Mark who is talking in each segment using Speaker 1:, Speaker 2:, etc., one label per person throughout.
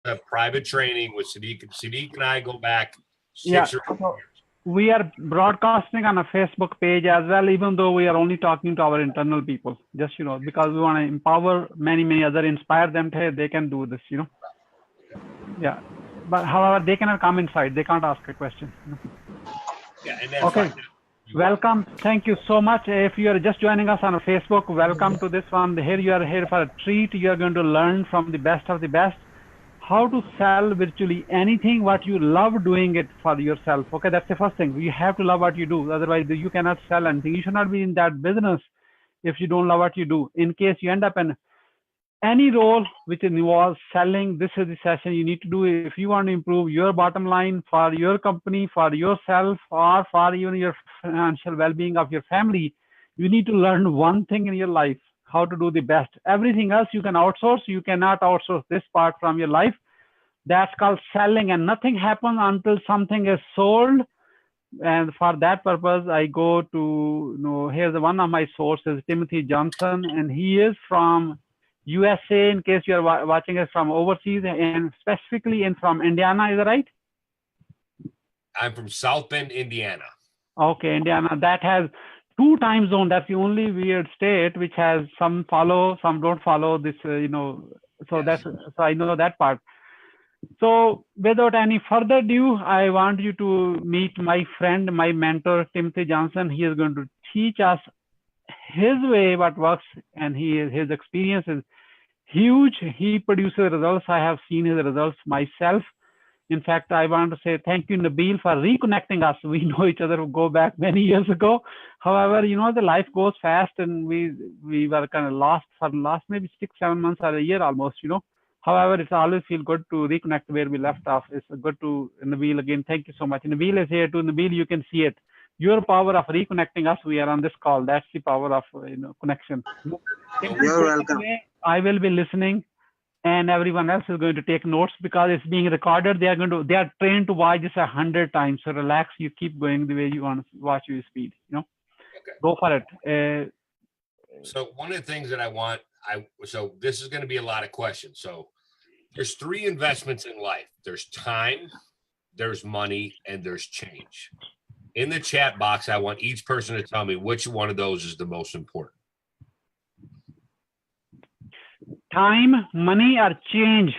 Speaker 1: a private training with Sadiq. Sadiq and I go back
Speaker 2: Yeah.
Speaker 1: 6 or 8
Speaker 2: So
Speaker 1: years.
Speaker 2: we are broadcasting on a Facebook page as well, even though we are only talking to our internal people, just, because we want to empower many other, inspire them to, they can do this, Yeah. But however, they cannot come inside. They can't ask a question.
Speaker 1: Yeah, and that's
Speaker 2: Okay.
Speaker 1: fine.
Speaker 2: Welcome. Thank you so much. If you are just joining us on Facebook, welcome to this one. Here you are here for a treat. You are going to learn from the best of the best how to sell virtually anything what you love doing it for yourself. Okay, that's the first thing. You have to love what you do. Otherwise, you cannot sell anything. You should not be in that business if you don't love what you do. In case you end up in any role which involves selling, this is the session you need to do if you want to improve your bottom line for your company, for yourself, or for even your financial well-being of your family. You need to learn one thing in your life, how to do the best. Everything else you can outsource. You cannot outsource this part from your life. That's called selling, and nothing happens until something is sold. And for that purpose, I go to, here's one of my sources, Timothy Johnson, and he is from USA, in case you're watching us from overseas, and specifically from Indiana. Is that right?
Speaker 1: I'm from South Bend, Indiana.
Speaker 2: Okay, Indiana. That has 2 time zones. That's the only weird state which has some follow, some don't follow this, So
Speaker 1: Yes.
Speaker 2: so I know that part. So without any further ado, I want you to meet my friend, my mentor, Timothy Johnson. He is going to teach us his way what works, and his experience is huge. He produces results. I have seen his results myself. In fact, I want to say thank you, Nabil, for reconnecting us. We know each other, go back many years ago. However, the life goes fast, and we were kind of lost for the last maybe 6-7 months or a year almost. However, it's always feel good to reconnect where we left off. It's good to Nabil again. Thank you so much. Nabil is here too. Nabil, you can see it. Your power of reconnecting us. We are on this call. That's the power of connection.
Speaker 3: You're welcome.
Speaker 2: I will be listening, and everyone else is going to take notes because it's being recorded. They are trained to watch this 100 times. So relax. You keep going the way you want to watch your speed.
Speaker 1: Okay.
Speaker 2: Go for it.
Speaker 1: So one of the things that I want, so this is going to be a lot of questions. So there's 3 investments in life. There's time, there's money, and there's change. In the chat box, I want each person to tell me which one of those is the most important.
Speaker 2: Time, money, or change.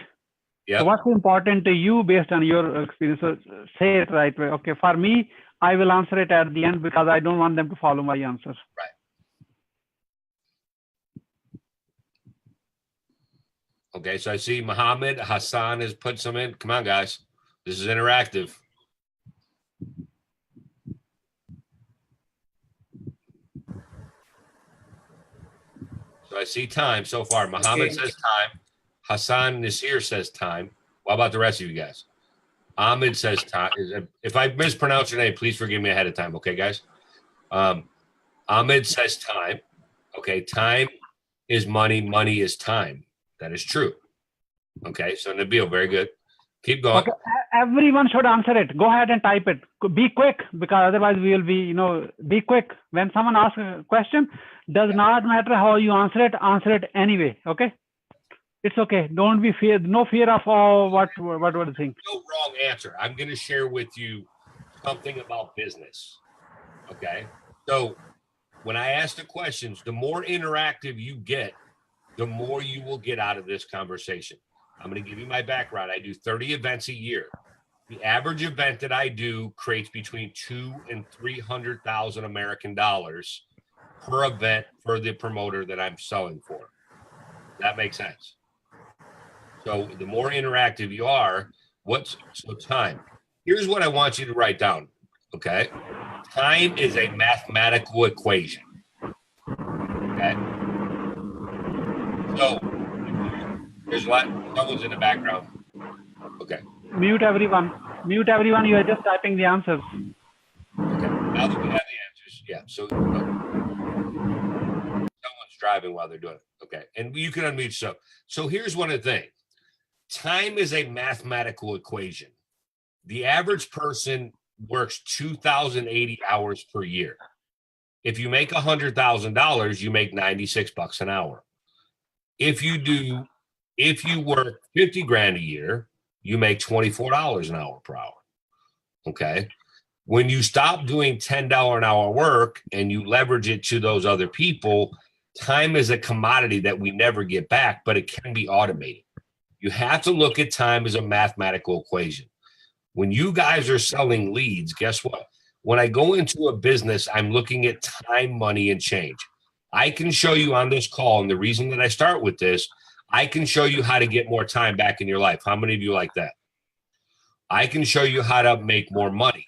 Speaker 1: Yeah.
Speaker 2: So what's important to you based on your experience? So say it right way. Okay. For me, I will answer it at the end because I don't want them to follow my answer.
Speaker 1: Right. Okay, so I see Muhammad Hassan has put some in. Come on, guys. This is interactive. So I see time so far. Muhammad says time. Hassan Nasir says time. What about the rest of you guys? Ahmed says time. If I mispronounce your name, please forgive me ahead of time. Okay, guys? Ahmed says time. Okay, time is money. Money is time. That is true. Okay, so Nabil, very good. Keep going.
Speaker 2: Okay, everyone should answer it. Go ahead and type it. Be quick, because otherwise we will be, be quick. When someone asks a question, does not matter how you answer it anyway. Okay, it's okay. Don't be fear. No fear of what would you think.
Speaker 1: No wrong answer. I'm going to share with you something about business. Okay, so when I ask the questions, the more interactive you get, the more you will get out of this conversation. I'm going to give you my background. I do 30 events a year. The average event that I do creates between $200,000 and $300,000 American dollars per event for the promoter that I'm selling for. That makes sense. So the more interactive you are, so time. Here's what I want you to write down. Okay. Time is a mathematical equation. Okay. So there's a lot. Someone's in the background. Okay.
Speaker 2: Mute everyone. Mute everyone. You are just typing the answers.
Speaker 1: Okay. Now that we have the answers, yeah. So someone's driving while they're doing it. Okay. And you can unmute. So here's one of the things. Time is a mathematical equation. The average person works 2,080 hours per year. If you make $100,000, you make $96 an hour. If you work 50 grand a year, you make $24 an hour per hour. Okay. When you stop doing $10 an hour work and you leverage it to those other people, time is a commodity that we never get back, but it can be automated. You have to look at time as a mathematical equation. When you guys are selling leads, guess what? When I go into a business, I'm looking at time, money, and change. I can show you on this call, and the reason that I start with this, I can show you how to get more time back in your life. How many of you like that? I can show you how to make more money,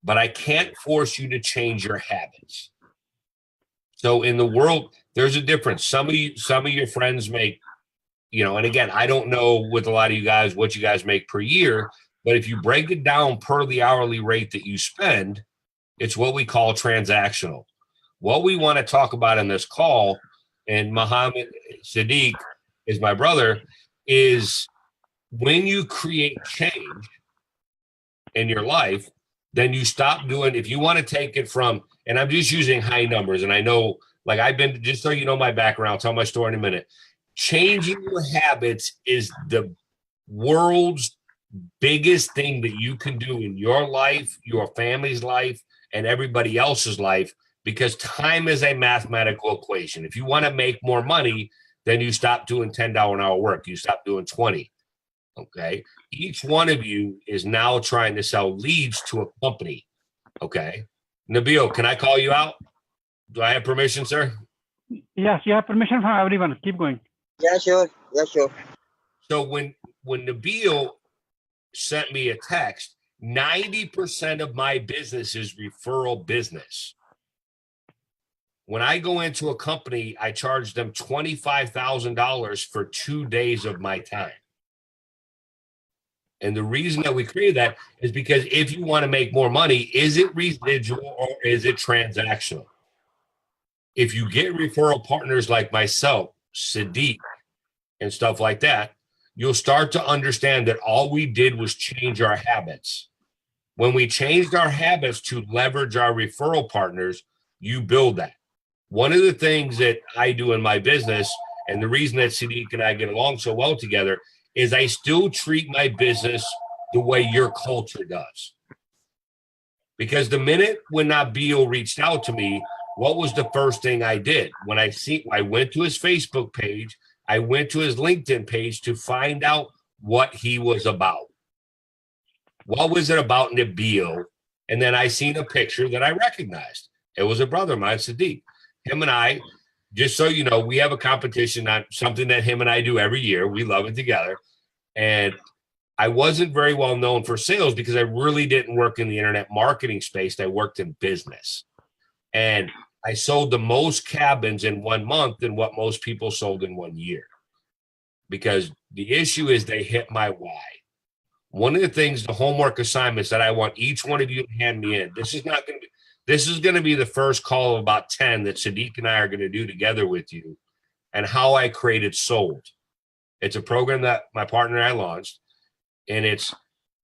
Speaker 1: but I can't force you to change your habits. So in the world, there's a difference. Some of your friends make, and again, I don't know with a lot of you guys what you guys make per year, but if you break it down per the hourly rate that you spend, it's what we call transactional. What we want to talk about in this call, and Muhammad Sadiq is my brother, is when you create change in your life, then you stop doing, if you want to take it from, and I'm just using high numbers, and I know, like I've been, just so you know my background, I'll tell my story in a minute. Changing your habits is the world's biggest thing that you can do in your life, your family's life, and everybody else's life, because time is a mathematical equation. If you want to make more money, then you stop doing $10 an hour work. You stop doing 20. Okay. Each one of you is now trying to sell leads to a company. Okay. Nabil, can I call you out? Do I have permission, sir?
Speaker 2: Yes, you have permission from everyone. Keep going.
Speaker 3: Yeah, sure. Yeah, sure.
Speaker 1: So when Nabil sent me a text, 90% of my business is referral business. When I go into a company, I charge them $25,000 for 2 days of my time. And the reason that we created that is because if you want to make more money, is it residual or is it transactional? If you get referral partners like myself, Sadiq, and stuff like that, you'll start to understand that all we did was change our habits. When we changed our habits to leverage our referral partners, you build that. One of the things that I do in my business, and the reason that Sadiq and I get along so well together, is I still treat my business the way your culture does. Because the minute when Nabil reached out to me, what was the first thing I did? When I went to his Facebook page, I went to his LinkedIn page to find out what he was about. What was it about Nabil? And then I seen a picture that I recognized. It was a brother of mine, Sadiq. Him and I, just so you know, we have a competition on something that him and I do every year. We love it together. And I wasn't very well known for sales because I really didn't work in the internet marketing space. I worked in business. And I sold the most cabins in 1 month than what most people sold in 1 year. Because the issue is they hit my why. One of the things, the homework assignments that I want each one of you to hand me in, this is going to be the first call of about 10 that Sadiq and I are going to do together with you, and how I created Sold. It's a program that my partner and I launched, and it's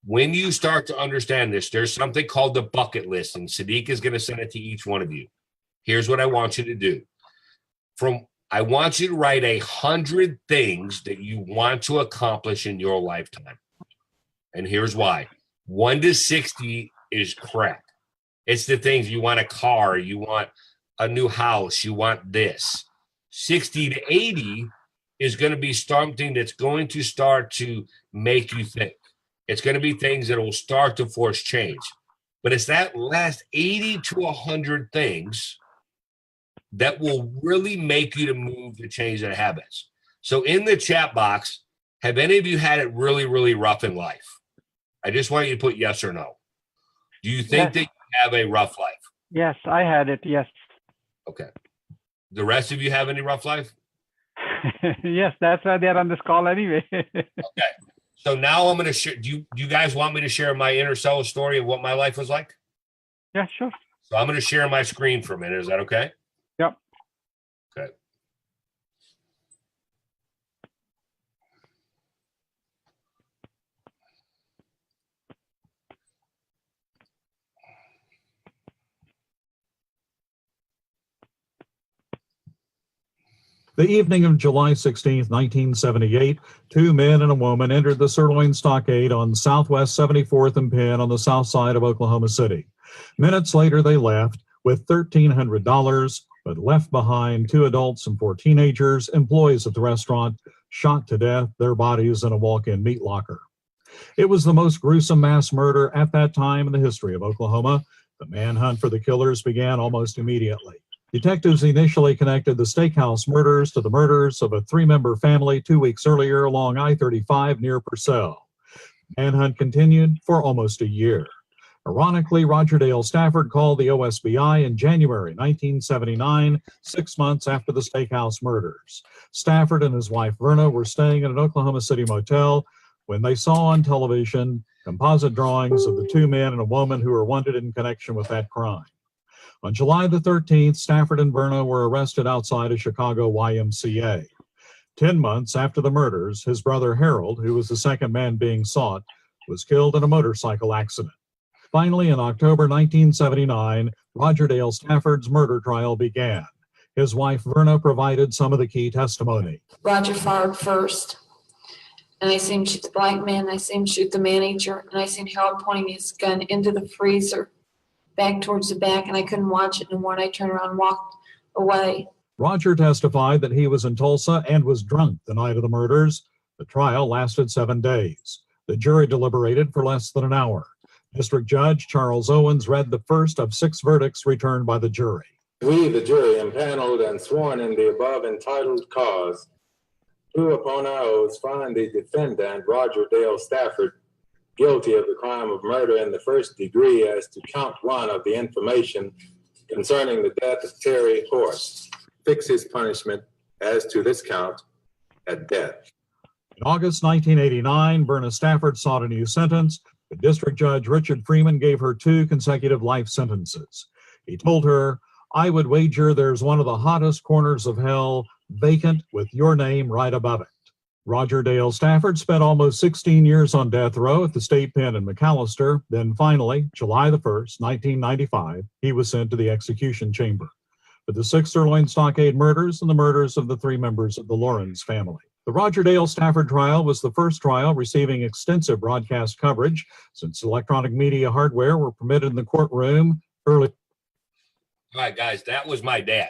Speaker 1: when you start to understand this, there's something called the bucket list, and Sadiq is going to send it to each one of you. Here's what I want you to do. I want you to write 100 things that you want to accomplish in your lifetime. And here's why. 1 to 60 is correct. It's the things you want: a car, you want a new house, you want this. 60 to 80 is going to be something that's going to start to make you think. It's going to be things that will start to force change. But it's that last 80 to 100 things that will really make you to move to change their habits. So in the chat box, have any of you had it really, really rough in life? I just want you to put yes or no. Do you think that you have a rough life?
Speaker 2: Yes, I had it. Yes.
Speaker 1: Okay. The rest of you have any rough life?
Speaker 2: Yes, that's why they're on this call anyway.
Speaker 1: Okay. So now I'm going to share. Do you guys want me to share my inner self story of what my life was like?
Speaker 2: Yeah, sure.
Speaker 1: So I'm going to share my screen for a minute. Is that okay?
Speaker 2: Yep.
Speaker 1: Okay.
Speaker 4: The evening of July 16, 1978, two men and a woman entered the Sirloin Stockade on Southwest 74th and Penn on the south side of Oklahoma City. Minutes later, they left with $1,300, but left behind two adults and four teenagers, employees at the restaurant, shot to death, their bodies in a walk-in meat locker. It was the most gruesome mass murder at that time in the history of Oklahoma. The manhunt for the killers began almost immediately. Detectives initially connected the steakhouse murders to the murders of a three-member family 2 weeks earlier along I-35 near Purcell. Manhunt continued for almost a year. Ironically, Roger Dale Stafford called the OSBI in January 1979, 6 months after the steakhouse murders. Stafford and his wife Verna were staying at an Oklahoma City motel when they saw on television composite drawings of the two men and a woman who were wanted in connection with that crime. On July the 13th, Stafford and Verna were arrested outside a Chicago YMCA. 10 months after the murders, his brother Harold, who was the second man being sought, was killed in a motorcycle accident. Finally, in October 1979, Roger Dale Stafford's murder trial began. His wife Verna provided some of the key testimony.
Speaker 5: Roger fired first, and I seen him shoot the black man, I seen him shoot the manager, and I seen Harold pointing his gun into the freezer, back towards the back, and I couldn't watch it anymore, and I turned around and walked away.
Speaker 4: Roger testified that he was in Tulsa and was drunk the night of the murders. The trial lasted 7 days. The jury deliberated for less than an hour. District Judge Charles Owens read the first of 6 verdicts returned by the jury.
Speaker 6: We, the jury, impaneled and sworn in the above entitled cause, do upon our oaths find the defendant, Roger Dale Stafford, guilty of the crime of murder in the first degree as to count 1 of the information concerning the death of Terry Horse. Fix his punishment as to this count at death.
Speaker 4: In August 1989, Verna Stafford sought a new sentence. The district judge, Richard Freeman, gave her 2 consecutive life sentences. He told her, "I would wager there's one of the hottest corners of hell vacant with your name right above it." Roger Dale Stafford spent almost 16 years on death row at the state pen in McAlester. Then finally, July the 1st, 1995, he was sent to the execution chamber for the 6 Sirloin Stockade murders and the murders of the 3 members of the Lawrence family. The Roger Dale Stafford trial was the first trial receiving extensive broadcast coverage since electronic media hardware were permitted in the courtroom early.
Speaker 1: All right, guys, that was my dad.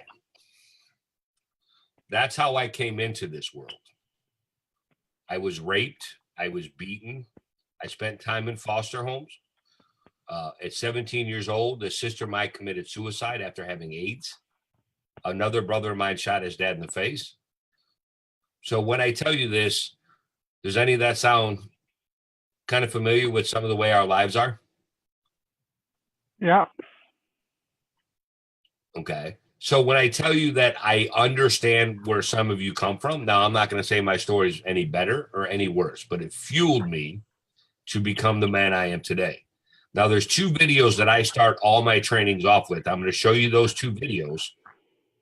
Speaker 1: That's how I came into this world. I was raped. I was beaten. I spent time in foster homes. At 17 years old, a sister of mine committed suicide after having AIDS. Another brother of mine shot his dad in the face. So when I tell you this, does any of that sound kind of familiar with some of the way our lives are?
Speaker 2: Yeah.
Speaker 1: Okay. So when I tell you that I understand where some of you come from, now I'm not going to say my story is any better or any worse, but it fueled me to become the man I am today. Now there's 2 videos that I start all my trainings off with. I'm going to show you those 2 videos.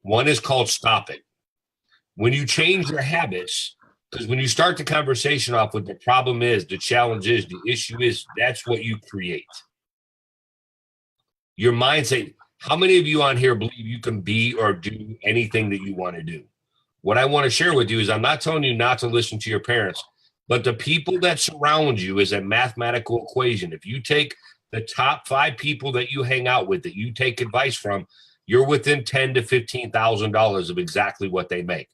Speaker 1: One is called Stop It. When you change your habits, because when you start the conversation off with the problem is, the challenge is, the issue is, that's what you create. Your mindset. How many of you on here believe you can be or do anything that you want to do? What I want to share with you is I'm not telling you not to listen to your parents, but the people that surround you is a mathematical equation. If you take the top 5 people that you hang out with, that you take advice from, you're within $10,000 to $15,000 of exactly what they make.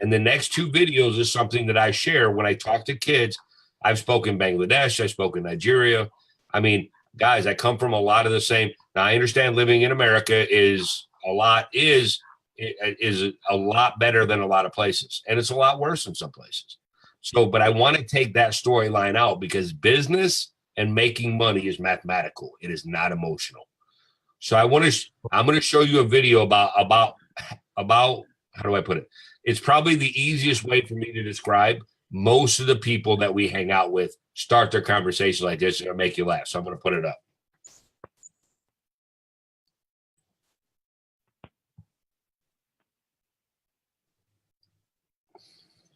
Speaker 1: And the next 2 videos is something that I share when I talk to kids. I've spoken Bangladesh. I've spoken Nigeria. I mean, guys, I come from a lot of the same. Now, I understand living in America is a lot better than a lot of places, and it's a lot worse in some places. So, but I want to take that storyline out because business and making money is mathematical. It is not emotional. So I'm going to show you a video about how do I put it? It's probably the easiest way for me to describe. Most of the people that we hang out with start their conversation like this and it'll make you laugh. So I'm going to put it up.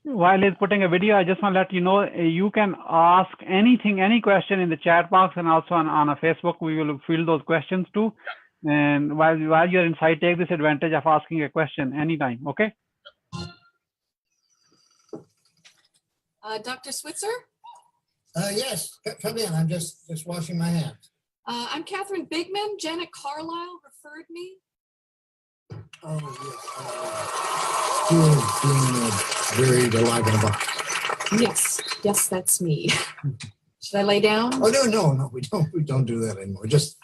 Speaker 2: While he's putting a video, I just want to let you know, you can ask anything, any question in the chat box and also on a Facebook. We will field those questions too. And while you're inside, take this advantage of asking a question anytime. Okay.
Speaker 5: Dr. Switzer?
Speaker 7: Yes, come in. I'm just washing my hands.
Speaker 5: I'm Catherine Bigman. Janet Carlisle referred me.
Speaker 7: Oh, yes. Still being buried alive in a box.
Speaker 5: Yes, that's me. Should I lay down?
Speaker 7: Oh, no. We don't do that anymore. Just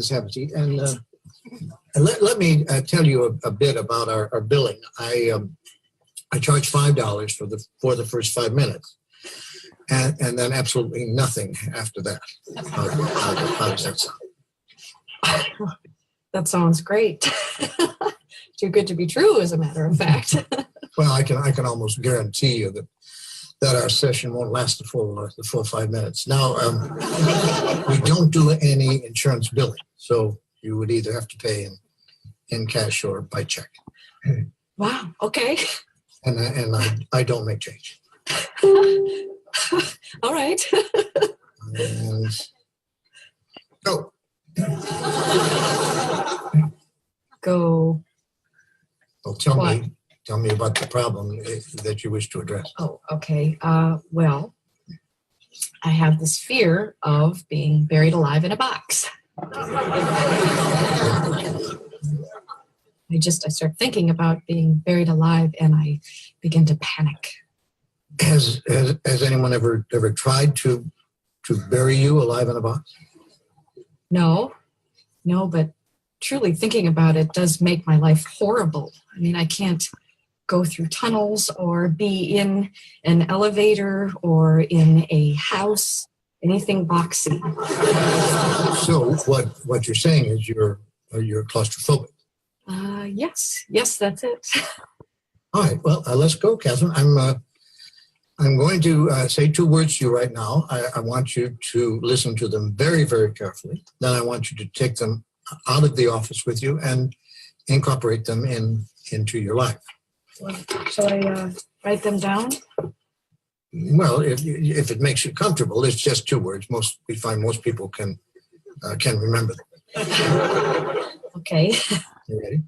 Speaker 7: have a seat. And let me tell you a bit about our billing. I charge $5 for the first 5 minutes. And then absolutely nothing after that. How does that sound?
Speaker 5: That sounds great. Too good to be true, as a matter of fact.
Speaker 7: Well, I can almost guarantee you that our session won't last the full 5 minutes. Now, we don't do any insurance billing, so you would either have to pay in cash or by check.
Speaker 5: Wow. Okay.
Speaker 7: And I don't make change.
Speaker 5: All right.
Speaker 7: And go.
Speaker 5: Go.
Speaker 7: Well, tell
Speaker 5: What?
Speaker 7: me about the problem that you wish to address.
Speaker 5: Oh, okay. Well, I have this fear of being buried alive in a box. I start thinking about being buried alive and I begin to panic.
Speaker 7: Has anyone ever tried to bury you alive in a box?
Speaker 5: No, but truly thinking about it does make my life horrible. I mean, I can't go through tunnels or be in an elevator or in a house, anything boxy.
Speaker 7: So what you're saying is you're claustrophobic.
Speaker 5: Yes, that's it.
Speaker 7: All right, well, let's go, Catherine. I'm going to say 2 words to you right now. I want you to listen to them very, very carefully. Then I want you to take them out of the office with you and incorporate them into your life.
Speaker 5: Well, shall I write them down?
Speaker 7: Well, if it makes you comfortable, it's just 2 words. We find most people can remember them.
Speaker 5: Okay.
Speaker 7: You ready?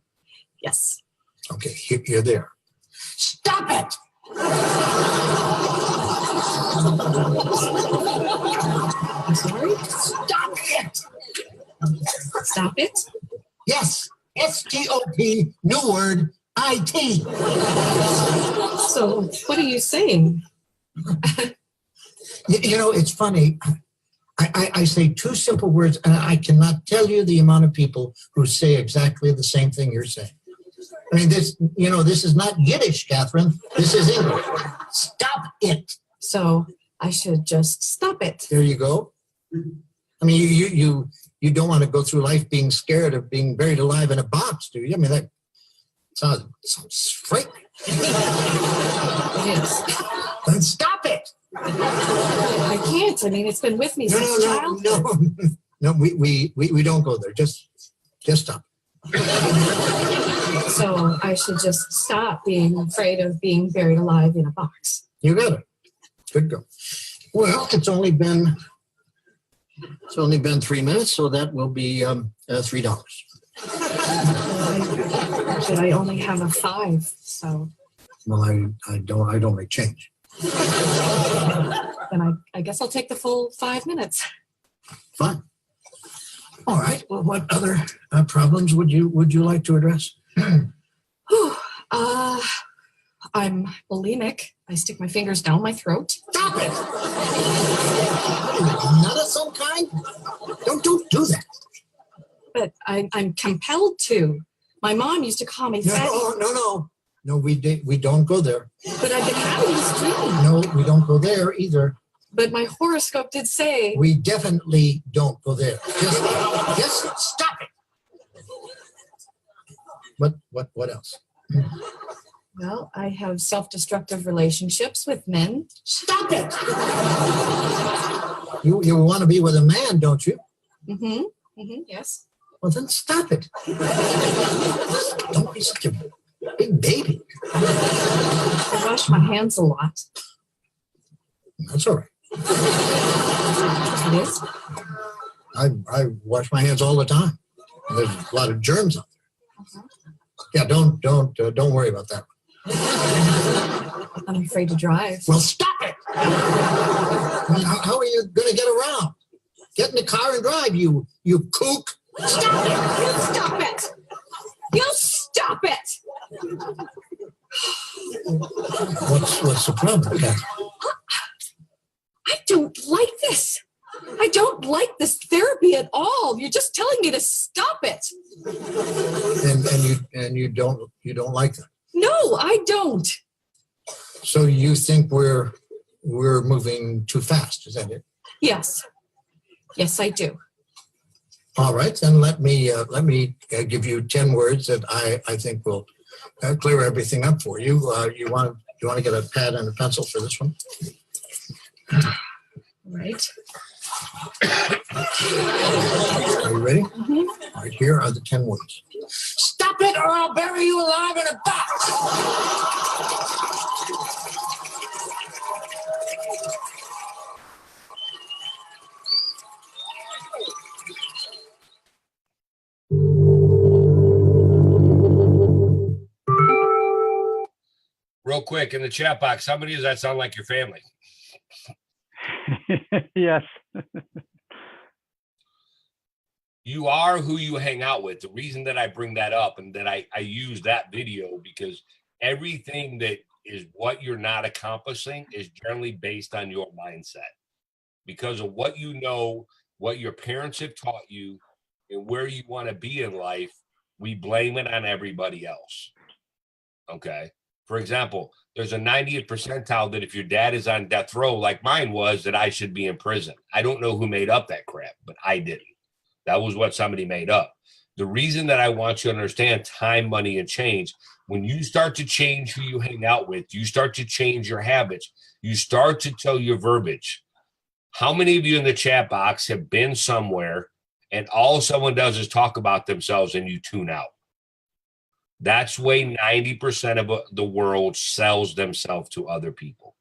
Speaker 5: Yes.
Speaker 7: Okay, you're there. Stop it!
Speaker 5: I'm sorry?
Speaker 7: Stop it!
Speaker 5: Stop it?
Speaker 7: Yes, STOP, new word, IT.
Speaker 5: So what are you saying?
Speaker 7: You know, it's funny. I say 2 simple words, and I cannot tell you the amount of people who say exactly the same thing you're saying. I mean, this is not Yiddish, Catherine. This is English. Stop it.
Speaker 5: So I should just stop it.
Speaker 7: There you go. I mean, you don't want to go through life being scared of being buried alive in a box, do you? I mean, that sounds frightening.
Speaker 5: It is.
Speaker 7: Then stop it.
Speaker 5: I can't. I mean, it's been with me since childhood.
Speaker 7: No, we don't go there. Just stop.
Speaker 5: So I should just stop being afraid of being buried alive in a box.
Speaker 7: You got it. Good go. Well, it's only been 3 minutes, so that will be $3.
Speaker 5: But I only have a 5, so.
Speaker 7: Well, I don't make change.
Speaker 5: Then I guess I'll take the full 5 minutes.
Speaker 7: Fine. All right. Well, what other problems would you like to address?
Speaker 5: I'm bulimic. I stick my fingers down my throat.
Speaker 7: Stop it! Nut of some kind? Don't do that.
Speaker 5: But I'm compelled to. My mom used to call me fat.
Speaker 7: No, we don't go there.
Speaker 5: But I've been having this dream.
Speaker 7: No, we don't go there either.
Speaker 5: But my horoscope did say.
Speaker 7: We definitely don't go there. Just stop it. What else?
Speaker 5: Well, I have self-destructive relationships with men.
Speaker 7: Stop it! You want to be with a man, don't you?
Speaker 5: Yes.
Speaker 7: Well, then stop it. Don't be such a big baby.
Speaker 5: I wash my hands a lot.
Speaker 7: That's all right.
Speaker 5: It is?
Speaker 7: I wash my hands all the time. There's a lot of germs out there. Yeah, don't worry about that.
Speaker 5: I'm afraid to drive.
Speaker 7: Well, stop it! How are you going to get around? Get in the car and drive, you kook.
Speaker 5: Stop it! You stop it! You stop it!
Speaker 7: What's the problem, Kathy?
Speaker 5: I don't like this. I don't like this therapy at all. You're just telling me to stop it.
Speaker 7: And you don't like that.
Speaker 5: No, I don't.
Speaker 7: So you think we're moving too fast? Is that it?
Speaker 5: Yes. Yes, I do.
Speaker 7: All right, then let me give you 10 words that I think will clear everything up for you. You want to get a pad and a pencil for this one?
Speaker 5: Right.
Speaker 7: Are you ready?
Speaker 5: Mm-hmm.
Speaker 7: All right, here are the 10 words.
Speaker 5: Stop it or I'll bury you alive in a box.
Speaker 1: Real quick in the chat box, how many does that sound like your family?
Speaker 2: Yes.
Speaker 1: You are who you hang out with. The reason that I bring that up and that I use that video, because everything that is what you're not accomplishing is generally based on your mindset. Because of what you know, what your parents have taught you, and where you want to be in life, we blame it on everybody else. Okay. For example, there's a 90th percentile that if your dad is on death row, like mine was, that I should be in prison. I don't know who made up that crap, but I didn't. That was what somebody made up. The reason that I want you to understand time, money, and change, when you start to change who you hang out with, you start to change your habits, you start to tell your verbiage. How many of you in the chat box have been somewhere and all someone does is talk about themselves and you tune out? That's way 90% of the world sells themselves to other people.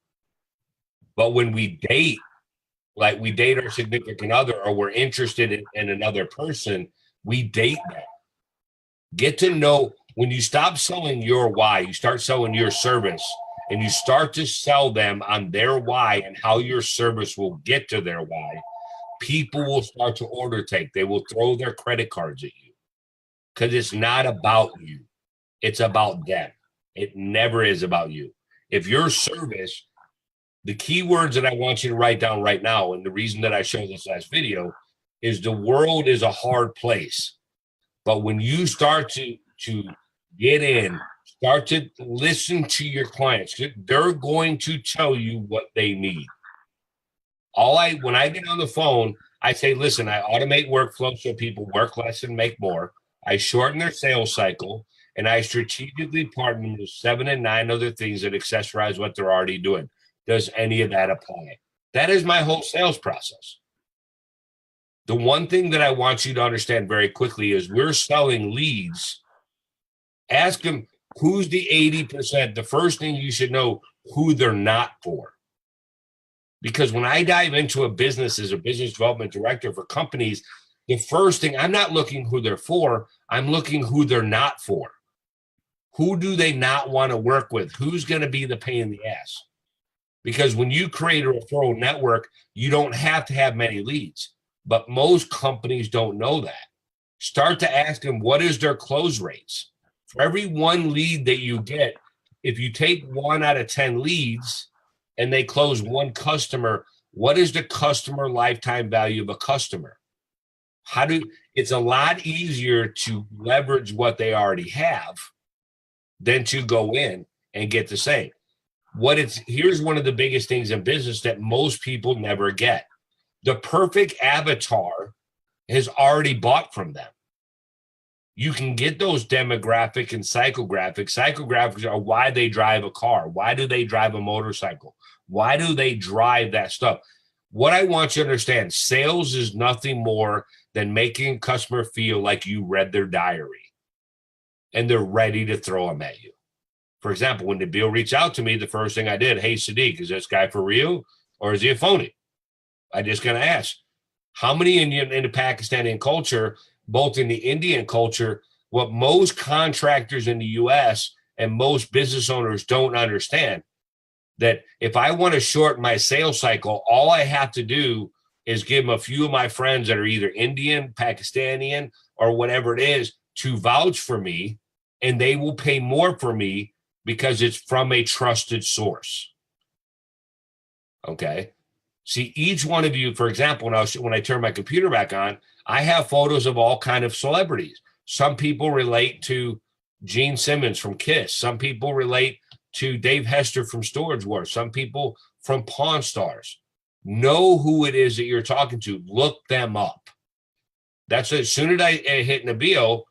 Speaker 1: But when we date, like we date our significant other or we're interested in another person, we date them. Get to know, when you stop selling your why, you start selling your service, and you start to sell them on their why and how your service will get to their why, people will start to order take. They will throw their credit cards at you because it's not about you. It's about them. It never is about you. If your service, the key words that I want you to write down right now, and the reason that I showed this last video, is the world is a hard place. But when you start to get in, start to listen to your clients, they're going to tell you what they need. When I get on the phone, I say, listen, I automate workflow so people work less and make more. I shorten their sales cycle. And I strategically partner with 7 and 9 other things that accessorize what they're already doing. Does any of that apply? That is my whole sales process. The one thing that I want you to understand very quickly is we're selling leads. Ask them, who's the 80%? The first thing you should know who they're not for. Because when I dive into a business as a business development director for companies, the first thing, I'm not looking who they're for, I'm looking who they're not for. Who do they not want to work with? Who's going to be the pain in the ass? Because when you create a referral network, you don't have to have many leads. But most companies don't know that. Start to ask them, what is their close rates? For every one lead that you get, if you take 1 out of 10 leads and they close one customer, what is the customer lifetime value of a customer? It's a lot easier to leverage what they already have than to go in and get the same. Here's one of the biggest things in business that most people never get. The perfect avatar has already bought from them. You can get those demographic and psychographic. Psychographics are why they drive a car. Why do they drive a motorcycle? Why do they drive that stuff? What I want you to understand, sales is nothing more than making a customer feel like you read their diary and they're ready to throw them at you. For example, when Nabil reached out to me, the first thing I did, hey, Sadiq, is this guy for real or is he a phony? I just going to ask, how many in the Pakistani culture, both in the Indian culture, what most contractors in the U.S. and most business owners don't understand, that if I want to shorten my sales cycle, all I have to do is give them a few of my friends that are either Indian, Pakistani, or whatever it is to vouch for me, and they will pay more for me because it's from a trusted source. Okay. See, each one of you, for example, when I turn my computer back on, I have photos of all kind of celebrities. Some people relate to Gene Simmons from Kiss. Some people relate to Dave Hester from Storage Wars. Some people from Pawn Stars. Know who it is that you're talking to. Look them up. That's it. As soon as I hit Nabil,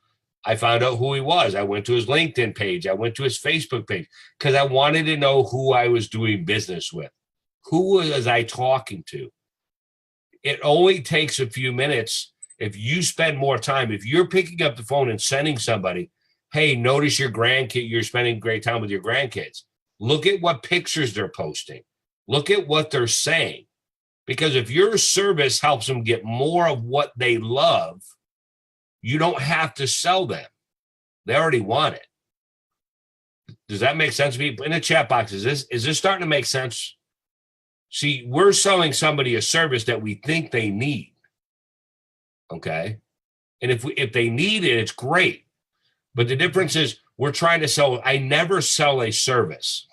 Speaker 1: I found out who he was. I went to his LinkedIn page. I went to his Facebook page because I wanted to know who I was doing business with. Who was I talking to? It only takes a few minutes. If you spend more time, if you're picking up the phone and sending somebody, hey, notice your grandkid, you're spending great time with your grandkids. Look at what pictures they're posting. Look at what they're saying. Because if your service helps them get more of what they love, you don't have to sell them. They already want it. Does that make sense to me? In the chat box, is this starting to make sense? See, we're selling somebody a service that we think they need. Okay. And if they need it, it's great. But the difference is we're trying to sell. I never sell a service.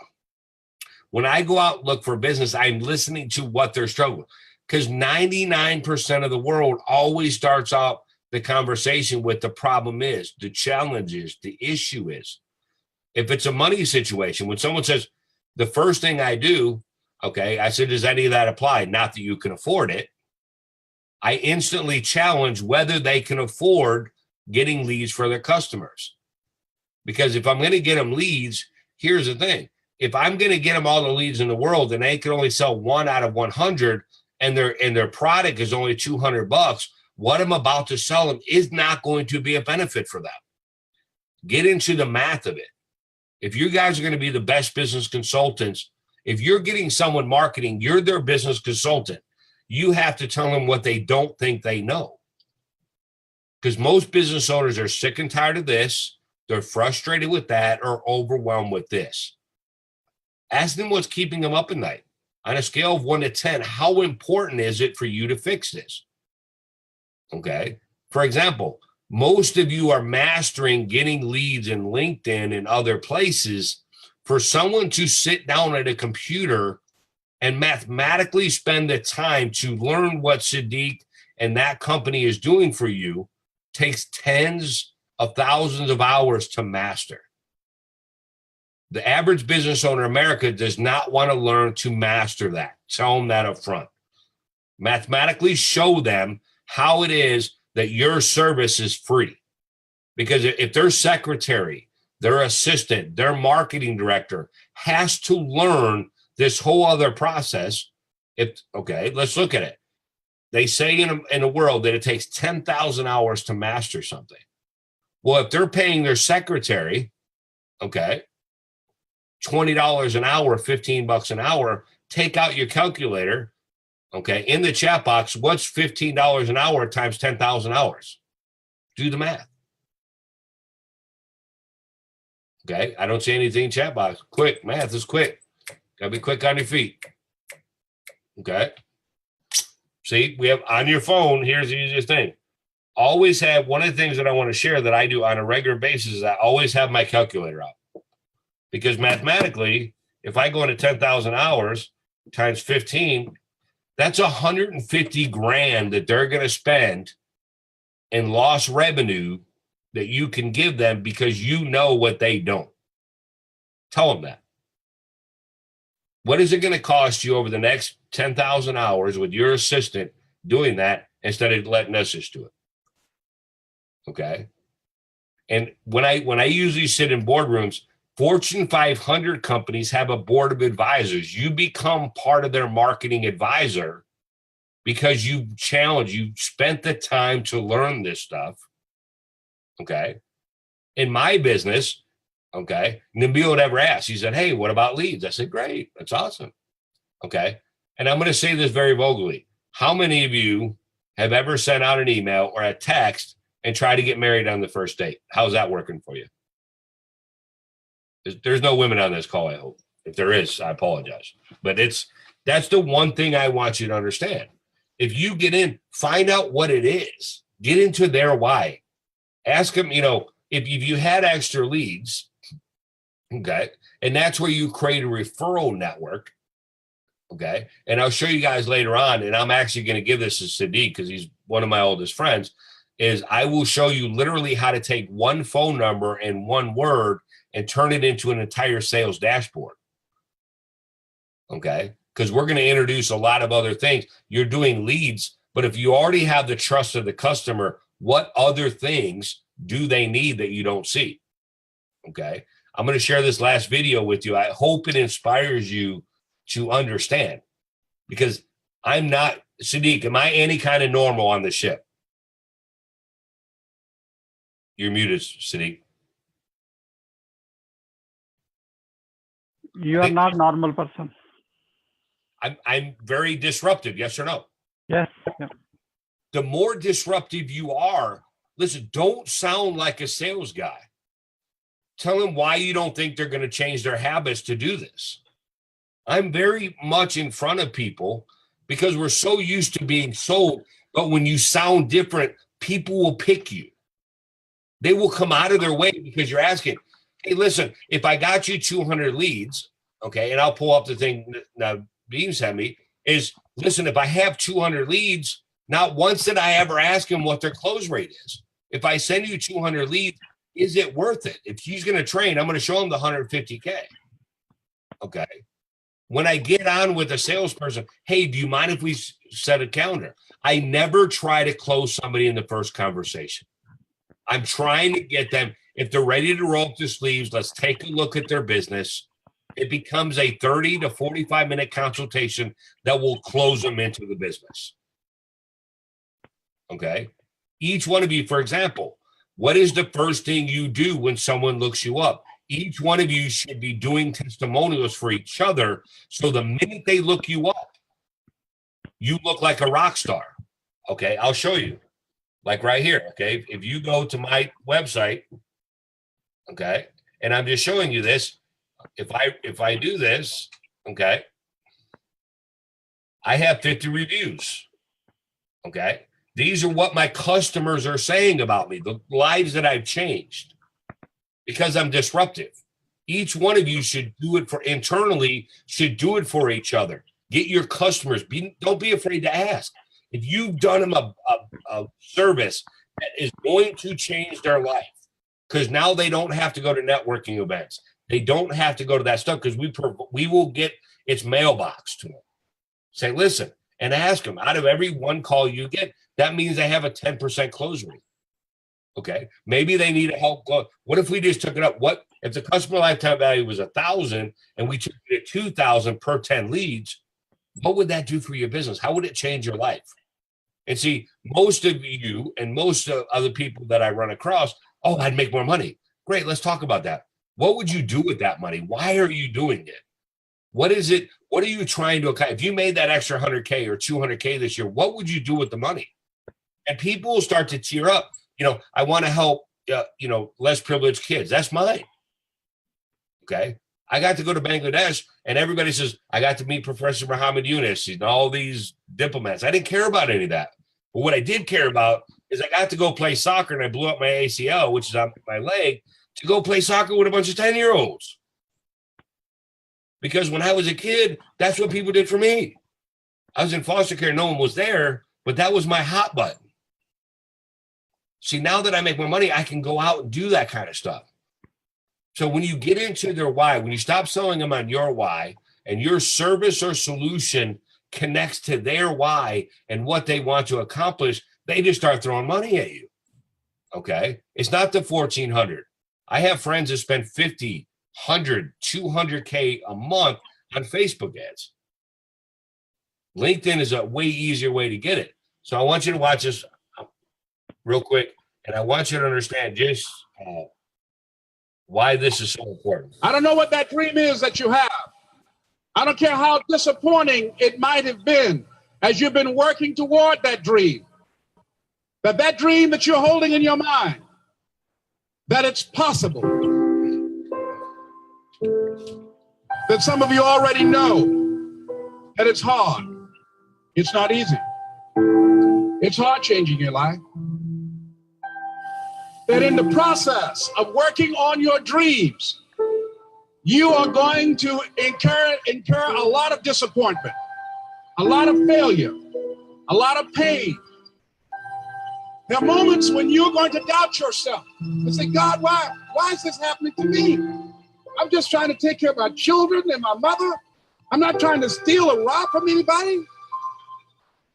Speaker 1: When I go out and look for business, I'm listening to what they're struggling. Because 99% of the world always starts out the conversation with the problem is, the challenge is, the issue is. If it's a money situation, when someone says, the first thing I do, okay, I said, does any of that apply? Not that you can afford it. I instantly challenge whether they can afford getting leads for their customers. Because if I'm going to get them leads, here's the thing. If I'm going to get them all the leads in the world and they can only sell 1 out of 100 and their product is only $200, what I'm about to sell them is not going to be a benefit for them. Get into the math of it. If you guys are going to be the best business consultants, if you're getting someone marketing, you're their business consultant. You have to tell them what they don't think they know. Because most business owners are sick and tired of this. They're frustrated with that or overwhelmed with this. Ask them what's keeping them up at night. On a scale of 1 to 10, how important is it for you to fix this? Okay. For example, most of you are mastering getting leads in LinkedIn and other places. For someone to sit down at a computer and mathematically spend the time to learn what Sadiq and that company is doing for you takes tens of thousands of hours to master. The average business owner in America does not want to learn to master that. Tell them that up front. Mathematically show them how it is that your service is free. Because if their secretary, their assistant, their marketing director has to learn this whole other process, okay, let's look at it. They say in a world that it takes 10,000 hours to master something. Well, if they're paying their secretary, okay, $20 an hour, $15 an hour, take out your calculator, okay, in the chat box, what's $15 an hour times 10,000 hours? Do the math. Okay, I don't see anything in chat box. Quick, math is quick. Gotta be quick on your feet. Okay. See, we have on your phone, here's the easiest thing. Always have, one of the things that I want to share that I do on a regular basis is I always have my calculator out. Because mathematically, if I go into 10,000 hours times 15, that's 150 grand that they're going to spend in lost revenue that you can give them because you know what they don't. Tell them that. What is it going to cost you over the next 10,000 hours with your assistant doing that instead of letting us just do it? Okay. And when I usually sit in boardrooms, Fortune 500 companies have a board of advisors. You become part of their marketing advisor because you spent the time to learn this stuff. Okay. In my business, okay, Nabil would ever ask, he said, hey, what about leads? I said, great. That's awesome. Okay. And I'm going to say this very vulgarly. How many of you have ever sent out an email or a text and tried to get married on the first date? How's that working for you? There's no women on this call, I hope. If there is, I apologize. But that's the one thing I want you to understand. If you get in, find out what it is. Get into their why. Ask them, if you had extra leads, okay, and that's where you create a referral network, okay? And I'll show you guys later on, and I'm actually going to give this to Sadiq because he's one of my oldest friends, is I will show you literally how to take one phone number and one word and turn it into an entire sales dashboard, okay? Because we're going to introduce a lot of other things. You're doing leads, but if you already have the trust of the customer, what other things do they need that you don't see? Okay. I'm going to share this last video with you. I hope it inspires you to understand, because I'm not, Sadiq, am I any kind of normal on the ship? You're muted, Sadiq.
Speaker 2: You are not normal person.
Speaker 1: I'm very disruptive. Yes or no?
Speaker 2: Yes. Yeah.
Speaker 1: The more disruptive you are, listen, don't sound like a sales guy. Tell them why you don't think they're going to change their habits to do this. I'm very much in front of people because we're so used to being sold. But when you sound different, people will pick you. They will come out of their way because you're asking, hey, listen, if I got you 200 leads, okay, and I'll pull up the thing now Beam sent me, is, listen, if I have 200 leads, not once did I ever ask him what their close rate is. If I send you 200 leads, is it worth it? If he's going to train, I'm going to show him the 150K. Okay. When I get on with a salesperson, hey, do you mind if we set a calendar? I never try to close somebody in the first conversation. I'm trying to get them, if they're ready to roll up their sleeves, let's take a look at their business. It becomes a 30 to 45-minute consultation that will close them into the business. Okay. Each one of you, for example, what is the first thing you do when someone looks you up? Each one of you should be doing testimonials for each other. So the minute they look you up, you look like a rock star. Okay. I'll show you, like right here. Okay. If you go to my website, okay, and I'm just showing you this, if I do this, okay, I have 50 reviews. Okay. These are what my customers are saying about me, the lives that I've changed, because I'm disruptive. Each one of you should do it for internally, should do it for each other. Get your customers. Don't be afraid to ask. If you've done them a service that is going to change their life, because now they don't have to go to networking events. They don't have to go to that stuff, because we will get its mailbox to them. Say, listen, and ask them, out of every one call you get, that means they have a 10% close rate. Okay. Maybe they need a help. What if we just took it up? What if the customer lifetime value was 1,000 and we took it to 2,000 per 10 leads? What would that do for your business? How would it change your life? And see, most of you and most of other people that I run across, oh, I'd make more money. Great. Let's talk about that. What would you do with that money? Why are you doing it? What is it? What are you trying to accomplish? If you made that extra 100K or 200K this year, what would you do with the money? And people will start to tear up. I want to help, less privileged kids. That's mine. Okay. I got to go to Bangladesh and everybody says, I got to meet Professor Muhammad Yunus and all these diplomats. I didn't care about any of that. But what I did care about is I got to go play soccer, and I blew up my ACL, which is on my leg, to go play soccer with a bunch of 10-year-olds. Because when I was a kid, that's what people did for me. I was in foster care. No one was there, but that was my hot button. See, now that I make more money, I can go out and do that kind of stuff. So when you get into their why, when you stop selling them on your why, and your service or solution connects to their why and what they want to accomplish, they just start throwing money at you. Okay. It's not the 1,400. I have friends that spend 50, 100, 200K a month on Facebook ads. LinkedIn is a way easier way to get it. So I want you to watch this real quick, and I want you to understand just why this is so important.
Speaker 8: I don't know what that dream is that you have. I don't care how disappointing it might have been as you've been working toward that dream. That dream that you're holding in your mind, that it's possible. that some of you already know that it's hard. It's not easy. It's hard changing your life. That in the process of working on your dreams, you are going to incur a lot of disappointment, a lot of failure, a lot of pain. There are moments when you're going to doubt yourself and say, God, why is this happening to me? I'm just trying to take care of my children and my mother. I'm not trying to steal or rob from anybody.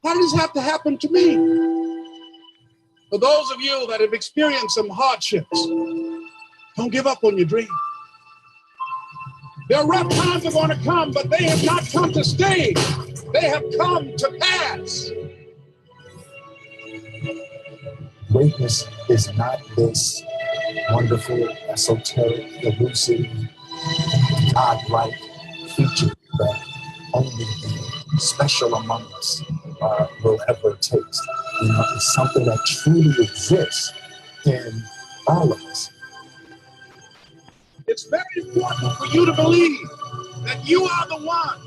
Speaker 8: Why does this have to happen to me? For those of you that have experienced some hardships, don't give up on your dream. There are rough times are going to come, but they have not come to stay. They have come to pass.
Speaker 9: Greatness is not this wonderful, esoteric, elusive, God-like feature that only the special among us will ever taste. You know, it's something that truly exists in all of us.
Speaker 8: It's very important for you to believe that you are the one.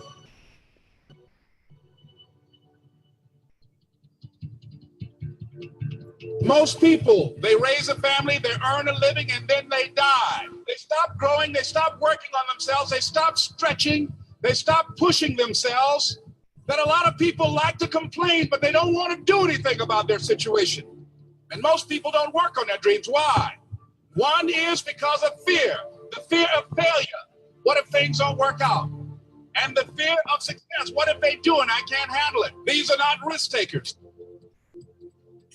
Speaker 8: Most people, they raise a family, they earn a living, and then they die. They stop growing, they stop working on themselves, they stop stretching, they stop pushing themselves. That a lot of people like to complain, but they don't want to do anything about their situation. And most people don't work on their dreams. Why? One is because of fear. The fear of failure. What if things don't work out? And the fear of success. What if they do and I can't handle it? These are not risk takers.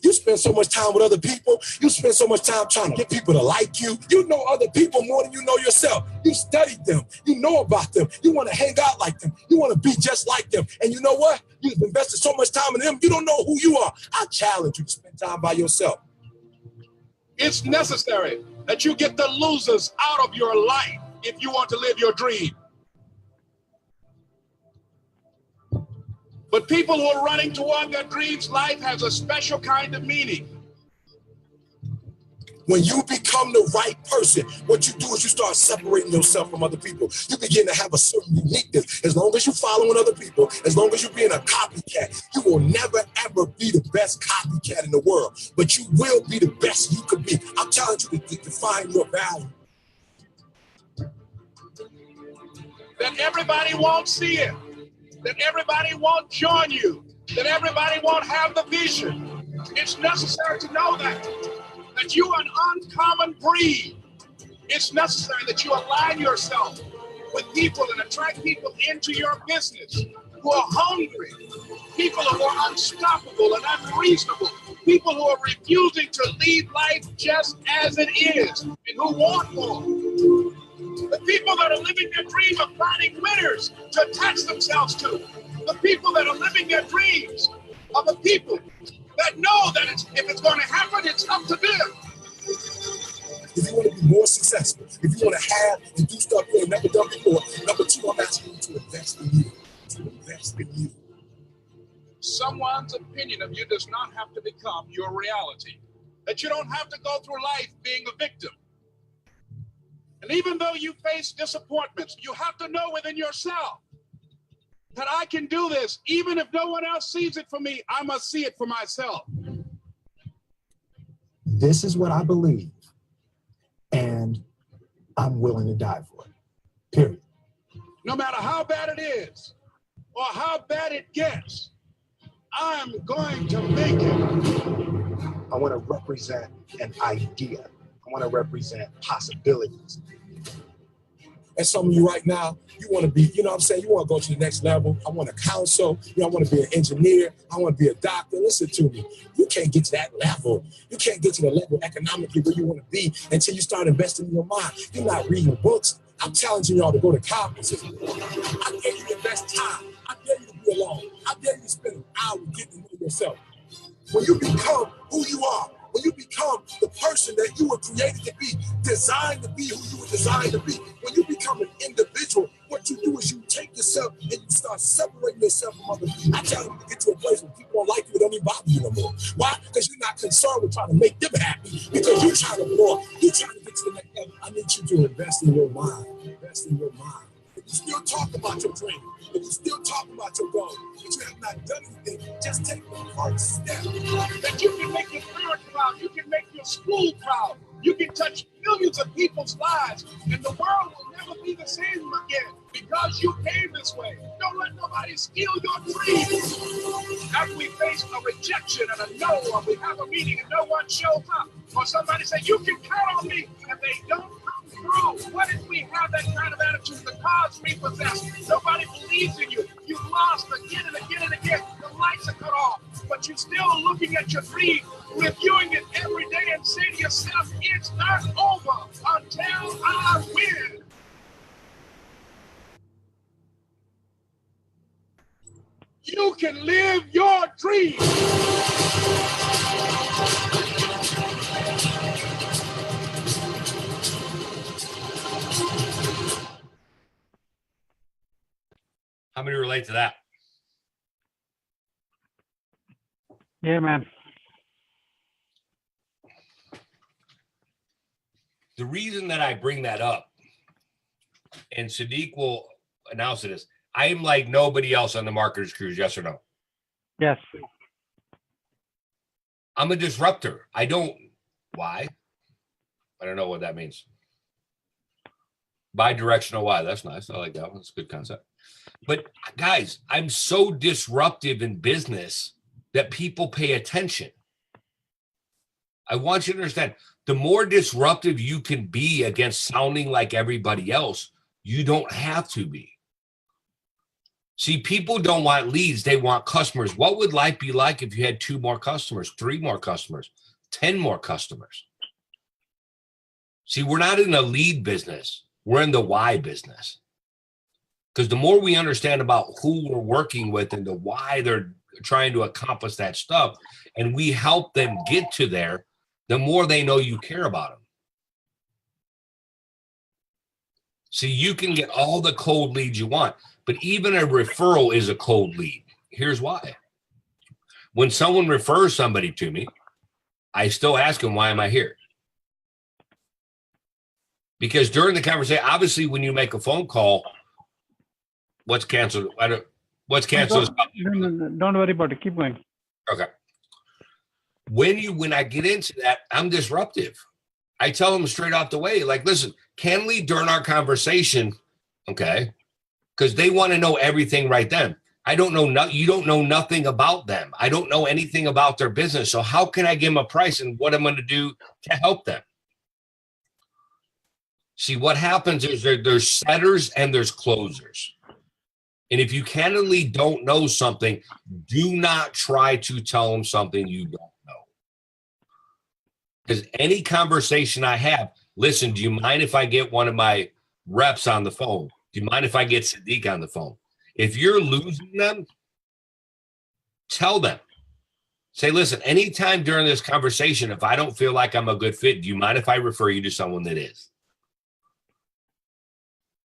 Speaker 10: You spend so much time with other people. You spend so much time trying to get people to like you. You know other people more than you know yourself. You studied them. You know about them. You want to hang out like them. You want to be just like them. And you know what? You've invested so much time in them, you don't know who you are. I challenge you to spend time by yourself.
Speaker 8: It's necessary that you get the losers out of your life if you want to live your dream. But people who are running toward their dreams, life has a special kind of meaning.
Speaker 10: When you become the right person, what you do is you start separating yourself from other people. You begin to have a certain uniqueness. As long as you're following other people, as long as you're being a copycat, you will never, ever be the best copycat in the world. But you will be the best you could be. I'm challenging you to find your value.
Speaker 8: That everybody won't see it. That everybody won't join you. That everybody won't have the vision. It's necessary to know that you are an uncommon breed. It's necessary that you align yourself with people and attract people into your business who are hungry, people who are unstoppable and unreasonable, people who are refusing to leave life just as it is and who want more. The people that are living their dream of finding winners to attach themselves to. The people that are living their dreams are the people that know that if it's going to happen, it's up to them.
Speaker 10: If you want to be more successful, if you want to have and do stuff you ain't never done before, number two, I'm asking you to invest in you. To invest in you.
Speaker 8: Someone's opinion of you does not have to become your reality. That you don't have to go through life being a victim. And even though you face disappointments, you have to know within yourself that I can do this. Even if no one else sees it for me, I must see it for myself.
Speaker 9: This is what I believe, and I'm willing to die for it, period.
Speaker 8: No matter how bad it is or how bad it gets, I'm going to make it.
Speaker 9: I want to represent an idea. I want to represent possibilities.
Speaker 10: And some of you right now, you want to be, you know what I'm saying? You want to go to the next level. I want to counsel. You know, I want to be an engineer. I want to be a doctor. Listen to me. You can't get to that level. You can't get to the level economically where you want to be until you start investing in your mind. You're not reading books. I'm challenging y'all to go to conferences. I dare you to invest time. I dare you to be alone. I dare you to spend an hour getting to know yourself. When you become who you are, when you become the person that you were created to be, designed to be who you were designed to be, when you become an individual, what you do is you take yourself and you start separating yourself from others. I challenge you to get to a place where people don't like you, it don't even bother you no more. Why? Because you're not concerned with trying to make them happy, because you're trying to grow. You're trying to get to the next level. I need you to invest in your mind. Invest in your mind. If you're still talk about your dream, if you still talk about your goal, but you have not done anything, just take the first step.
Speaker 8: That you can make your parent proud, you can make your school proud, you can touch millions of people's lives, and the world will never be the same again because you came this way. Don't let nobody steal your dreams. After we face a rejection and a no, or we have a meeting and no one shows up, or somebody say, you can count on me, and they don't come through. What if we have that kind of attitude? The cause repossessed. Nobody believes in you. You've lost again and again and again. The lights are cut off, but you're still looking at your dream, reviewing it every day, and say to yourself, it's not over until I win. You can live your dream.
Speaker 1: How many relate to that?
Speaker 2: Yeah, man.
Speaker 1: The reason that I bring that up, and Sadiq will announce it, is I am like nobody else on the Marketers Cruise, yes or no?
Speaker 2: Yes.
Speaker 1: I'm a disruptor. Why? I don't know what that means. Bi-directional why. That's nice. I like that one. That's a good concept. But guys, I'm so disruptive in business that people pay attention. I want you to understand, the more disruptive you can be against sounding like everybody else, you don't have to be. See, people don't want leads. They want customers. What would life be like if you had 2 more customers, 3 more customers, 10 more customers? See, we're not in the lead business. We're in the why business. Because the more we understand about who we're working with and the why they're trying to accomplish that stuff, and we help them get to there, the more they know you care about them. See, you can get all the cold leads you want, but even a referral is a cold lead. Here's why. When someone refers somebody to me, I still ask them, why am I here? Because during the conversation, obviously, when you make a phone call, what's canceled? What's canceled?
Speaker 2: Don't worry about it. Keep going.
Speaker 1: Okay. When I get into that, I'm disruptive. I tell them straight off the way, like, listen, candidly, during our conversation, okay, because they want to know everything right then. I don't know, you don't know nothing about them. I don't know anything about their business. So how can I give them a price and what I'm going to do to help them? See, what happens is there's setters and there's closers. And if you candidly don't know something, do not try to tell them something you don't know. Because any conversation I have, listen, do you mind if I get one of my reps on the phone? Do you mind if I get Sadiq on the phone? If you're losing them, tell them. Say, listen, anytime during this conversation, if I don't feel like I'm a good fit, do you mind if I refer you to someone that is?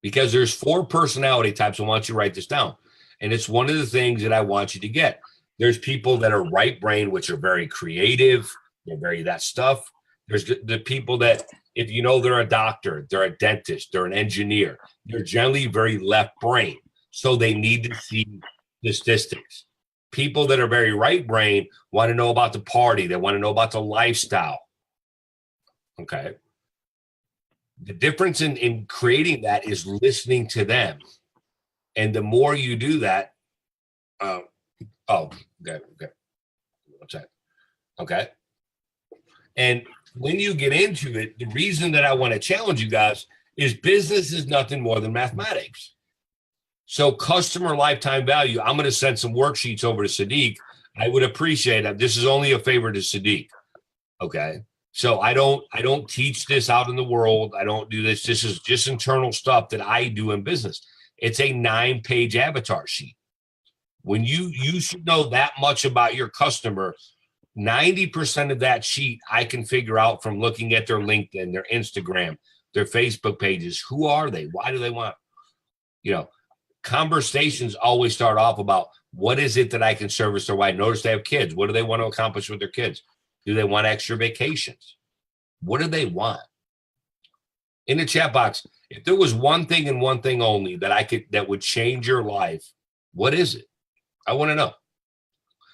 Speaker 1: Because there's 4 personality types. I want you to write this down. And it's one of the things that I want you to get. There's people that are right brain, which are very creative. They're very that stuff. There's the people that, if you know, they're a doctor, they're a dentist, they're an engineer. They're generally very left brain. So they need to see the statistics. People that are very right brain want to know about the party. They want to know about the lifestyle. Okay. The difference in creating that is listening to them. And the more you do that, okay. What's that? Okay. And when you get into it, the reason that I want to challenge you guys is business is nothing more than mathematics. So customer lifetime value, I'm going to send some worksheets over to Sadiq. I would appreciate that. This is only a favor to Sadiq. Okay. So I don't teach this out in the world. I don't do this. This is just internal stuff that I do in business. It's a 9-page avatar sheet. When you should know that much about your customer, 90% of that sheet I can figure out from looking at their LinkedIn, their Instagram, their Facebook pages. Who are they? Why do they want, conversations always start off about what is it that I can service their wife. Notice they have kids. What do they want to accomplish with their kids? Do they want extra vacations? What do they want? in the chat box, if there was one thing and one thing only that would change your life, what is it? I want to know.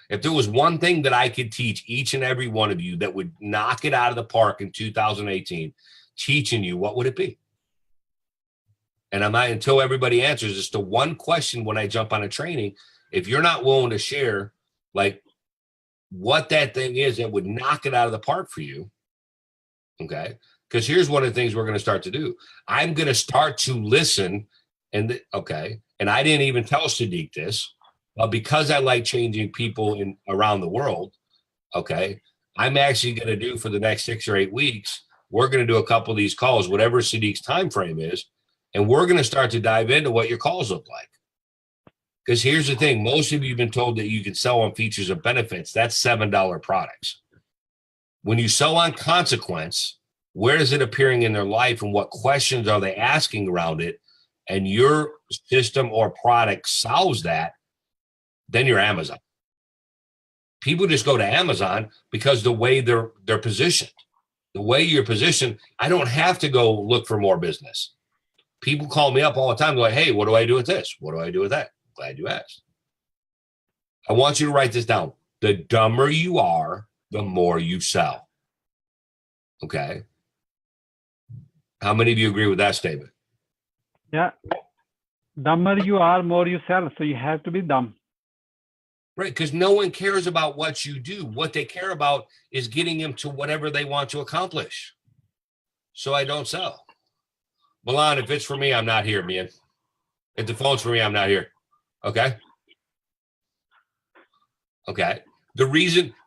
Speaker 1: If there was one thing that I could teach each and every one of you that would knock it out of the park in 2018, teaching you, what would it be? And I'm not, until everybody answers, it's the one question when I jump on a training, if you're not willing to share like what that thing is that would knock it out of the park for you, okay? Because here's one of the things we're going to start to do. I'm going to start to listen, and and I didn't even tell Sadiq this, but because I like changing people around the world, okay, I'm actually going to do for the next 6 or 8 weeks, we're going to do a couple of these calls, whatever Sadiq's time frame is, and we're going to start to dive into what your calls look like. Because here's the thing, most of you have been told that you can sell on features and benefits. That's $7 products. When you sell on consequence, where is it appearing in their life and what questions are they asking around it? And your system or product solves that, then you're Amazon. People just go to Amazon because the way they're positioned. The way you're positioned, I don't have to go look for more business. People call me up all the time. They're like, hey, what do I do with this? What do I do with that? Glad you asked. I want you to write this down. The dumber you are, the more you sell. Okay. How many of you agree with that statement?
Speaker 2: Yeah. Dumber you are, more you sell. So you have to be dumb.
Speaker 1: Right. Because no one cares about what you do. What they care about is getting them to whatever they want to accomplish. So I don't sell. Milan, if it's for me, I'm not here, man. If the phone's for me, I'm not here. Okay. Okay.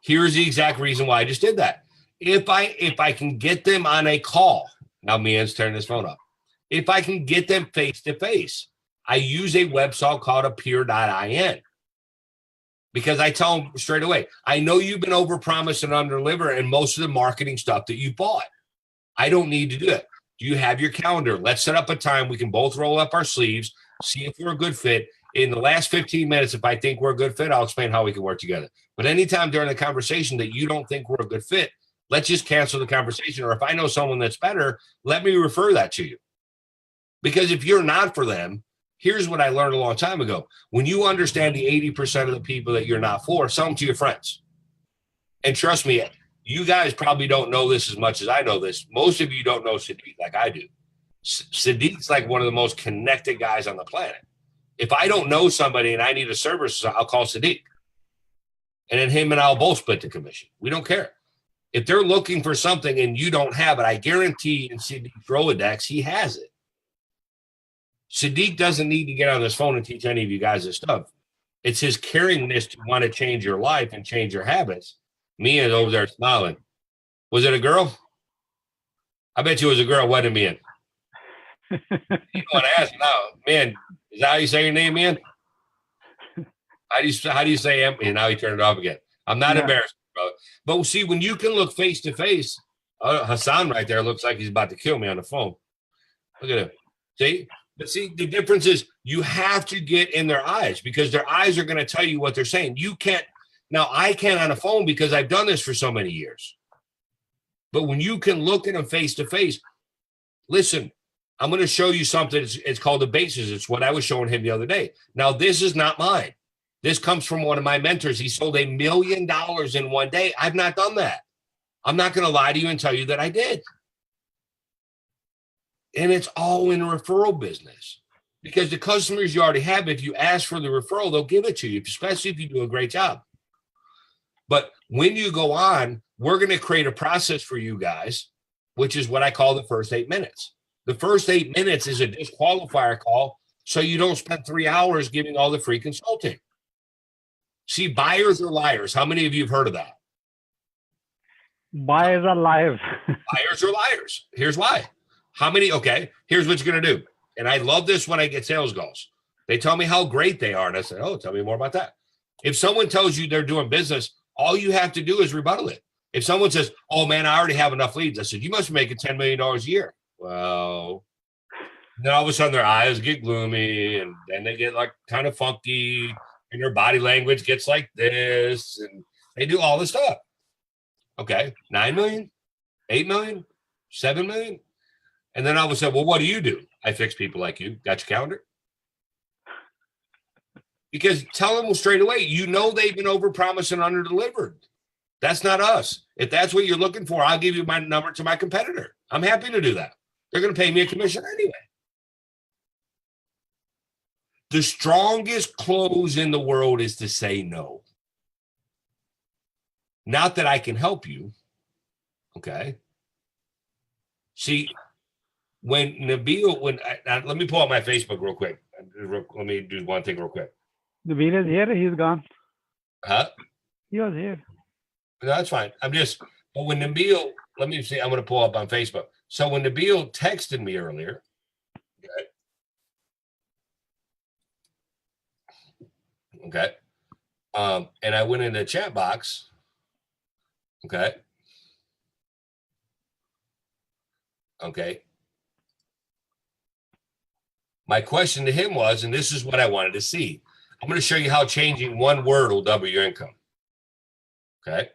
Speaker 1: Here's the exact reason why I just did that. If I can get them on a call, now Mian's turning his phone up. If I can get them face to face, I use a website called appear.in because I tell them straight away, I know you've been overpromised and underdeliver and most of the marketing stuff that you bought. I don't need to do it. Do you have your calendar? Let's set up a time. We can both roll up our sleeves, see if we're a good fit. In the last 15 minutes, if I think we're a good fit, I'll explain how we can work together. But anytime during the conversation that you don't think we're a good fit, let's just cancel the conversation. Or if I know someone that's better, let me refer that to you. Because if you're not for them, here's what I learned a long time ago. When you understand the 80% of the people that you're not for, sell them to your friends. And trust me, you guys probably don't know this as much as I know this. Most of you don't know Sadiq like I do. Sadiq's like one of the most connected guys on the planet. If I don't know somebody and I need a service, I'll call Sadiq. And then him and I'll both split the commission. We don't care. If they're looking for something and you don't have it, I guarantee in Sadiq's Rolodex, he has it. Sadiq doesn't need to get on this phone and teach any of you guys this stuff. It's his caringness to want to change your life and change your habits. Mia's over there smiling. Was it a girl? I bet you it was a girl. What did Mia? You don't want to ask now, man. Is that how you say your name, man? How do you say him? And now he turned it off again. I'm not embarrassed, brother. But see, when you can look face to face, Hassan right there looks like he's about to kill me on the phone. Look at him. See? But see, the difference is you have to get in their eyes because their eyes are going to tell you what they're saying. You can't. Now, I can't on a phone because I've done this for so many years. But when you can look at them face to face, listen, I'm going to show you something. It's called the basis. It's what I was showing him the other day. Now, this is not mine. This comes from one of my mentors. He sold $1 million in one day. I've not done that. I'm not going to lie to you and tell you that I did. And it's all in a referral business because the customers you already have, if you ask for the referral, they'll give it to you, especially if you do a great job. But when you go on, we're going to create a process for you guys, which is what I call the first 8 minutes. The first 8 minutes is a disqualifier call so you don't spend 3 hours giving all the free consulting. See, buyers are liars. How many of you have heard of that?
Speaker 2: Buyers are liars.
Speaker 1: Buyers are liars. Here's why. How many? Okay, here's what you're going to do. And I love this when I get sales calls. They tell me how great they are. And I say, oh, tell me more about that. If someone tells you they're doing business, all you have to do is rebuttal it. If someone says, oh, man, I already have enough leads. I said, you must be making $10 million a year. Well, then all of a sudden their eyes get gloomy and then they get like kind of funky and their body language gets like this and they do all this stuff. Okay, 9 million, 8 million, 7 million. And then all of a sudden, well, what do? I fix people like you. Got your calendar? Because tell them straight away, they've been overpromised and underdelivered. That's not us. If that's what you're looking for, I'll give you my number to my competitor. I'm happy to do that. They're going to pay me a commission anyway. The strongest close in the world is to say no. Not that I can help you. Okay. See, when Nabil, let me pull up my Facebook real quick. Let me do one thing real quick.
Speaker 2: Nabil is here. He's gone.
Speaker 1: Huh?
Speaker 2: He was here.
Speaker 1: No, that's fine. But when Nabil, let me see, I'm going to pull up on Facebook. So when Nabil texted me earlier, okay, and I went in the chat box, okay, my question to him was, and this is what I wanted to see, I'm going to show you how changing one word will double your income, okay?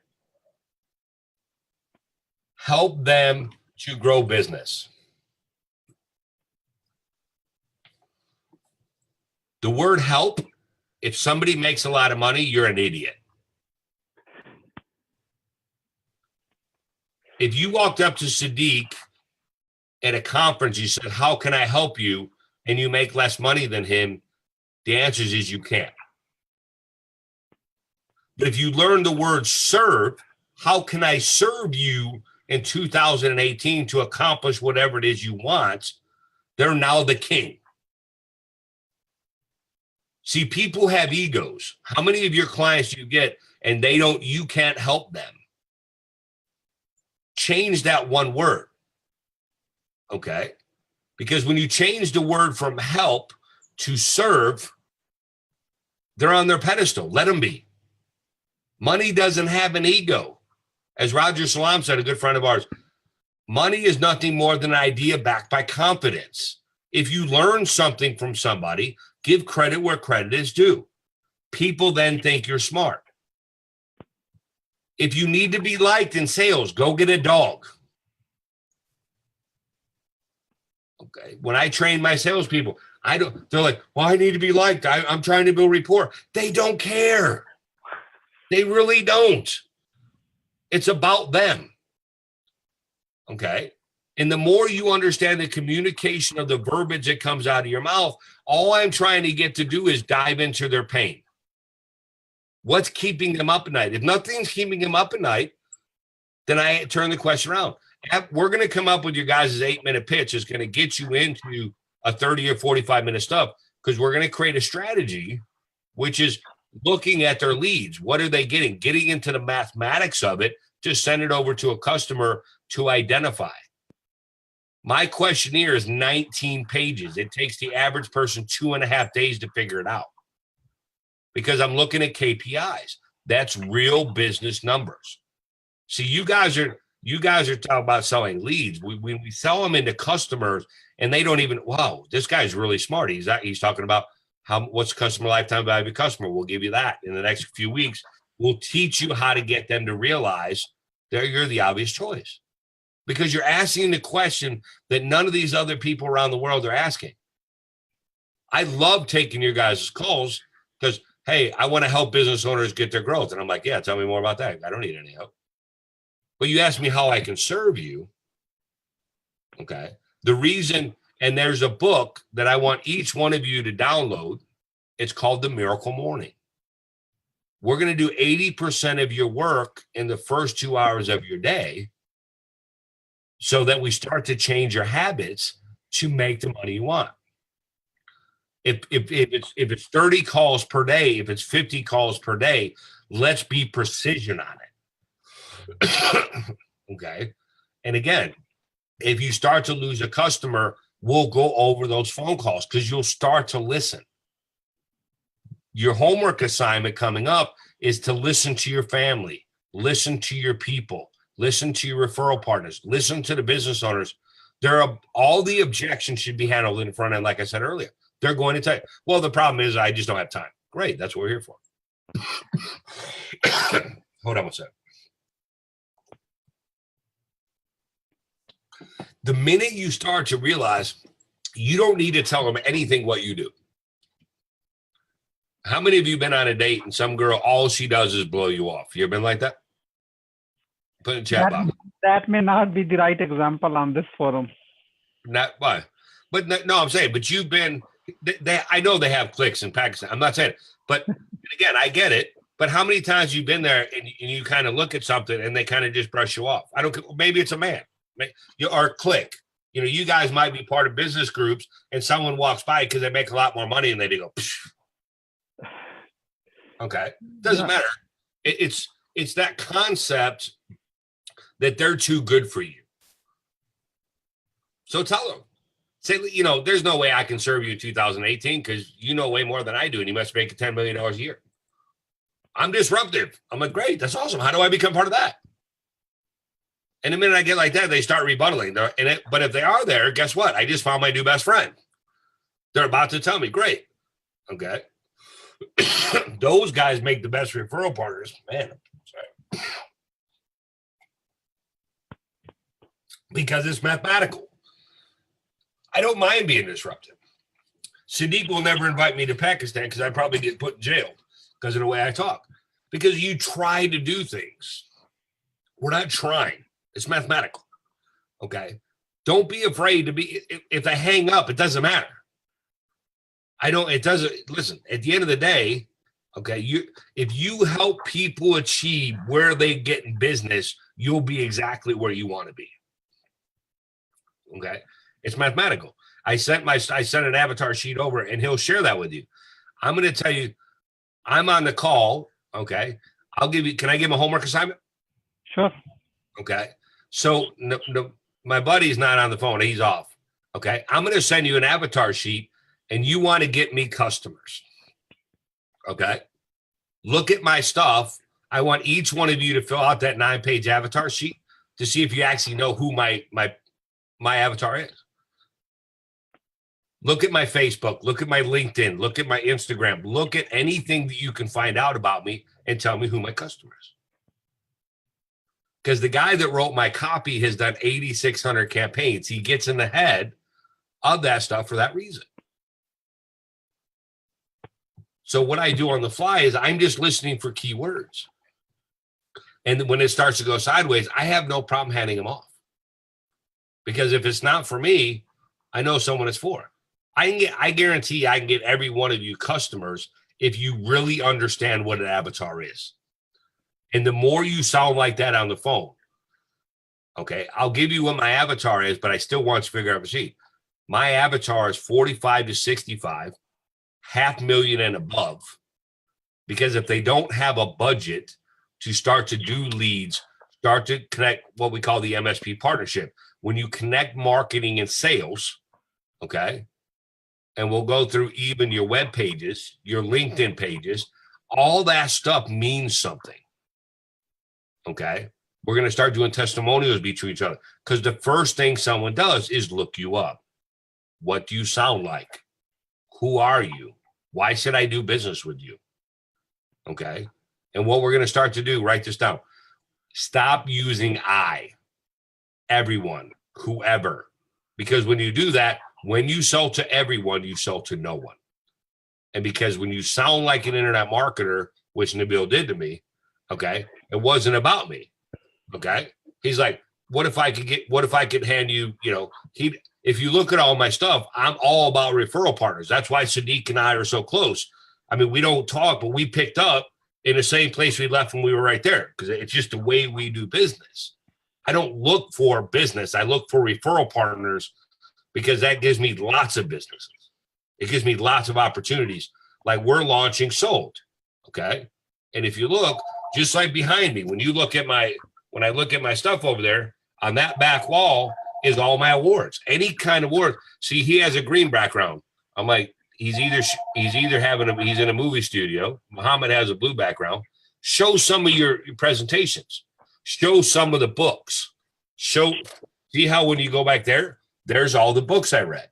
Speaker 1: Help them to grow business. The word help, if somebody makes a lot of money, you're an idiot. If you walked up to Sadiq at a conference, you said, how can I help you? And you make less money than him, the answer is you can't. But if you learn the word serve, how can I serve you in 2018 to accomplish whatever it is you want? They're now the king. See, people have egos. How many of your clients do you get and you can't help them? Change that one word. Okay? Because when you change the word from help to serve, they're on their pedestal. Let them be. Money doesn't have an ego. As Roger Salam said, a good friend of ours, money is nothing more than an idea backed by confidence. If you learn something from somebody, give credit where credit is due. People then think you're smart. If you need to be liked in sales, go get a dog. Okay. When I train my salespeople, they're like, well, I need to be liked. I'm trying to build rapport. They don't care. They really don't. It's about them. Okay. And the more you understand the communication of the verbiage that comes out of your mouth, all I'm trying to get to do is dive into their pain. What's keeping them up at night? If nothing's keeping them up at night, then I turn the question around. We're going to come up with your guys' 8-minute pitch. It's going to get you into a 30 or 45-minute stuff because we're going to create a strategy, which is looking at their leads. What are they getting? Getting into the mathematics of it to send it over to a customer to identify. My questionnaire is 19 pages. It takes the average person 2.5 days to figure it out because I'm looking at KPIs. That's real business numbers. See, you guys are talking about selling leads. We sell them into customers and they don't even, wow, this guy's really smart. He's talking about what's customer lifetime value of a customer. We'll give you that in the next few weeks. We'll teach you how to get them to realize that you're the obvious choice because you're asking the question that none of these other people around the world are asking. I love taking your guys' calls because, hey, I want to help business owners get their growth. And I'm like, yeah, tell me more about that. I don't need any help. But you ask me how I can serve you. Okay. The reason, and there's a book that I want each one of you to download. It's called The Miracle Morning. We're going to do 80% of your work in the first 2 hours of your day so that we start to change your habits to make the money you want. If it's 30 calls per day, if it's 50 calls per day, let's be precision on it. Okay. And again, if you start to lose a customer, we'll go over those phone calls because you'll start to listen. Your homework assignment coming up is to listen to your family, listen to your people, listen to your referral partners, listen to the business owners. All the objections should be handled in the front end, like I said earlier. They're going to tell you, well, the problem is I just don't have time. Great. That's what we're here for. Hold on one second. The minute you start to realize you don't need to tell them anything what you do. How many of you been on a date and some girl, all she does is blow you off? You ever been like that? Put in the chat box.
Speaker 2: That may not be the right example on this forum.
Speaker 1: Not why, but no, I'm saying, but you've been. I know they have clicks in Pakistan. I'm not saying it, but again, I get it. But how many times you've been there and you kind of look at something and they kind of just brush you off? I don't. Maybe it's a man, or a clique. You know, you guys might be part of business groups, and someone walks by because they make a lot more money, and they go, psh. Okay, doesn't matter. It's that concept that they're too good for you. So tell them, say, you know, there's no way I can serve you in 2018 because you know way more than I do, and you must make $10 million a year. I'm disruptive. I'm like, great, that's awesome. How do I become part of that? And the minute I get like that, they start rebuttaling. But if they are there, guess what? I just found my new best friend. They're about to tell me, great. Okay. Those guys make the best referral partners. Man, sorry. Because it's mathematical. I don't mind being disruptive. Sadiq will never invite me to Pakistan because I'd probably get put in jail because of the way I talk. Because you try to do things. We're not trying. It's mathematical. Okay. Don't be afraid to be, if they hang up, it doesn't matter. Listen, at the end of the day, okay, if you help people achieve where they get in business, you'll be exactly where you want to be. Okay. It's mathematical. I sent an avatar sheet over and he'll share that with you. I'm going to tell you, I'm on the call. Okay. Can I give him a homework assignment?
Speaker 2: Sure.
Speaker 1: Okay. So my buddy's not on the phone. He's off. Okay. I'm going to send you an avatar sheet and you want to get me customers. Okay. Look at my stuff. I want each one of you to fill out that 9-page avatar sheet to see if you actually know who my avatar is. Look at my Facebook, look at my LinkedIn, look at my Instagram, look at anything that you can find out about me and tell me who my customer is. Because the guy that wrote my copy has done 8,600 campaigns. He gets in the head of that stuff for that reason. So what I do on the fly is I'm just listening for keywords. And when it starts to go sideways, I have no problem handing them off. Because if it's not for me, I know someone it's for. I guarantee I can get every one of you customers if you really understand what an avatar is. And the more you sound like that on the phone, okay, I'll give you what my avatar is, but I still want you to figure out the sheet. My avatar is 45 to 65, $500,000 and above. Because if they don't have a budget to start to do leads, start to connect what we call the MSP partnership. When you connect marketing and sales, okay, and we'll go through even your web pages, your LinkedIn pages, all that stuff means something. Okay. We're going to start doing testimonials between each other because the first thing someone does is look you up. What do you sound like? Who are you? Why should I do business with you? Okay. And what we're going to start to do, write this down. Stop using I, everyone, whoever, because when you do that, when you sell to everyone, you sell to no one. And because when you sound like an internet marketer, which Nabil did to me, okay, it wasn't about me. Okay. He's like, what if I could hand you, if you look at all my stuff, I'm all about referral partners. That's why Sadiq and I are so close. I mean, we don't talk, but we picked up in the same place we left when we were right there because it's just the way we do business. I don't look for business. I look for referral partners because that gives me lots of businesses. It gives me lots of opportunities. Like we're launching Sold. Okay. And if you look, just like behind me, when I look at my stuff over there, on that back wall is all my awards. Any kind of award. See, he has a green background. I'm like, he's in a movie studio. Muhammad has a blue background. Show some of your presentations. Show some of the books. See how when you go back there, there's all the books I read.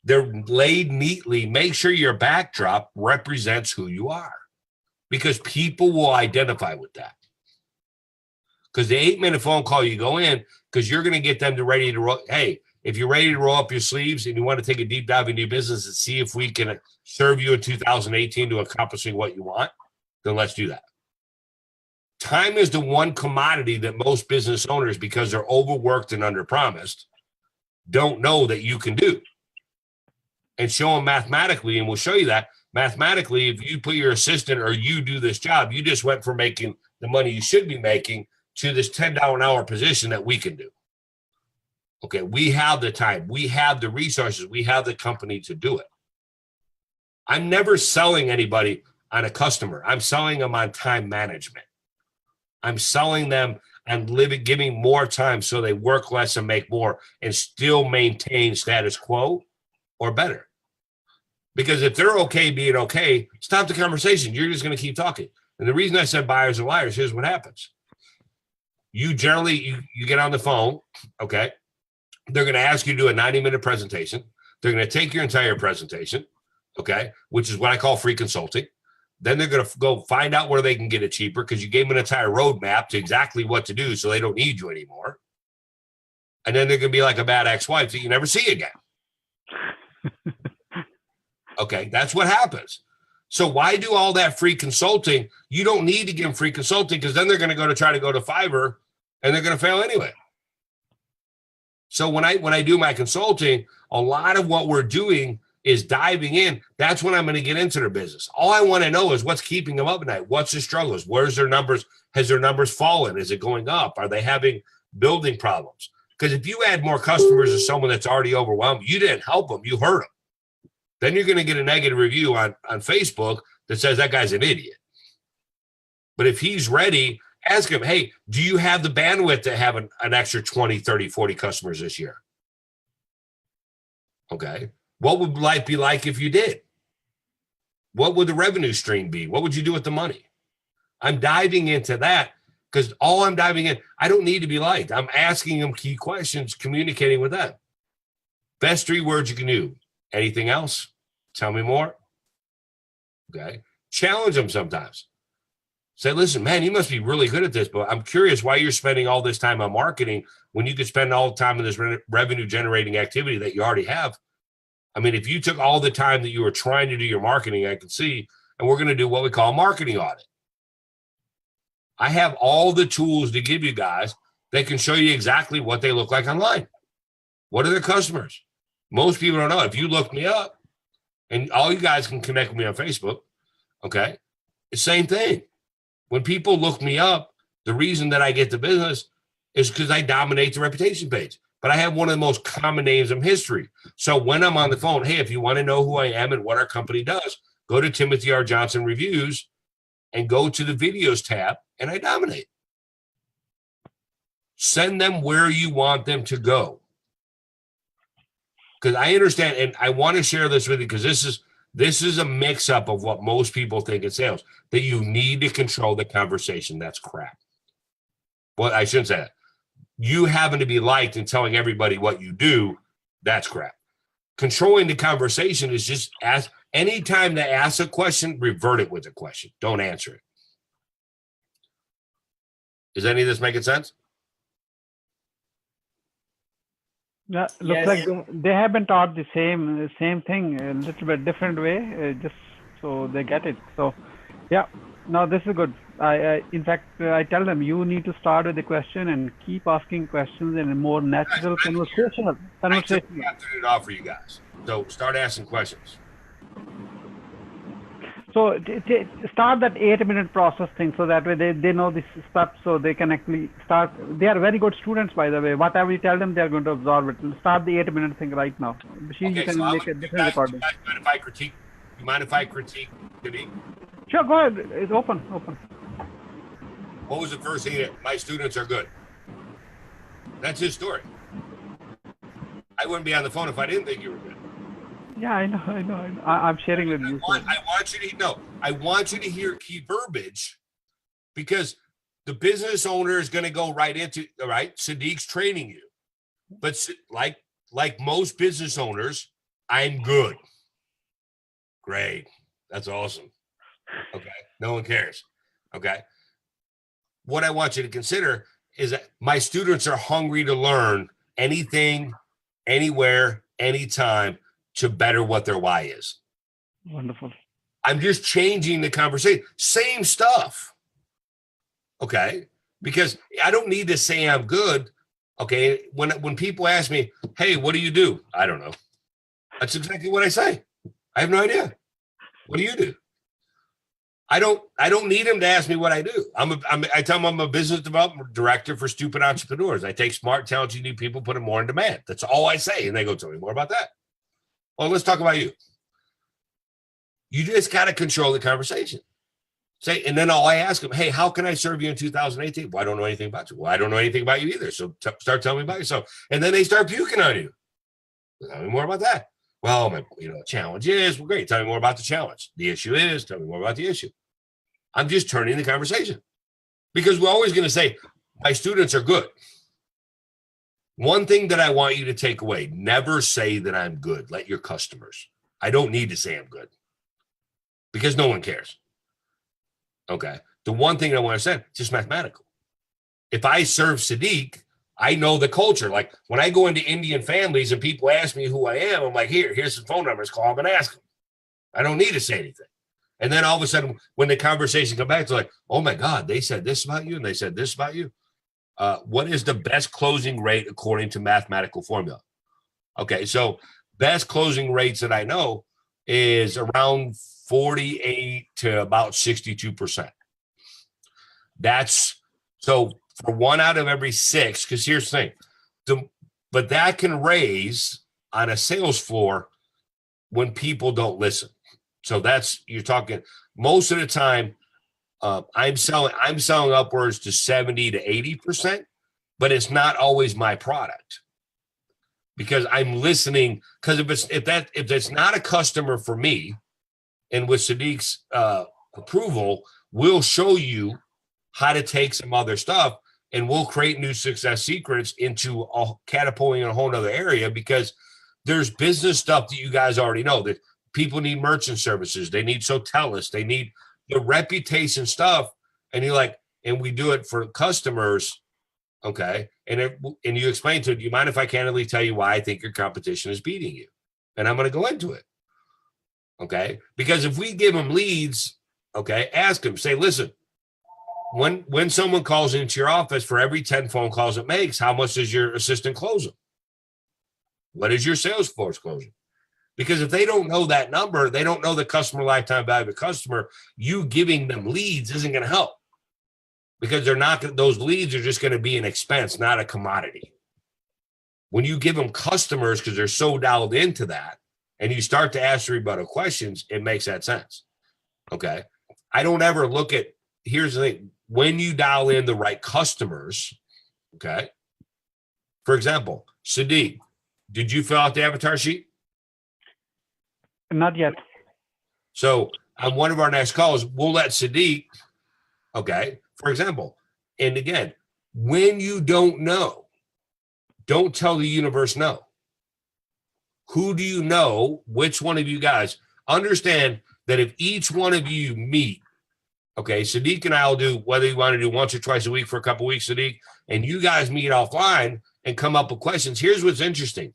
Speaker 1: They're laid neatly. Make sure your backdrop represents who you are because people will identify with that. because the 8-minute phone call you go in, because you're going to get them to ready to roll. Hey, if you're ready to roll up your sleeves and you want to take a deep dive into your business and see if we can serve you in 2018 to accomplishing what you want, then let's do that. Time is the one commodity that most business owners, because they're overworked and underpromised, don't know that you can do. And show them mathematically, and we'll show you that mathematically, if you put your assistant or you do this job, you just went from making the money you should be making to this $10 an hour position that we can do. Okay, we have the time, we have the resources, we have the company to do it. I'm never selling anybody on a customer. I'm selling them on time management. I'm selling them and giving more time so they work less and make more and still maintain status quo or better. Because if they're okay being okay, stop the conversation. You're just going to keep talking. And the reason I said buyers are liars, here's what happens. You generally, you get on the phone, okay? They're going to ask you to do a 90-minute presentation. They're going to take your entire presentation, okay, which is what I call free consulting. Then they're going to go find out where they can get it cheaper because you gave them an entire roadmap to exactly what to do so they don't need you anymore. And then they're going to be like a bad ex-wife that you never see again. Okay, that's what happens. So why do all that free consulting? You don't need to give them free consulting because then they're going to try to go to Fiverr and they're going to fail anyway. So when I do my consulting, a lot of what we're doing is diving in. That's when I'm going to get into their business. All I want to know is what's keeping them up at night. What's their struggles? Where's their numbers? Has their numbers fallen? Is it going up? Are they having building problems? Because if you add more customers to someone that's already overwhelmed, you didn't help them. You hurt them. Then you're going to get a negative review on Facebook that says that guy's an idiot. But if he's ready, ask him, hey, do you have the bandwidth to have an extra 20, 30, 40 customers this year? Okay. What would life be like if you did? What would the revenue stream be? What would you do with the money? I'm diving into that because all I'm diving in, I don't need to be liked. I'm asking them key questions, communicating with them. Best 3 words you can do. Anything else? Tell me more. Okay. Challenge them sometimes. Say, listen, man, you must be really good at this, but I'm curious why you're spending all this time on marketing when you could spend all the time on this revenue generating activity that you already have. I mean, if you took all the time that you were trying to do your marketing, I can see, and we're going to do what we call a marketing audit. I have all the tools to give you guys that can show you exactly what they look like online. What are their customers? Most people don't know. If you look me up, and all you guys can connect with me on Facebook, okay, the same thing. When people look me up, the reason that I get the business is because I dominate the reputation page. But I have one of the most common names in history. So when I'm on the phone, hey, if you want to know who I am and what our company does, go to Timothy R. Johnson Reviews and go to the videos tab, and I dominate. Send them where you want them to go. Because I understand, and I want to share this with you because this is a mix-up of what most people think in sales, that you need to control the conversation. That's crap. Well, I shouldn't say that. You having to be liked and telling everybody what you do, that's crap. Controlling the conversation is just ask anytime they ask a question, revert it with a question. Don't answer it. Is any of this making sense?
Speaker 2: Yeah, looks like they have been taught the same thing, a little bit different way, just so they get it. So, yeah, no, this is good. In fact, I tell them you need to start with the question and keep asking questions in a more natural, conversational.
Speaker 1: I have to turn it off for you guys. So start asking questions.
Speaker 2: So start that 8-minute process thing so that way they know this stuff so they can actually start. They are very good students, by the way. Whatever you tell them, they're going to absorb it. Start the 8-minute thing right now. You can make a different recording.
Speaker 1: You mind if I critique Denise?
Speaker 2: Sure, go ahead. It's open.
Speaker 1: What was the first thing that my students are good? That's his story. I wouldn't be on the phone if I didn't think you were good.
Speaker 2: Yeah, I know. I'm sharing with you.
Speaker 1: I want you to hear key verbiage because the business owner is going to go right into, all right, Sadiq's training you. But like most business owners, I'm good. Great. That's awesome. Okay. No one cares. Okay. What I want you to consider is that my students are hungry to learn anything, anywhere, anytime to better what their why is.
Speaker 2: Wonderful.
Speaker 1: I'm just changing the conversation. Same stuff. Okay. Because I don't need to say I'm good. Okay. When people ask me, hey, what do you do? I don't know. That's exactly what I say. I have no idea. What do you do? I don't need them to ask me what I do. I tell them I'm a business development director for stupid entrepreneurs. I take smart, talented, new people, put them more in demand. That's all I say. And they go, tell me more about that. Well, let's talk about you. You just got to control the conversation. Say, and then I ask them, hey, how can I serve you in 2018? Well, I don't know anything about you. Well, I don't know anything about you either. So start telling me about yourself. And then they start puking on you. Tell me more about that. Well, my challenge is, well, great. Tell me more about the challenge. The issue is, tell me more about the issue. I'm just turning the conversation because we're always going to say, my students are good. One thing that I want you to take away, never say that I'm good. Let your customers. I don't need to say I'm good because no one cares. Okay. The one thing I want to say, just mathematical. If I serve Sadiq, I know the culture. Like when I go into Indian families and people ask me who I am, I'm like, here's his phone numbers, call him and ask him. I don't need to say anything. And then all of a sudden, when the conversation comes back, it's like, oh my God, they said this about you and they said this about you. What is the best closing rate according to mathematical formula? Okay, so best closing rates that I know is around 48 to about 62%. That's so for 1 out of every 6, because here's the thing, but that can raise on a sales floor when people don't listen. So that's, you're talking most of the time, I'm selling upwards to 70 to 80%, but it's not always my product because I'm listening. Because if it's not a customer for me, and with Sadiq's approval, we'll show you how to take some other stuff and we'll create new success secrets into catapulting in a whole nother area because there's business stuff that you guys already know that people need merchant services. They need Sotellus. They need the reputation stuff. And you're like, and we do it for customers. Okay. And you explain to it, do you mind if I candidly tell you why I think your competition is beating you? And I'm going to go into it. Okay. Because if we give them leads, okay, ask them, say, listen, when someone calls into your office, for every 10 phone calls it makes, how much does your assistant close them? What is your sales force closing? Because if they don't know that number, they don't know the customer lifetime value of a customer, you giving them leads isn't going to help because those leads are just going to be an expense, not a commodity. When you give them customers, because they're so dialed into that, and you start to ask rebuttal questions, it makes that sense. Okay. I don't ever look at, here's the thing, when you dial in the right customers, okay. For example, Sadiq, did you fill out the avatar sheet?
Speaker 2: Not yet.
Speaker 1: So on one of our next calls, we'll let Sadiq, okay, for example, and again, when you don't know, don't tell the universe no. Who do you know? Which one of you guys? Understand that if each one of you meet, okay, Sadiq and I will do, whether you want to do once or twice a week for a couple of weeks, Sadiq, and you guys meet offline and come up with questions. Here's what's interesting.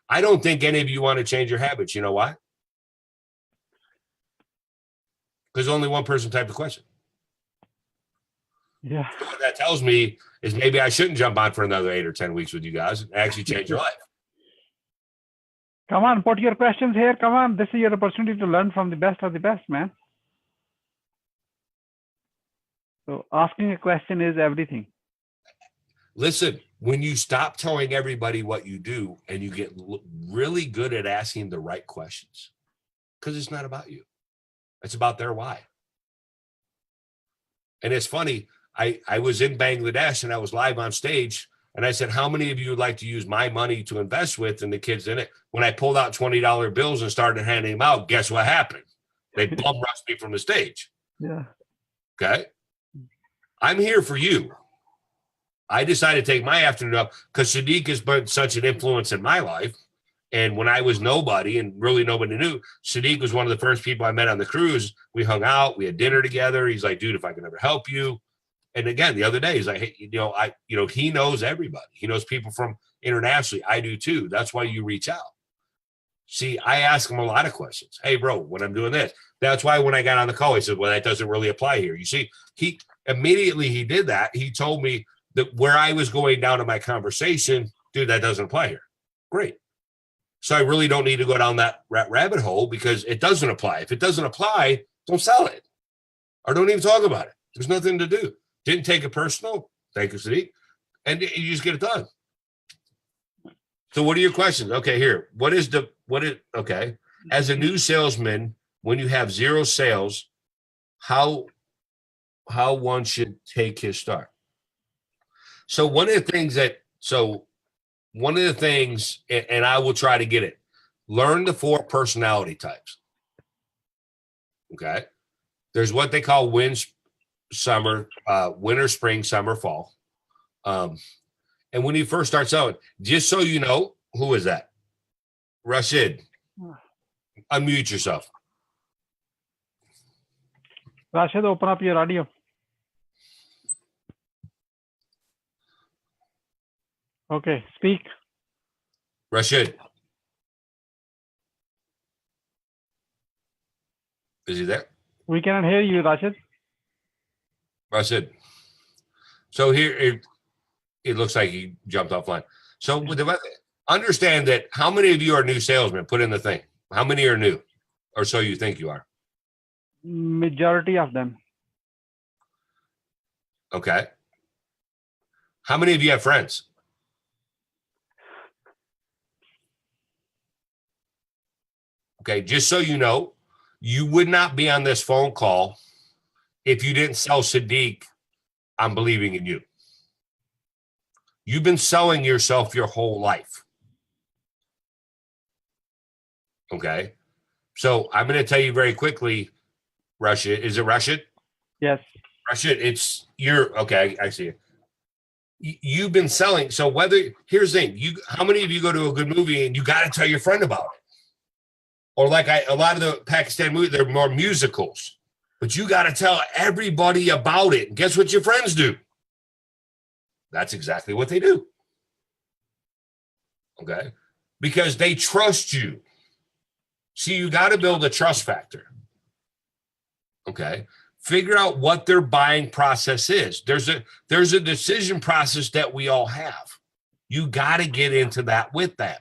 Speaker 1: I don't think any of you want to change your habits. You know why? Because only one person typed the question.
Speaker 2: Yeah.
Speaker 1: So what that tells me is maybe I shouldn't jump on for another 8 or 10 weeks with you guys and actually change your life.
Speaker 2: Come on, put your questions here. Come on. This is your opportunity to learn from the best of the best, man. So asking a question is everything.
Speaker 1: Listen, when you stop telling everybody what you do and you get really good at asking the right questions, because it's not about you. It's about their why. And it's funny, I was in Bangladesh and I was live on stage and I said, how many of you would like to use my money to invest with? And the kids in it, when I pulled out $20 bills and started handing them out, guess what happened? They bum rushed me from the stage.
Speaker 2: Yeah.
Speaker 1: Okay. I'm here for you. I decided to take my afternoon up because Sadiq has been such an influence in my life. And when I was nobody and really nobody knew, Sadiq was one of the first people I met on the cruise. We hung out, we had dinner together. He's like, dude, if I can ever help you, And again, the other day he's like, hey, he knows everybody. He knows people from internationally. I do too. That's why you reach out. See, I ask him a lot of questions. Hey, bro, when I'm doing this, that's why when I got on the call, he said, well, that doesn't really apply here. You see, he did that. He told me that where I was going down in my conversation, dude, that doesn't apply here. Great. So I really don't need to go down that rabbit hole because it doesn't apply. If it doesn't apply, don't sell it or don't even talk about it. There's nothing to do. Didn't take it personal. Thank you, Sadiq. And you just get it done. So what are your questions? Okay, here. Okay. As a new salesman, when you have zero sales, how one should take his start. So one of the things, and I will try to get it, learn the 4 personality types. Okay. There's what they call winter, spring, summer, fall. And when you first start selling, just so you know, who is that? Rashid. Unmute yourself.
Speaker 2: Rashid, open up your audio. Okay, speak.
Speaker 1: Rashid. Is he there?
Speaker 2: We cannot hear you, Rashid.
Speaker 1: Rashid. So here, it looks like he jumped offline. So understand that how many of you are new salesmen? Put in the thing. How many are new? Or so you think you are?
Speaker 2: Majority of them.
Speaker 1: Okay. How many of you have friends? Okay, just so you know, you would not be on this phone call if you didn't sell Sadiq, I'm believing in you. You've been selling yourself your whole life. Okay. So I'm going to tell you very quickly, Rashid. Is it Rashid?
Speaker 2: Yes.
Speaker 1: Rashid, okay. I see it. You've been selling. So here's the thing, how many of you go to a good movie and you got to tell your friend about it? Or like a lot of the Pakistan movies, they're more musicals, but you got to tell everybody about it. And guess what your friends do? That's exactly what they do. Okay. Because they trust you. See, you got to build a trust factor. Okay. Figure out what their buying process is. There's a decision process that we all have. You got to get into that with them.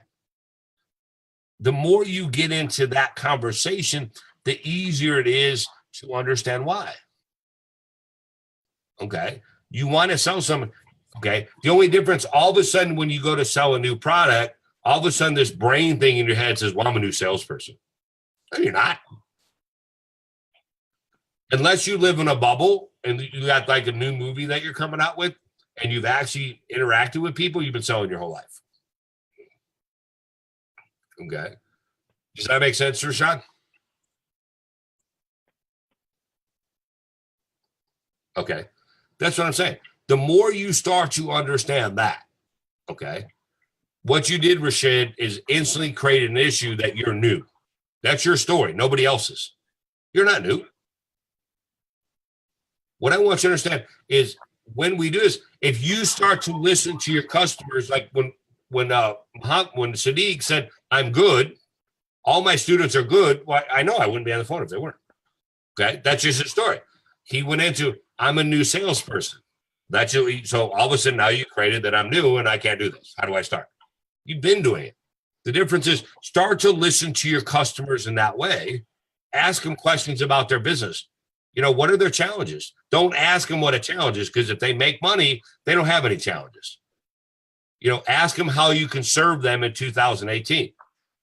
Speaker 1: The more you get into that conversation, the easier it is to understand why. Okay. You want to sell something. Okay. The only difference, all of a sudden, when you go to sell a new product, all of a sudden this brain thing in your head says, well, I'm a new salesperson. No, you're not. Unless you live in a bubble and you got like a new movie that you're coming out with and you've actually interacted with people, you've been selling your whole life. Okay. Does that make sense, Rashad? Okay. That's what I'm saying. The more you start to understand that, okay, what you did, Rashid, is instantly create an issue that you're new. That's your story, nobody else's. You're not new. What I want you to understand is when we do this, if you start to listen to your customers, like when Sadiq said, I'm good, all my students are good. Well, I know I wouldn't be on the phone if they weren't. Okay. That's just his story. He went into, I'm a new salesperson. So all of a sudden now you created that I'm new and I can't do this. How do I start? You've been doing it. The difference is start to listen to your customers in that way. Ask them questions about their business. What are their challenges? Don't ask them what a challenge is, because if they make money, they don't have any challenges. Ask them how you can serve them in 2018.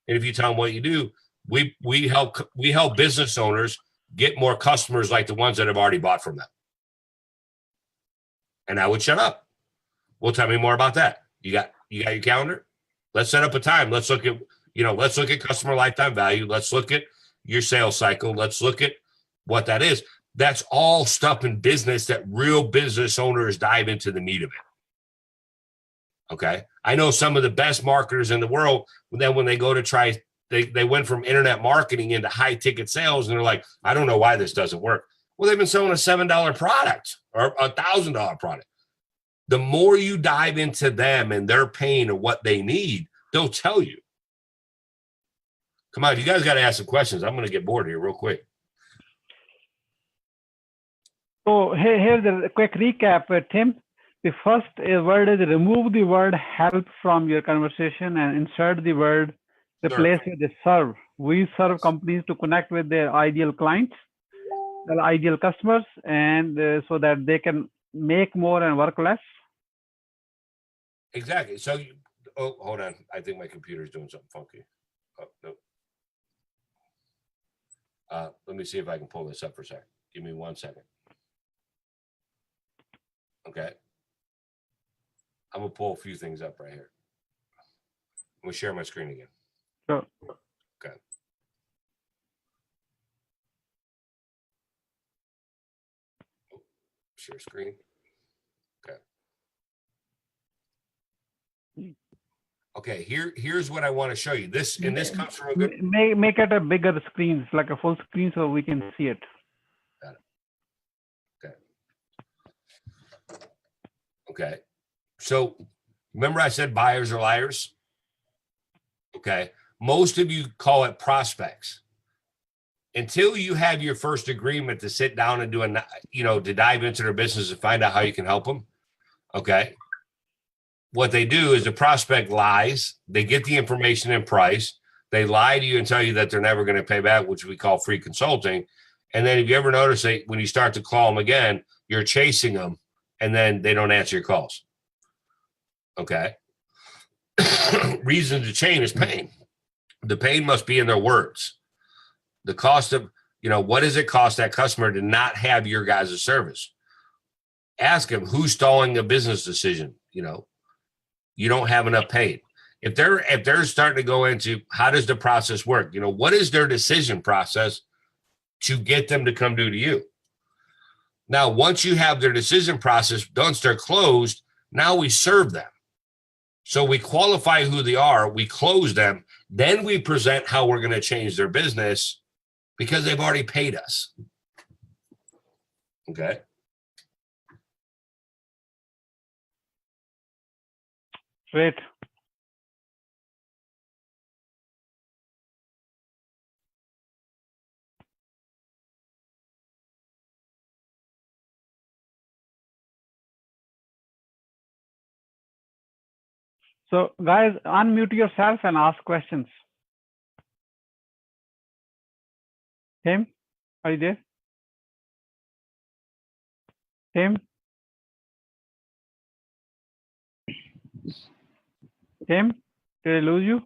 Speaker 1: And if you tell them what you do, we help business owners get more customers like the ones that have already bought from them. And I would shut up. Well, tell me more about that. You got your calendar? Let's set up a time. Let's look at customer lifetime value. Let's look at your sales cycle. Let's look at what that is. That's all stuff in business that real business owners dive into the meat of it. Okay. I know some of the best marketers in the world, then when they go to try, they went from internet marketing into high ticket sales and they're like, I don't know why this doesn't work. Well, they've been selling a $7 product or a $1,000 product. The more you dive into them and their pain and what they need, they'll tell you. Come on, you guys got to ask some questions. I'm going to get bored here real quick.
Speaker 2: So here's a quick recap, Tim. The first word is remove the word help from your conversation and insert the word replace with the serve. We serve companies to connect with their ideal clients, their ideal customers, and so that they can make more and work less.
Speaker 1: Exactly. So, hold on. I think my computer's doing something funky. Oh, no. Let me see if I can pull this up for a second. Give me 1 second. Okay. I'm going to pull a few things up right here. I'm going to share my screen again.
Speaker 2: Sure.
Speaker 1: Okay. Share screen. Okay. Okay, here's what I want to show you. This comes from a good.
Speaker 2: Make it a bigger screen, it's like a full screen, so we can see it.
Speaker 1: Got it. Okay. Okay. So remember I said buyers are liars? Okay. Most of you call it prospects. Until you have your first agreement to sit down and do to dive into their business and find out how you can help them. Okay. What they do is the prospect lies. They get the information and price. They lie to you and tell you that they're never going to pay back, which we call free consulting. And then if you ever notice that when you start to call them again, you're chasing them and then they don't answer your calls. Okay. Reason to change is pain. The pain must be in their words. The cost of, what does it cost that customer to not have your guys' service? Ask them who's stalling a business decision. You don't have enough paid. If they're starting to go into how does the process work? What is their decision process to get them to come do to you? Now, once you have their decision process, once they're closed, now we serve them. So we qualify who they are, we close them, then we present how we're going to change their business because they've already paid us. Okay.
Speaker 2: Great. So guys, unmute yourself and ask questions. Tim, are you there? Tim? Tim, did I lose you?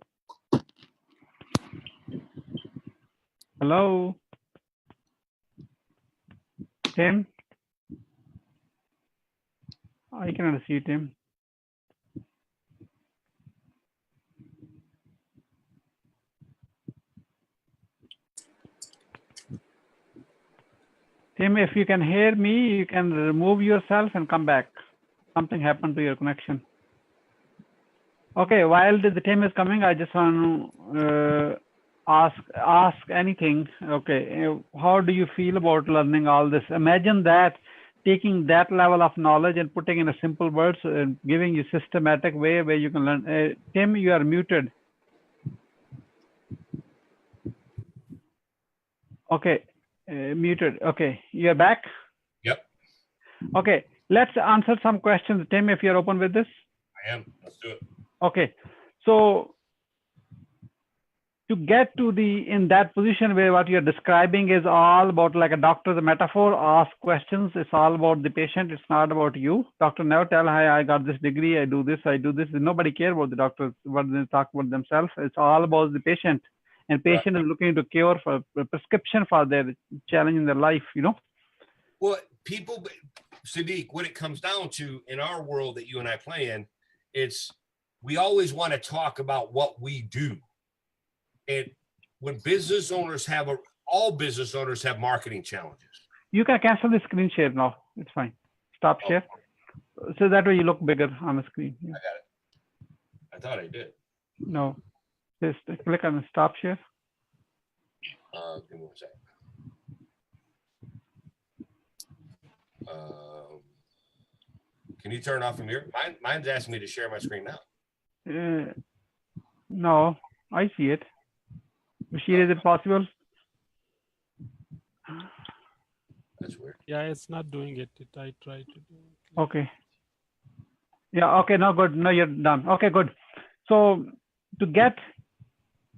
Speaker 2: Hello? Tim? I cannot see Tim. Tim, if you can hear me, you can remove yourself and come back. Something happened to your connection. Okay, while the Tim is coming, I just want to ask anything. Okay, how do you feel about learning all this? Imagine that, taking that level of knowledge and putting in a simple words and giving you systematic way where you can learn. Tim, you are muted. Okay. Muted. Okay, you're back.
Speaker 1: Yep.
Speaker 2: Okay, let's answer some questions. Tim, if you're open with this.
Speaker 1: I am. Let's do it.
Speaker 2: Okay, so to get to in that position where what you're describing is all about like a doctor's metaphor, ask questions. It's all about the patient. It's not about you. Doctor never tell, hi, I got this degree. I do this. Nobody care about the doctors. What they talk about themselves. It's all about the patient. And patient is looking to cure for a prescription for their challenge in their life,
Speaker 1: Well, people, Sadiq, what it comes down to in our world that you and I play in, we always want to talk about what we do. And when business owners all business owners have marketing challenges.
Speaker 2: You can cancel the screen share now. It's fine. Stop share. So that way you look bigger on the screen. Yeah.
Speaker 1: I got it. I thought I did.
Speaker 2: No. Just click on the stop share.
Speaker 1: Give me 1 second. Can you turn off from here? Mine's asking me to share my screen now.
Speaker 2: No, I see it. Bashir, is it possible?
Speaker 1: That's weird.
Speaker 11: Yeah, it's not doing it. I tried to do it.
Speaker 2: Okay. Yeah, okay, no, good. No, you're done. Okay, good. So to get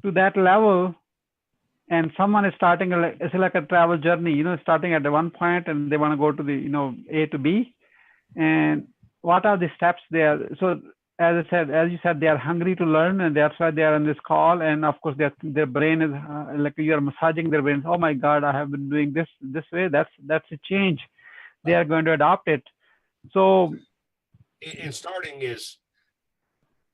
Speaker 2: to that level, and someone is starting, it's like a travel journey, starting at the one point and they want to go to the, A to B. And what are the steps there? So as you said, they are hungry to learn, and that's why they are on this call. And of course, their brain is like you are massaging their brains. Oh my God, I have been doing this way. That's a change. They are going to adopt it. So,
Speaker 1: and starting is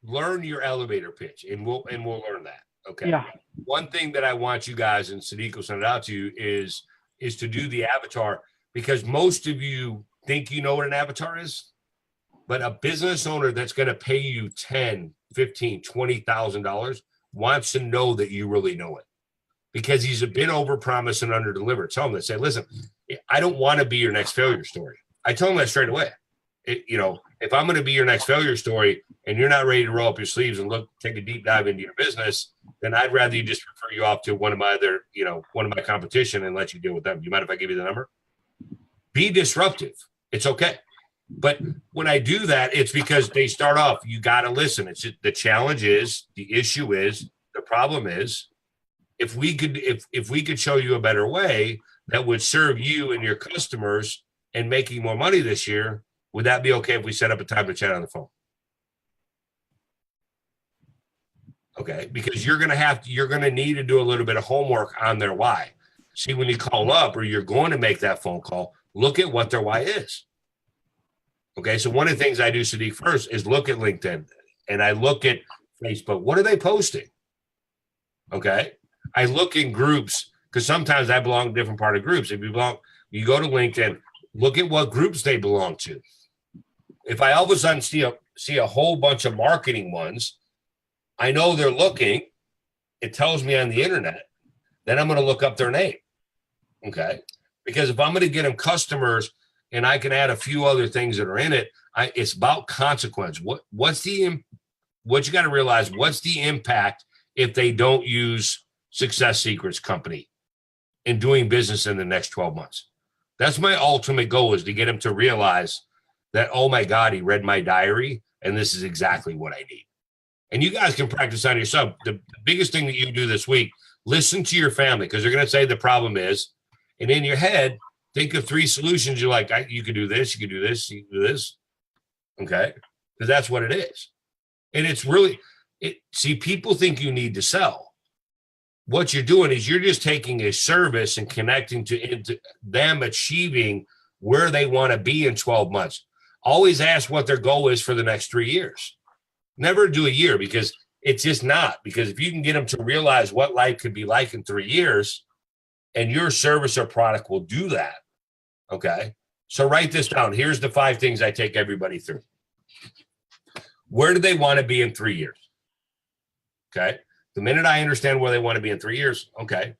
Speaker 1: learn your elevator pitch, and we'll learn that. Okay.
Speaker 2: Yeah.
Speaker 1: One thing that I want you guys, and Sadiq will send it out to you, is to do the avatar, because most of you think you know what an avatar is. But a business owner that's going to pay you $10,000, $15,000, $20,000 wants to know that you really know it, because he's a bit overpromised and underdeliver. Tell him that. Say, listen, I don't want to be your next failure story. I tell him that straight away. If I'm going to be your next failure story and you're not ready to roll up your sleeves and take a deep dive into your business, then I'd rather you just refer you off to one of my competition and let you deal with them. You mind if I give you the number? Be disruptive. It's okay. But when I do that, it's because they start off, you got to listen. It's just, the challenge is, the issue is, the problem is, if we could show you a better way that would serve you and your customers and making more money this year, would that be okay if we set up a time to chat on the phone? Okay, because you're going to need to do a little bit of homework on their why. See, when you call up or you're going to make that phone call, look at what their why is. Okay, so one of the things I do, Sadiq, first is look at LinkedIn, and I look at Facebook. What are they posting? Okay, I look in groups, because sometimes I belong to different part of groups. If you go to LinkedIn, look at what groups they belong to. If I all of a sudden see a whole bunch of marketing ones, I know they're looking. It tells me on the internet. Then I'm going to look up their name. Okay, because if I'm going to get them customers, and I can add a few other things that are in it, it's about consequence. What you got to realize, what's the impact if they don't use Success Secrets Company in doing business in the next 12 months? That's my ultimate goal, is to get them to realize that, oh my God, he read my diary and this is exactly what I need. And you guys can practice on yourself. The biggest thing that you do this week, listen to your family, because they're going to say the problem is, and in your head, think of 3 solutions. You're like, you could do this, you could do this, you could do this. Okay? Because that's what it is. And it's really, see, people think you need to sell. What you're doing is you're just taking a service and connecting into them achieving where they want to be in 12 months. Always ask what their goal is for the next 3 years. Never do a year, because it's just not. Because if you can get them to realize what life could be like in 3 years, and your service or product will do that. Okay. So write this down. Here's the 5 things I take everybody through. Where do they want to be in 3 years? Okay. The minute I understand where they want to be in 3 years, okay.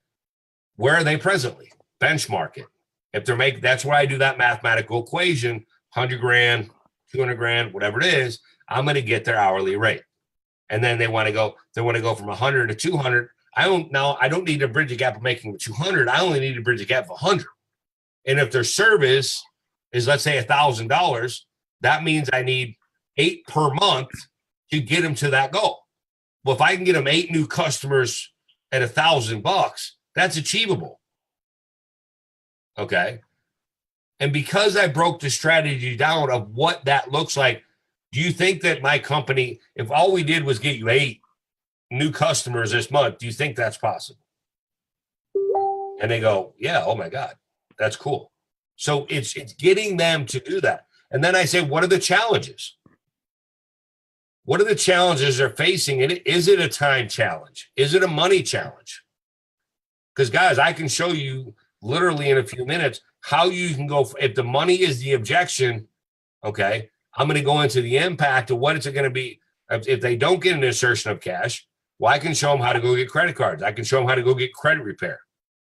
Speaker 1: Where are they presently? Benchmark it. If they're making, that's where I do that mathematical equation, 100 grand, 200 grand, whatever it is, I'm going to get their hourly rate. And then they want to go from 100 to 200. I don't need to bridge a gap of making 200. I only need to bridge a gap of 100. And if their service is, let's say, $1,000, that means I need 8 per month to get them to that goal. Well, if I can get them 8 new customers at $1,000, that's achievable. Okay. And because I broke the strategy down of what that looks like, do you think that my company, if all we did was get you 8 new customers this month, do you think that's possible? And they go, yeah, oh my God, that's cool. So it's getting them to do that. And then I say, what are the challenges? What are the challenges they're facing? And is it a time challenge? Is it a money challenge? Because guys, I can show you literally in a few minutes how you can go. If the money is the objection, okay, I'm going to go into the impact of what it's going to be. If they don't get an insertion of cash, well, I can show them how to go get credit cards. I can show them how to go get credit repair.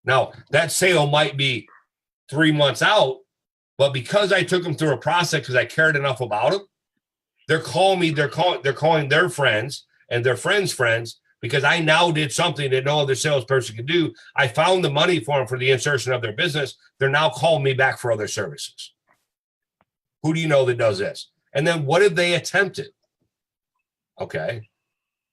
Speaker 1: Now, that sale might be 3 months out, But because I took them through a process because I cared enough about them, they're calling me, they're calling their friends and their friends' friends because I now did something that no other salesperson could do. I found the money for them for the insertion of their business. They're now calling me back for other services. Who do you know that does this? And then what have they attempted? Okay.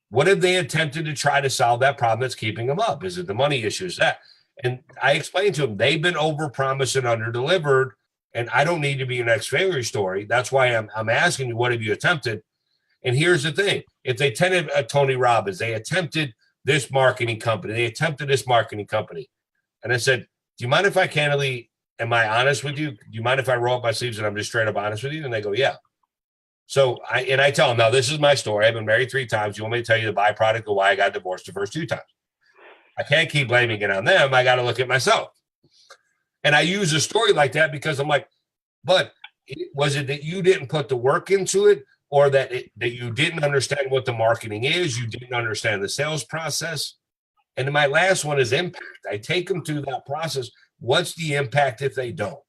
Speaker 1: What have they attempted to try to solve that problem that's keeping them up? Is it the money issues? That? And I explained to them, they've been overpromised and underdelivered. And I don't need to be your next failure story. That's why I'm asking you, what have you attempted? And here's the thing. If they attempted Tony Robbins, they attempted this marketing company, they attempted this marketing company. And I said, do you mind if I candidly, am I honest with you? Do you mind if I roll up my sleeves and I'm just straight up honest with you? And they go, yeah. So I tell them, now this is my story. I've been married 3 times. You want me to tell you the byproduct of why I got divorced the first 2 times? I can't keep blaming it on them. I got to look at myself. And I use a story like that because I'm like, but was it that you didn't put the work into it, or that you didn't understand what the marketing is? You didn't understand the sales process? And then my last one is impact. I take them through that process. What's the impact if they don't?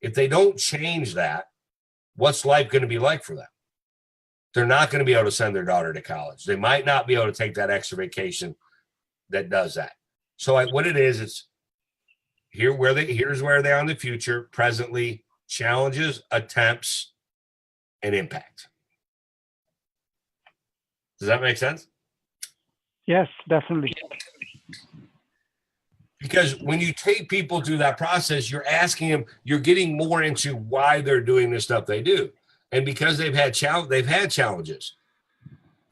Speaker 1: If they don't change that, what's life going to be like for them? They're not going to be able to send their daughter to college. They might not be able to take that extra vacation that does that. So what it is, it's here's where they are in the future, presently, challenges, attempts, and impact. Does that make sense?
Speaker 2: Yes, definitely.
Speaker 1: Because when you take people through that process, you're asking them, you're getting more into why they're doing the stuff they do. And because they've had challenges.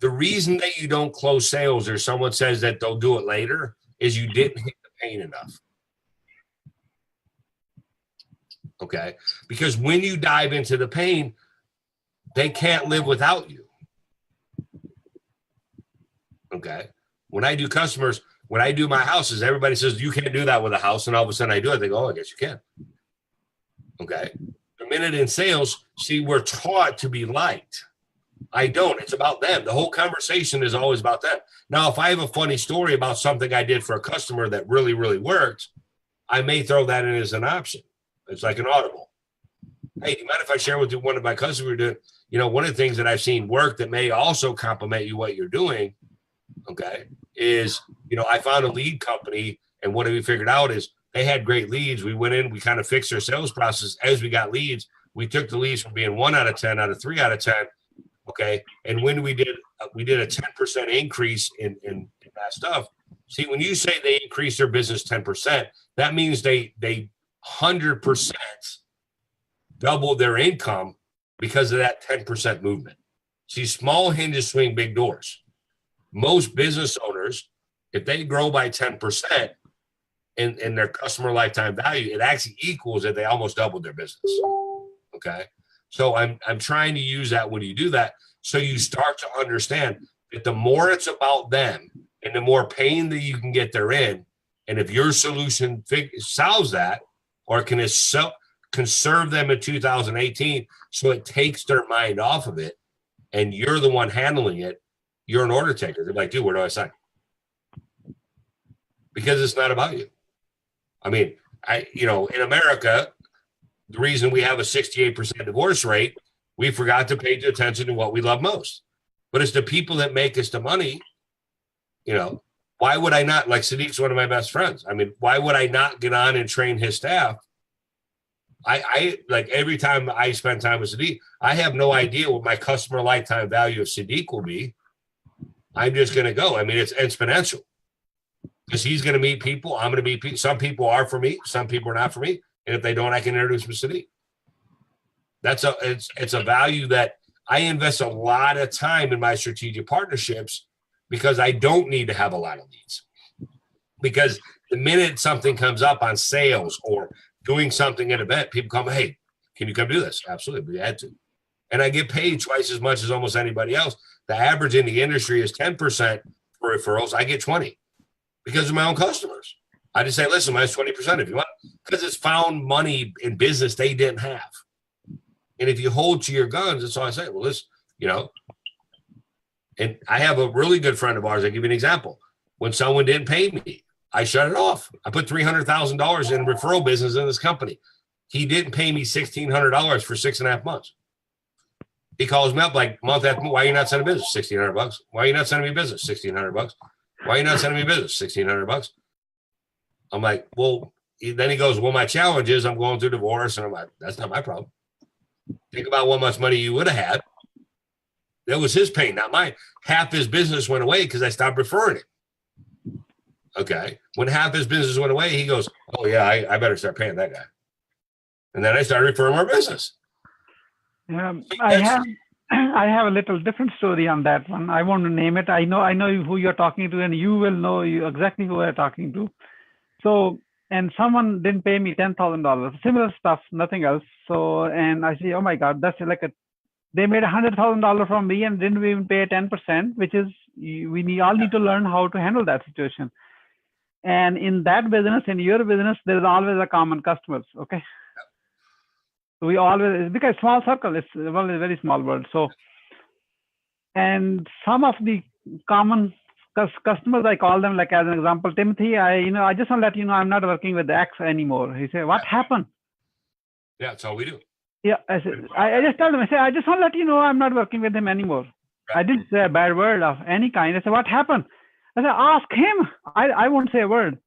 Speaker 1: The reason that you don't close sales or someone says that they'll do it later is you didn't hit the pain enough. Okay? Because when you dive into the pain, they can't live without you. Okay? When I do customers, when I do my houses, everybody says, you can't do that with a house. And all of a sudden I do it. They go, oh, I guess you can. Okay? The minute in sales, see, we're taught to be liked. I don't. It's about them. The whole conversation is always about them. Now, if I have a funny story about something I did for a customer that really, really worked, I may throw that in as an option. It's like an audible. Hey, do you mind if I share with you one of my customers doing? You know, one of the things that I've seen work that may also complement you what you're doing, okay, is, you know, I found a lead company, and what we figured out is they had great leads. We went in, we kind of fixed their sales process. As we got leads, we took the leads from being 1 out of 10 out of 3 out of 10. Okay. And when we did a 10% increase in that stuff. See, when you say they increase their business 10%, that means they 100% doubled their income because of that 10% movement. See, small hinges swing big doors. Most business owners, if they grow by 10% in their customer lifetime value, it actually equals that they almost doubled their business. Okay. So I'm trying to use that when you do that. So you start to understand that the more it's about them and the more pain that you can get therein. And if your solution solves that, or can conserve them in 2018, so it takes their mind off of it and you're the one handling it, you're an order taker. They're like, dude, where do I sign? Because it's not about you. I mean, in America, the reason we have a 68% divorce rate, we forgot to pay attention to what we love most. But it's the people that make us the money. You know, why would I not? Like Sadiq's one of my best friends. I mean, why would I not get on and train his staff? I like every time I spend time with Sadiq, I have no idea what my customer lifetime value of Sadiq will be. I'm just going to go. I mean, it's exponential because he's going to meet people. I'm going to meet people. Some people are for me. Some people are not for me. And if they don't, I can introduce them to Sadiq. It's a value that I invest a lot of time in my strategic partnerships because I don't need to have a lot of leads. Because the minute something comes up on sales or doing something at an event, people come, hey, can you come do this? Absolutely, we had to. And I get paid twice as much as almost anybody else. The average in the industry is 10% for referrals. I get 20 because of my own customers. I just say, listen, minus 20% if you want, because it's found money in business they didn't have. And if you hold to your guns, that's all I say. Well, this, and I have a really good friend of ours. I'll give you an example. When someone didn't pay me, I shut it off. I put $300,000 in referral business in this company. He didn't pay me $1,600 for 6.5 months. He calls me up like month after month. Why are you not sending business? $1,600. Why are you not sending me business? $1,600. Why are you not sending me business? $1,600. I'm like, well, then he goes, well, my challenge is I'm going through divorce. And I'm like, that's not my problem. Think about what much money you would have had. That was his pain, not mine. Half his business went away because I stopped referring it. Okay. When half his business went away, he goes, oh, yeah, I better start paying that guy. And then I started referring more business.
Speaker 2: I have a little different story on that one. I won't name it. I know who you're talking to, and you will know exactly who I'm talking to. So, and someone didn't pay me $10,000, similar stuff, nothing else. So, and I say, oh my God, that's like they made $100,000 from me and didn't even pay 10%, which is, we all need to learn how to handle that situation. And in that business, in your business, there's always a common customers. Okay. We always, because small circle, it's a very small world. So, and some of the common customers, I call them, like as an example, Timothy, I just want to let you know, I'm not working with X anymore. He said, what happened?
Speaker 1: Yeah, that's all we do.
Speaker 2: Yeah, I just tell them, I just want to let you know, I'm not working with him anymore. Right. I didn't say a bad word of any kind. I said, what happened? I said, ask him. I won't say a word.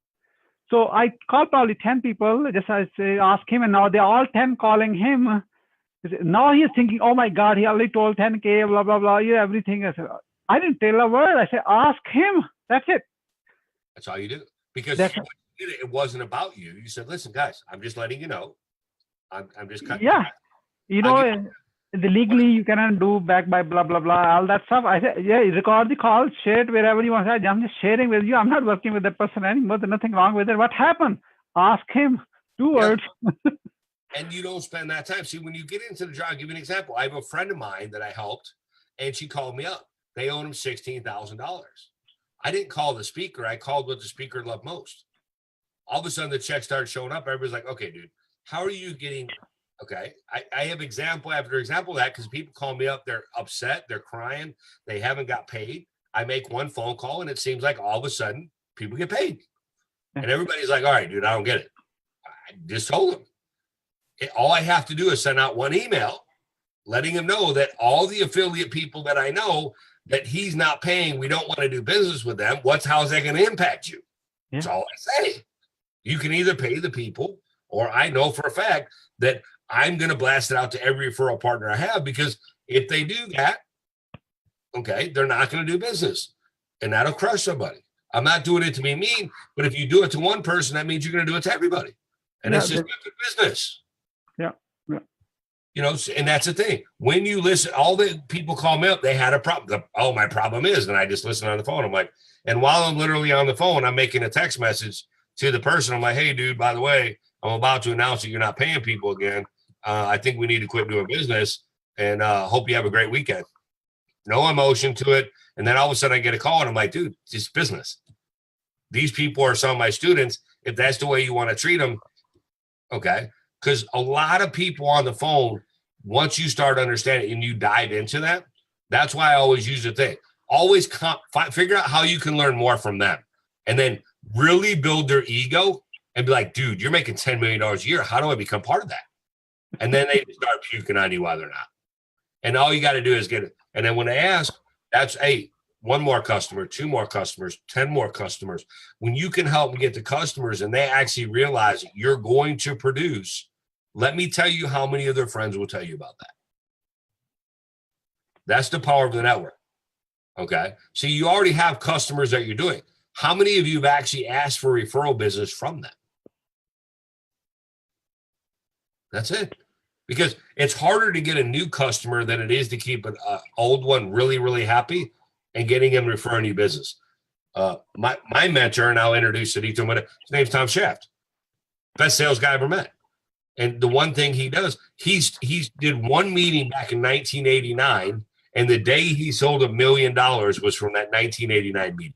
Speaker 2: So I called probably 10 people, just I say, ask him, and now they're all 10 calling him. Now he's thinking, oh my God, he already told 10K, blah, blah, blah, yeah, everything. I said, I didn't tell a word. I said, ask him. That's it.
Speaker 1: That's all you do. Because it wasn't about you. You said, listen, guys, I'm just letting you know. I'm just cutting.
Speaker 2: Yeah. The legally you cannot do back by blah, blah, blah, all that stuff. I said, yeah, record the call, share it wherever you want. I'm just sharing with you. I'm not working with that person anymore. There's nothing wrong with it. What happened? Ask him. 2 words.
Speaker 1: And you don't spend that time. See, when you get into the job, I'll give you an example. I have a friend of mine that I helped, and she called me up. They own him $16,000. I didn't call the speaker. I called what the speaker loved most. All of a sudden, the check started showing up. Everybody's like, okay, dude, how are you getting... Okay, I have example after example of that because people call me up, they're upset, they're crying, they haven't got paid. I make one phone call and it seems like all of a sudden people get paid. And everybody's like, all right, dude, I don't get it. I just told them. All I have to do is send out one email letting him know that all the affiliate people that I know that he's not paying, we don't want to do business with them. How's that going to impact you? Yeah. That's all I say. You can either pay the people, or I know for a fact that I'm going to blast it out to every referral partner I have, because if they do that, okay, they're not going to do business, and that'll crush somebody. I'm not doing it to be mean, but if you do it to one person, that means you're going to do it to everybody. And it's just not good business.
Speaker 2: Yeah.
Speaker 1: You know, and that's the thing. When you listen, all the people call me up, they had a problem. Oh, my problem is, and I just listen on the phone. I'm like, and while I'm literally on the phone, I'm making a text message to the person. I'm like, hey, dude, by the way, I'm about to announce that you're not paying people again. I think we need to quit doing business, and hope you have a great weekend. No emotion to it. And then all of a sudden I get a call and I'm like, dude, it's just business. These people are some of my students. If that's the way you want to treat them, okay. Because a lot of people on the phone, once you start understanding and you dive into that, that's why I always use the thing. Always figure out how you can learn more from them, and then really build their ego and be like, dude, you're making $10 million a year. How do I become part of that? And then they start puking on you while they're not. And all you got to do is get it. And then when they ask, that's 8, 1 more customer, 2 more customers, 10 more customers. When you can help them get the customers and they actually realize you're going to produce, let me tell you how many of their friends will tell you about that. That's the power of the network. Okay. So you already have customers that you're doing. How many of you have actually asked for referral business from them? That's it. Because it's harder to get a new customer than it is to keep an old one really, really happy and getting him referring you business. My mentor, and I'll introduce it to him, his name's Tom Shaft. Best sales guy I ever met. And the one thing he does, he did one meeting back in 1989, and the day he sold $1 million was from that 1989 meeting.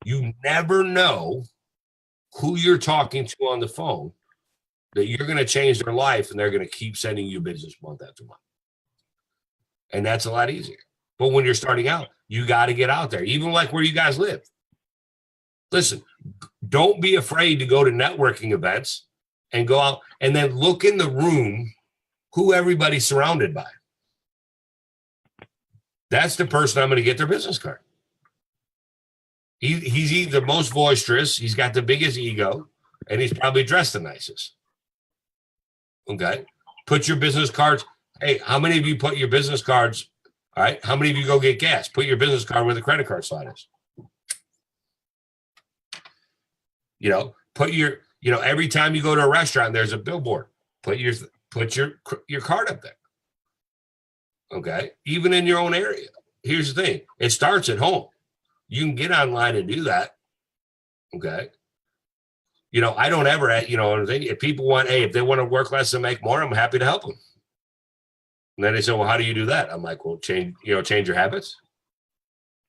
Speaker 1: You never know who you're talking to on the phone that you're going to change their life, and they're going to keep sending you business month after month. And that's a lot easier. But when you're starting out, you got to get out there, even like where you guys live. Listen, don't be afraid to go to networking events and go out and then look in the room who everybody's surrounded by. That's the person I'm going to get their business card. He's either the most boisterous, he's got the biggest ego, and he's probably dressed the nicest. Okay. Put your business cards. Hey, how many of you put your business cards? All right. How many of you go get gas? Put your business card where the credit card slot is. You know, every time you go to a restaurant, there's a billboard. Put your card up there. Okay. Even in your own area. Here's the thing. It starts at home. You can get online and do that. Okay. You know, I don't ever, if people want, if they want to work less and make more, I'm happy to help them. And then they say, well, how do you do that? I'm like, well, change your habits.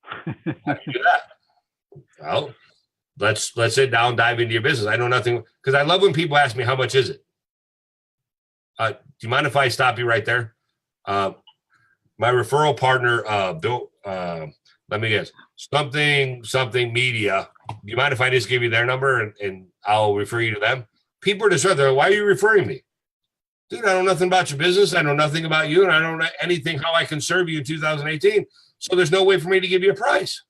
Speaker 1: How do you do that? Well, let's sit down, dive into your business. I know nothing, because I love when people ask me, how much is it? Do you mind if I stop you right there? My referral partner, Bill, let me guess, something media. Do you mind if I just give you their number and I'll refer you to them? People are distraught. They're like, why are you referring me? Dude, I know nothing about your business. I know nothing about you. And I don't know anything how I can serve you in 2018. So there's no way for me to give you a price.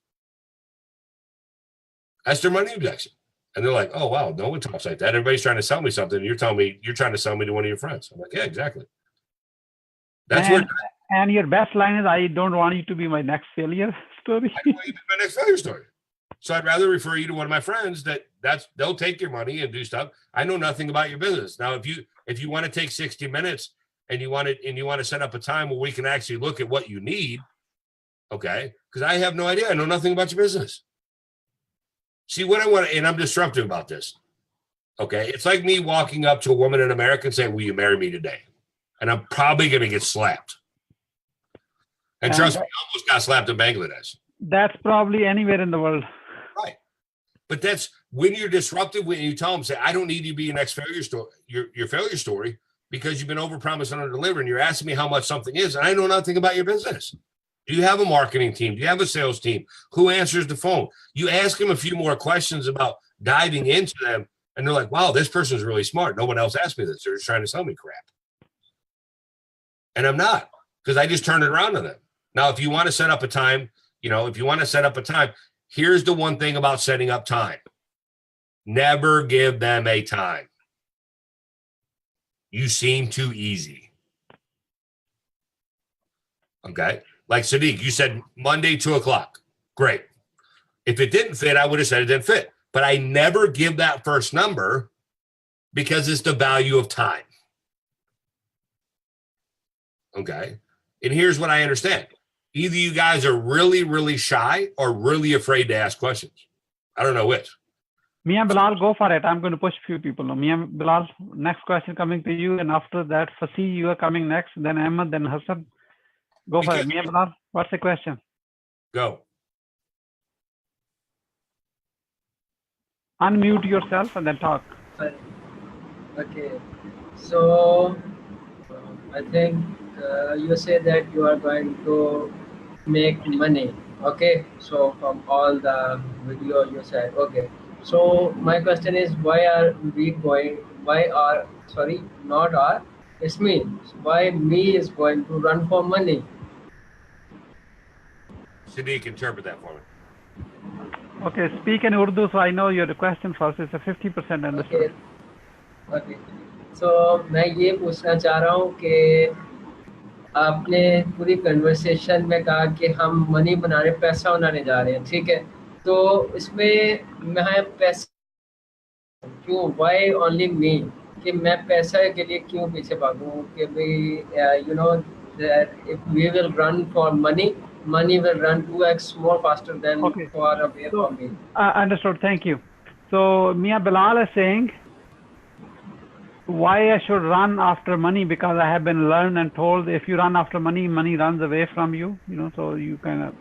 Speaker 1: That's their money objection. And they're like, oh, wow, no one talks like that. Everybody's trying to sell me something. And you're telling me you're trying to sell me to one of your friends. I'm like, yeah, exactly.
Speaker 2: And your best line is, I don't want you to be my next failure story.
Speaker 1: I don't want you to be my next failure story. So I'd rather refer you to one of my friends they'll take your money and do stuff. I know nothing about your business. Now, if you want to take 60 minutes and you want to set up a time where we can actually look at what you need, okay? Because I have no idea. I know nothing about your business. See what I want, and I'm disruptive about this. Okay, it's like me walking up to a woman in America and saying, "Will you marry me today?" And I'm probably going to get slapped. And trust me, I almost got slapped in Bangladesh.
Speaker 2: That's probably anywhere in the world.
Speaker 1: Right. But that's when you're disruptive, when you tell them, say, I don't need you to be your next failure story, your failure story, because you've been overpromised and under-delivering. You're asking me how much something is, and I know nothing about your business. Do you have a marketing team? Do you have a sales team? Who answers the phone? You ask them a few more questions about diving into them, and they're like, wow, this person's really smart. No one else asked me this. They're just trying to sell me crap. And I'm not, because I just turned it around to them. Now, if you want to set up a time, here's the one thing about setting up time. Never give them a time. You seem too easy. Okay? Like Sadiq, you said Monday, 2:00. Great. If it didn't fit, I would have said it didn't fit. But I never give that first number because it's the value of time. Okay? And here's what I understand. Either you guys are really, really shy or really afraid to ask questions. I don't know which.
Speaker 2: Mia Bilal, go for it. I'm going to push a few people now. Mia Bilal, next question coming to you. And after that, Fasih, you are coming next. Then Ahmed, then Hassan. Go for it. Mia Bilal, what's the question?
Speaker 1: Go.
Speaker 2: Unmute yourself and then talk.
Speaker 12: Okay. So, I think you say that you are going to make money. Okay. So, from all the video you said. Okay. So, my question is, it's me. Why me is going to run for money?
Speaker 1: Sadiq, interpret that for me.
Speaker 2: Okay, speak in Urdu so I know your question first. It's a 50% understood.
Speaker 12: Okay. So, मैं ये पूछना चाह रहा हूँ कि आपने पूरी conversation में कहा कि हम मनी बनाने, पैसा बनाने जा रहे हैं, ठीक है? तो इसमें मैं पैसा क्यों? Why only me? कि मैं पैसा के लिए क्यों पीछे भागूं? कि भाई, you know that if we will run for money will run 2x more faster than far away from me.
Speaker 2: Understood. Thank you. So Mia Bilal is saying why I should run after money, because I have been learned and told if you run after money, money runs away from you. You know, so you kind of.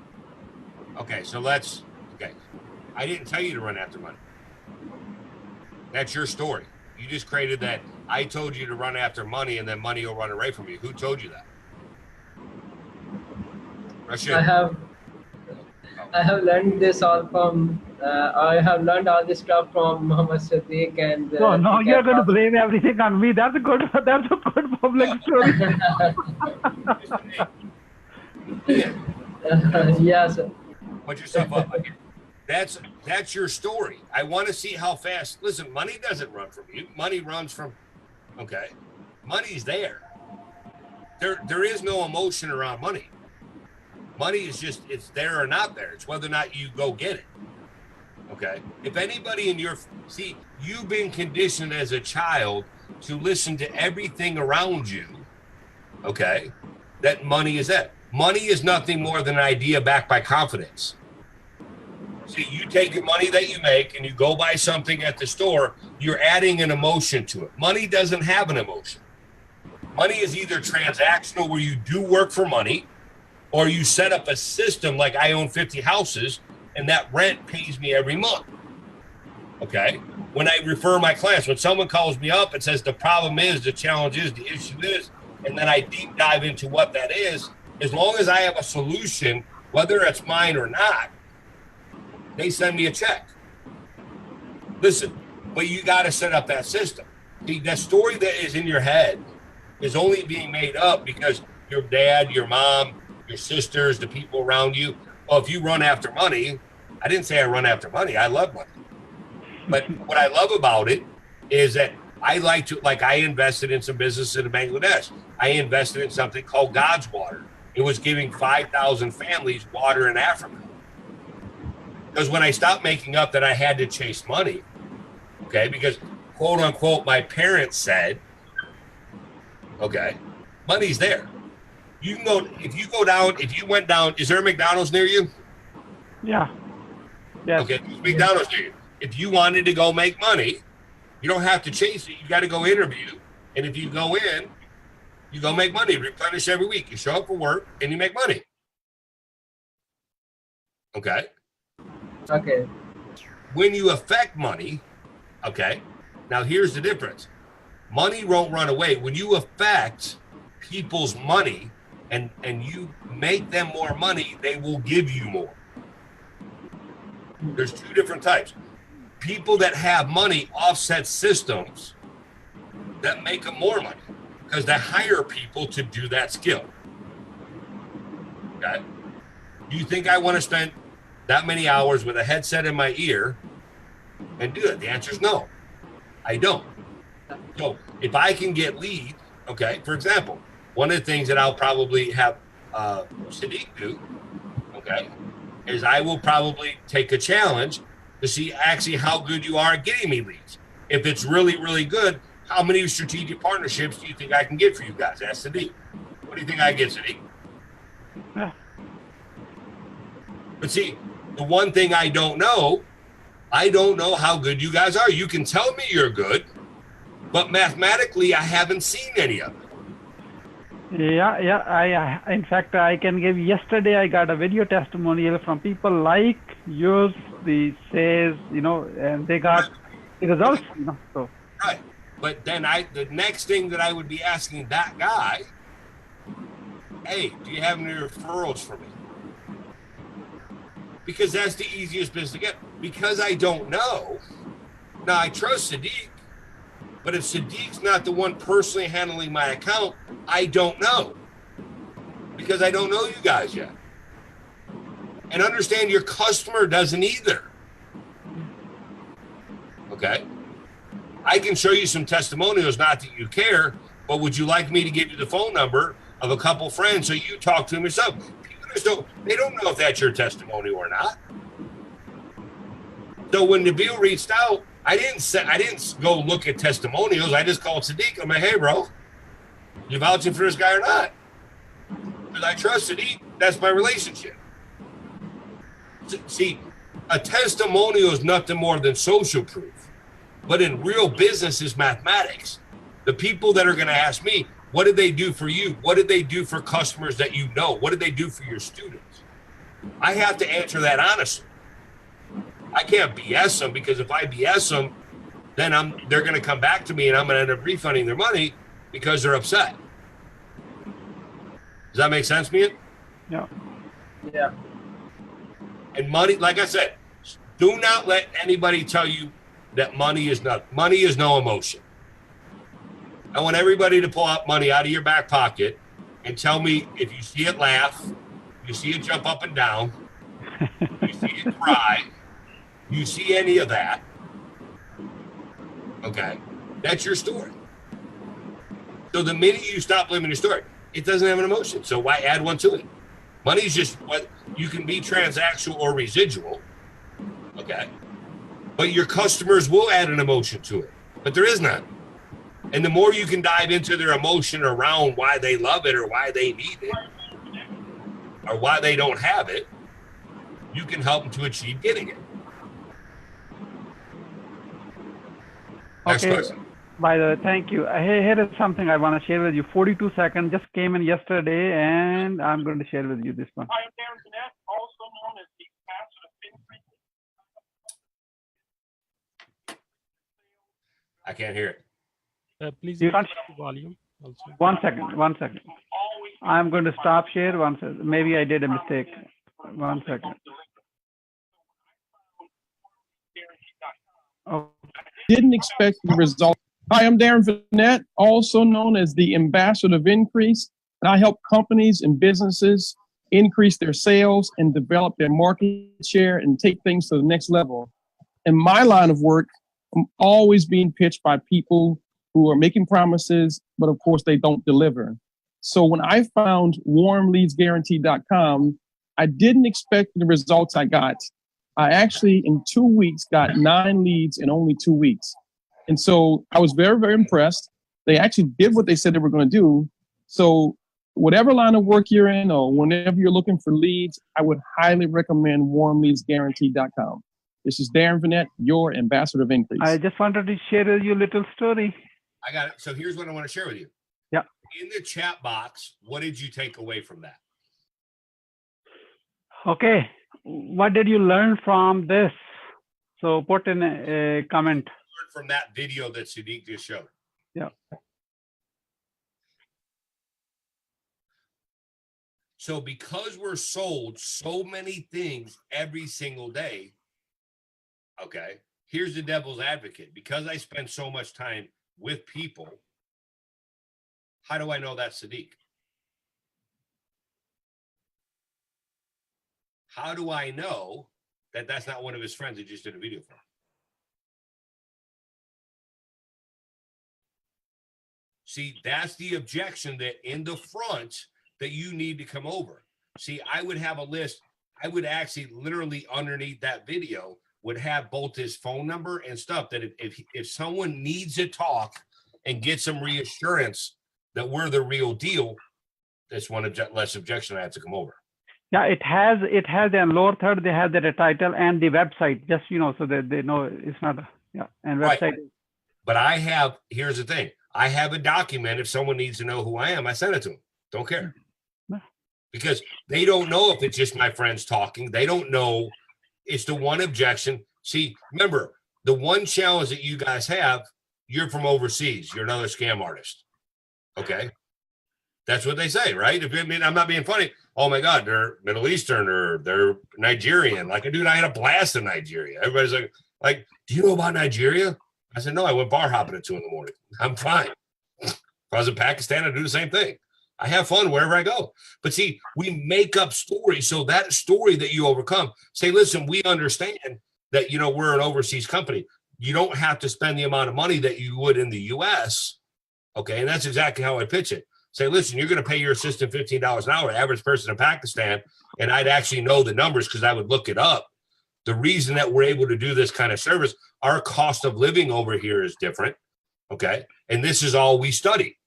Speaker 1: Okay, so I didn't tell you to run after money. That's your story. You just created that. I told you to run after money and then money will run away from you. Who told you that? Rashid.
Speaker 12: I have learned this all from I have learned all this stuff from Muhammad Siddiq and.
Speaker 2: No, no, you're going to blame everything on me. That's a good public story.
Speaker 12: Yeah, sir.
Speaker 1: Put yourself up. That's your story. I want to see how fast. Listen, money doesn't run from you. Money runs from. Okay, money's there. There is no emotion around money. Money is just, it's there or not there. It's whether or not you go get it. Okay. If anybody in your, see, you've been conditioned as a child to listen to everything around you. Okay. That money is that. Money is nothing more than an idea backed by confidence. See, you take the money that you make and you go buy something at the store, you're adding an emotion to it. Money doesn't have an emotion. Money is either transactional, where you do work for money, or you set up a system like I own 50 houses and that rent pays me every month. Okay. When I refer my clients, when someone calls me up and says the problem is, the challenge is, the issue is, and then I deep dive into what that is, as long as I have a solution, whether it's mine or not, they send me a check. Listen, but you got to set up that system. See, that story that is in your head is only being made up because your dad, your mom, your sisters, the people around you. Well, if you run after money, I didn't say I run after money. I love money. But what I love about it is that I like to, like I invested in some business in Bangladesh. I invested in something called God's Water. It was giving 5,000 families water in Africa. Because when I stopped making up that I had to chase money, okay, because quote unquote, my parents said, okay, money's there. You can go, if you go down, if you went down, is there a McDonald's near you?
Speaker 2: Yeah. Yes.
Speaker 1: Okay, McDonald's near you. If you wanted to go make money, you don't have to chase it. You got to go interview. And if you go in, you go make money, replenish every week. You show up for work and you make money. Okay.
Speaker 12: Okay.
Speaker 1: When you affect money, okay, now here's the difference. Money won't run away. When you affect people's money and you make them more money, they will give you more. There's two different types. People that have money offset systems that make them more money because they hire people to do that skill. Okay. Do you think I want to spend that many hours with a headset in my ear and do it? The answer is no, I don't. So if I can get leads, okay, for example, one of the things that I'll probably have Siddiq do, okay, is I will probably take a challenge to see actually how good you are at getting me leads. If it's really, really good, how many strategic partnerships do you think I can get for you guys? Ask Siddiq. What do you think I get, Siddiq?
Speaker 2: Yeah.
Speaker 1: But see, the one thing I don't know how good you guys are. You can tell me you're good, but mathematically, I haven't seen any of it.
Speaker 2: Yeah. In fact, I can give. Yesterday, I got a video testimonial from people like yours. The says, and they got the results. So.
Speaker 1: Right, but then the next thing that I would be asking that guy, hey, do you have any referrals for me? Because that's the easiest business to get. Because I don't know. Now I trust Siddiq, but if Siddiq's not the one personally handling my account, I don't know. Because I don't know you guys yet. And understand your customer doesn't either. Okay? I can show you some testimonials, not that you care, but would you like me to give you the phone number of a couple friends so you talk to them yourself? They don't know if that's your testimony or not. So when Nabil reached out, I didn't go look at testimonials. I just called Siddiq. I'm like, hey, bro, you vouching for this guy or not? Because I trust Siddiq. That's my relationship. See, a testimonial is nothing more than social proof. But in real business is mathematics. The people that are going to ask me, what did they do for you? What did they do for customers that you know? What did they do for your students? I have to answer that honestly. I can't BS them, because if I BS them, then they're going to come back to me and I'm going to end up refunding their money because they're upset. Does that make sense, Mian?
Speaker 2: Yeah.
Speaker 12: Yeah.
Speaker 1: And money, like I said, Do not let anybody tell you that money is no emotion. I want everybody to pull out money out of your back pocket and tell me if you see it laugh, you see it jump up and down, you see it cry, you see any of that. Okay, that's your story. So the minute you stop living your story, it doesn't have an emotion. So why add one to it? Money is just what you can be transactional or residual. Okay, but your customers will add an emotion to it, but there is none. And the more you can dive into their emotion around why they love it or why they need it or why they don't have it, you can help them to achieve getting it. Next
Speaker 2: Okay.
Speaker 1: question.
Speaker 2: By the way, thank you. Here is something I want to share with you. 42 seconds just came in yesterday, and I'm going to share with you this one.
Speaker 13: I am Darren Jeanette, also known as the Ambassador of Increase.
Speaker 1: I can't hear it.
Speaker 11: Please
Speaker 2: You
Speaker 11: increase
Speaker 2: can't-
Speaker 11: the volume also.
Speaker 2: 1 second, 1 second. I'm going to stop share. One second. Maybe I did a mistake. 1 second. Oh,
Speaker 14: Didn't expect the result. Hi, I'm Darren Vanette, also known as the Ambassador of Increase, and I help companies and businesses increase their sales and develop their market share and take things to the next level. In my line of work, I'm always being pitched by people who are making promises, but of course they don't deliver. So when I found warmleadsguarantee.com, I didn't expect the results I got. I actually, in 2 weeks, got 9 leads in only 2 weeks. And so I was very, very impressed. They actually did what they said they were going to do. So whatever line of work you're in or whenever you're looking for leads, I would highly recommend warmleadsguarantee.com. This is Darren Vanette, your Ambassador of Increase.
Speaker 2: I just wanted to share with you a little story.
Speaker 1: I got it. So here's what I want to share with you.
Speaker 2: Yeah.
Speaker 1: In the chat box, what did you take away from that?
Speaker 2: Okay. What did you learn from this? So put in a comment.
Speaker 1: From that video that Sadiq just showed.
Speaker 2: Yeah.
Speaker 1: So because we're sold so many things every single day, okay, here's the devil's advocate. Because I spend so much time with people, how do I know that's Sadiq? How do I know that that's not one of his friends that just did a video for him? See, that's the objection that in the front that you need to come over. See, I would have a list. I would actually literally underneath that video would have both his phone number and stuff that if someone needs to talk and get some reassurance that we're the real deal, that's one less objection I have to come over.
Speaker 2: Yeah, it has a lower third, they have the title and the website, just, so that they know it's not, and website.
Speaker 1: Right. But here's the thing. I have a document. If someone needs to know who I am, I send it to them. Don't care. Because they don't know if it's just my friends talking. They don't know. It's the one objection. See, remember, the one challenge that you guys have, you're from overseas. You're another scam artist. Okay? That's what they say, right? I mean, I'm not being funny. Oh, my God, they're Middle Eastern or they're Nigerian. Like, dude, I had a blast in Nigeria. Everybody's like, do you know about Nigeria? I said, no, I went bar hopping at 2 a.m. I'm fine. If I was in Pakistan, I'd do the same thing. I have fun wherever I go. But see, we make up stories. So that story that you overcome, say, listen, we understand that, we're an overseas company. You don't have to spend the amount of money that you would in the US. Okay. And that's exactly how I pitch it. Say, listen, you're going to pay your assistant $15 an hour, average person in Pakistan. And I'd actually know the numbers because I would look it up. The reason that we're able to do this kind of service, our cost of living over here is different. Okay. And this is all we study.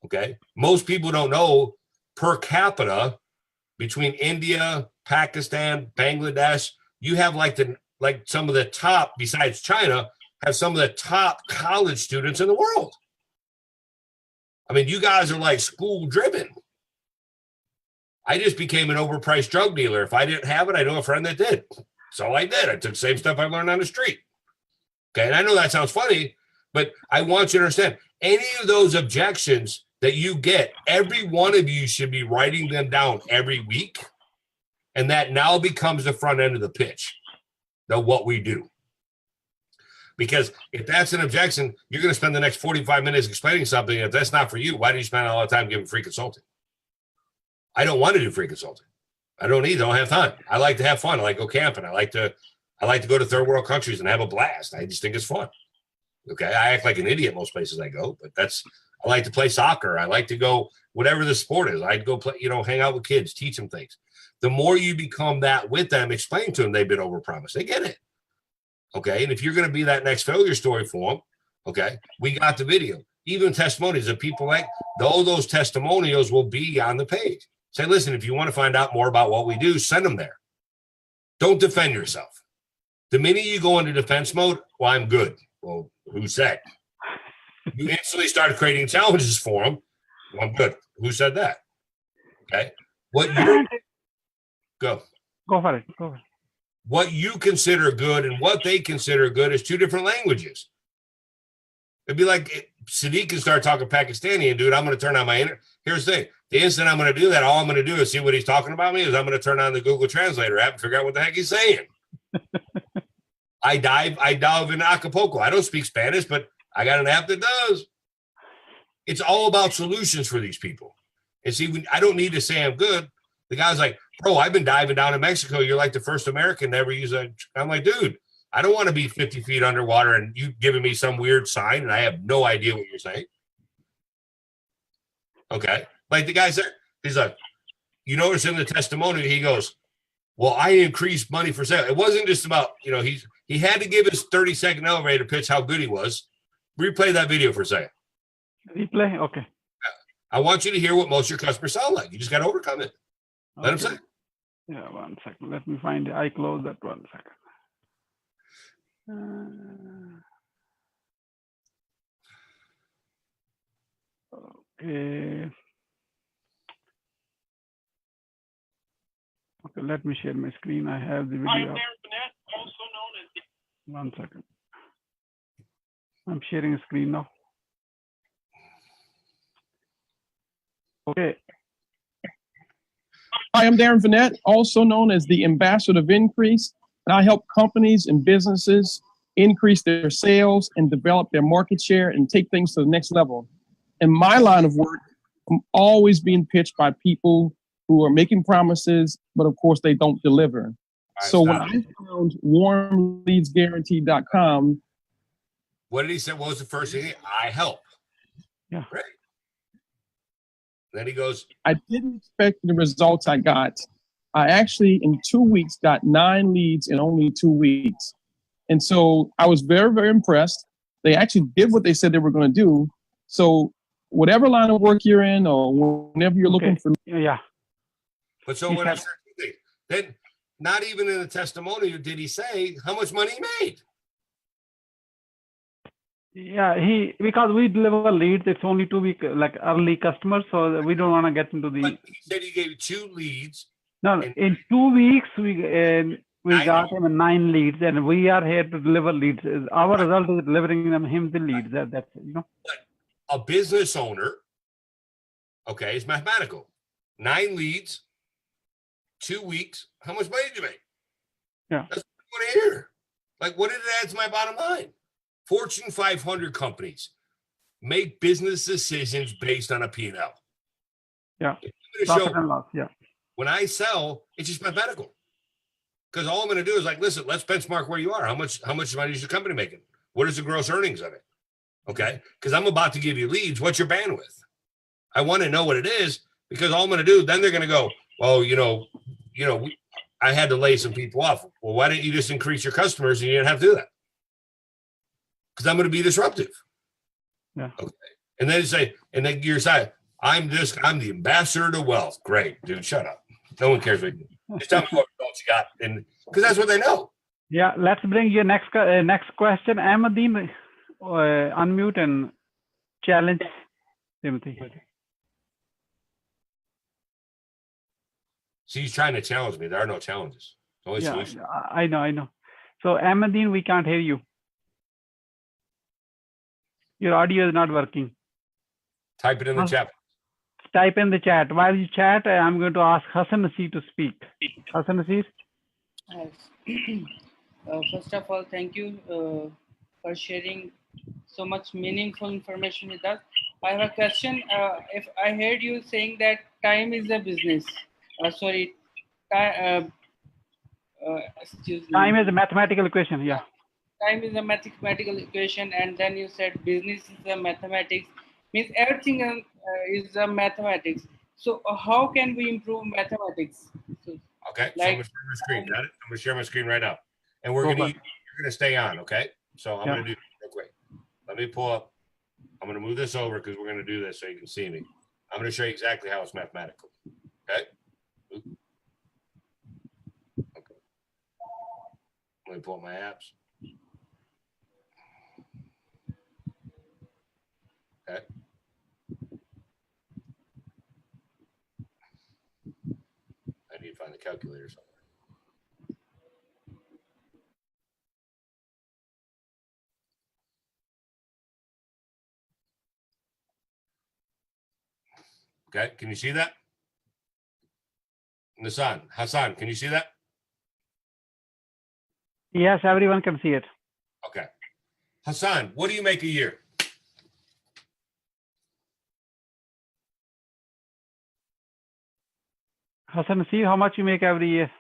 Speaker 1: Okay. Most people don't know per capita between India, Pakistan, Bangladesh, you have like some of the top, besides China, have some of the top college students in the world. I mean, you guys are like school driven. I just became an overpriced drug dealer. If I didn't have it, I know a friend that did. So I did. I took the same stuff I learned on the street. Okay. And I know that sounds funny, but I want you to understand any of those objections that you get, every one of you should be writing them down every week. And that now becomes the front end of the pitch. what we do. Because if that's an objection, you're going to spend the next 45 minutes explaining something. If that's not for you, why do you spend a lot of time giving free consulting? I don't want to do free consulting. I don't have time. I like to have fun. I like to go camping. I like to go to third world countries and have a blast. I just think it's fun. Okay. I act like an idiot most places I go, but I like to play soccer. I like to go, whatever the sport is. I'd go play, hang out with kids, teach them things. The more you become that with them, explain to them they've been overpromised. They get it. Okay. And if you're going to be that next failure story for them, okay, we got the video. Even testimonies of people like those testimonials will be on the page. Say, listen, if you want to find out more about what we do, send them there. Don't defend yourself. The minute you go into defense mode, well, I'm good. Well, who said? You instantly start creating challenges for them. Well, I'm good. Who said that? Okay. Go
Speaker 2: for it. Go for it.
Speaker 1: What you consider good and what they consider good is two different languages. It'd be like Sadiq can start talking Pakistani and dude, I'm going to turn on my internet. Here's the thing. The instant I'm going to do that, all I'm going to do is see what he's talking about me is I'm going to turn on the Google Translator app and figure out what the heck he's saying. I dive in Acapulco. I don't speak Spanish, but I got an app that does. It's all about solutions for these people. And see, I don't need to say I'm good. The guy's like, bro, I've been diving down in Mexico. You're like the first American to ever use a. I'm like, dude, I don't want to be 50 feet underwater and you giving me some weird sign and I have no idea what you're saying. Okay. Like the guy's there. He's like, you notice in the testimony, he goes, well, I increased money for sale. It wasn't just about, he had to give his 30-second elevator pitch how good he was. Replay that video for a second.
Speaker 2: Replay? Okay.
Speaker 1: I want you to hear what most of your customers sound like. You just got to overcome it. Let them say.
Speaker 2: Yeah, 1 second. Let me find it. I close that 1 second. Okay. Okay, let me share my screen. I have the
Speaker 13: I am
Speaker 2: video.
Speaker 13: Darren Burnett, also known as the
Speaker 2: 1 second. I'm sharing a screen now. Okay.
Speaker 14: Hi, I'm Darren Vanette, also known as the Ambassador of Increase, and I help companies and businesses increase their sales and develop their market share and take things to the next level. In my line of work, I'm always being pitched by people who are making promises, but of course they don't deliver.
Speaker 1: Right,
Speaker 14: so when I found warmleadsguarantee.com.
Speaker 1: What did he say? What was the first thing? I help.
Speaker 2: Yeah.
Speaker 1: Great. Then he goes,
Speaker 14: I didn't expect the results I got. I actually, in 2 weeks, got 9 leads in only 2 weeks. And so I was very, very impressed. They actually did what they said they were going to do. So whatever line of work you're in or whenever you're looking for.
Speaker 2: Yeah.
Speaker 1: But so when I start thinking, then not even in the testimonial did he say how much money he made.
Speaker 2: Yeah, because we deliver leads, it's only 2 week like early customers, so we don't want to get into the.
Speaker 1: But he said he gave you 2 leads.
Speaker 2: No, in 2 weeks we got him 9 leads, and we are here to deliver leads. Our result is delivering him the leads. That's
Speaker 1: A business owner, okay, is mathematical. 9 leads, 2 weeks. How much money did you make?
Speaker 2: Yeah,
Speaker 1: that's what I want to hear. Like, what did it add to my bottom line? Fortune 500 companies make business decisions based on a P&L.
Speaker 2: Yeah.
Speaker 1: Profit
Speaker 2: and loss. Yeah.
Speaker 1: When I sell, it's just mathematical. Because all I'm going to do is like, listen, let's benchmark where you are. How much money is your company making? What is the gross earnings of it? Okay. Because I'm about to give you leads. What's your bandwidth? I want to know what it is because all I'm going to do, then they're going to go, well, I had to lay some people off. Well, why didn't you just increase your customers and you didn't have to do that? Because I'm going to be disruptive.
Speaker 2: Yeah.
Speaker 1: Okay. And then you're saying, I'm the ambassador to wealth. Great, dude. Shut up. No one cares what you do. Just tell me what results you got. And because that's what they know.
Speaker 2: Yeah. Let's bring your next question. Ahmadine, unmute and challenge Timothy.
Speaker 1: See, he's trying to challenge me. There are no challenges. Only solutions.
Speaker 2: I know. So Ahmadine, we can't hear you. Your audio is not working.
Speaker 1: Type it in the chat.
Speaker 2: Type in the chat. While you chat, I'm going to ask Hassan Nasir to speak. Hassan Nasir?
Speaker 15: First of all, thank you for sharing so much meaningful information with us. I have a question. If I heard you saying that time is a business, sorry, excuse me.
Speaker 2: Time is a mathematical equation. Yeah.
Speaker 15: Time is a mathematical equation, and then you said business is a mathematics. Means everything is a mathematics. So how can we improve mathematics? So,
Speaker 1: Okay, so I'm gonna share my screen. Got it? I'm gonna share my screen right now, and you're gonna stay on. Okay, so I'm gonna do this real quick. Let me pull up. I'm gonna move this over because we're gonna do this so you can see me. I'm gonna show you exactly how it's mathematical. Okay. Oop. Okay. Let me pull up my apps. Okay. I need to find the calculator somewhere. Okay, can you see that? Hassan, can you see that?
Speaker 2: Yes, everyone can see it.
Speaker 1: Okay. Hassan, what do you make a year?
Speaker 2: Hassan, see how much you make every year.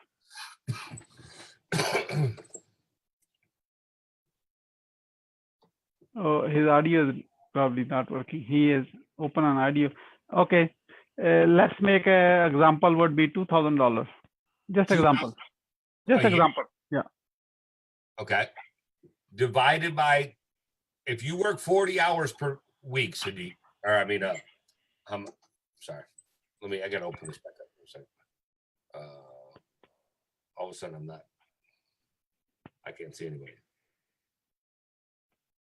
Speaker 2: Oh, his audio is probably not working. He is open on audio. Okay, let's make an example would be $2,000. Just example. Just example. Yeah.
Speaker 1: Okay. Divided by, if you work 40 hours per week, Sadiq, or I mean, sorry. I gotta open this back up for a second. All of a sudden I can't see anybody.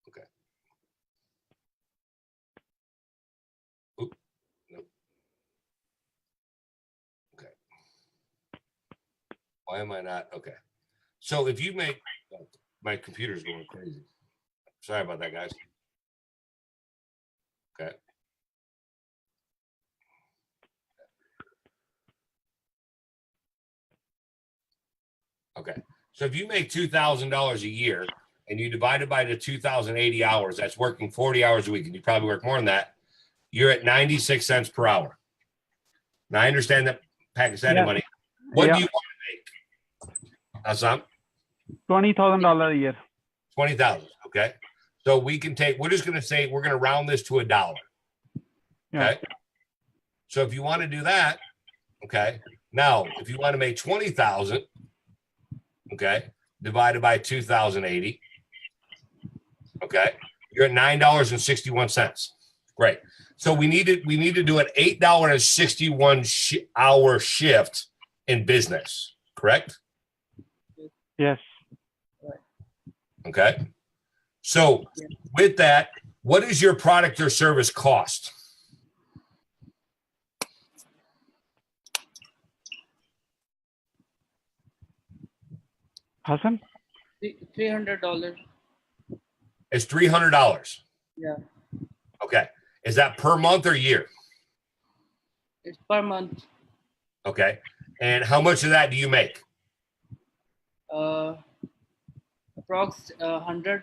Speaker 1: Okay. Oop, nope. Okay. Why am I not? Okay. So if you make, my computer's going crazy. Sorry about that, guys. Okay. Okay. So if you make $2,000 a year and you divide it by the 2,080 hours, that's working 40 hours a week, and you probably work more than that, you're at 96 cents per hour. Now, I understand that Pakistani money. What do you want to make? Hassan?
Speaker 2: $20,000 a year.
Speaker 1: 20,000. Okay. So we're just going to say, we're going to round this to $1. Okay. So if you want to do that, okay. Now, if you want to make 20,000, okay, divided by 2,080, okay, you're at $9.61. Great. So we need to do an $8.61 hour shift in business, correct?
Speaker 2: Yes.
Speaker 1: Okay. So with that, what is your product or service cost?
Speaker 2: Hassan?
Speaker 15: $300.
Speaker 1: It's $300.
Speaker 15: Yeah.
Speaker 1: Okay. Is that per month or year?
Speaker 15: It's per month.
Speaker 1: Okay. And how much of that do you make?
Speaker 15: Approx 100.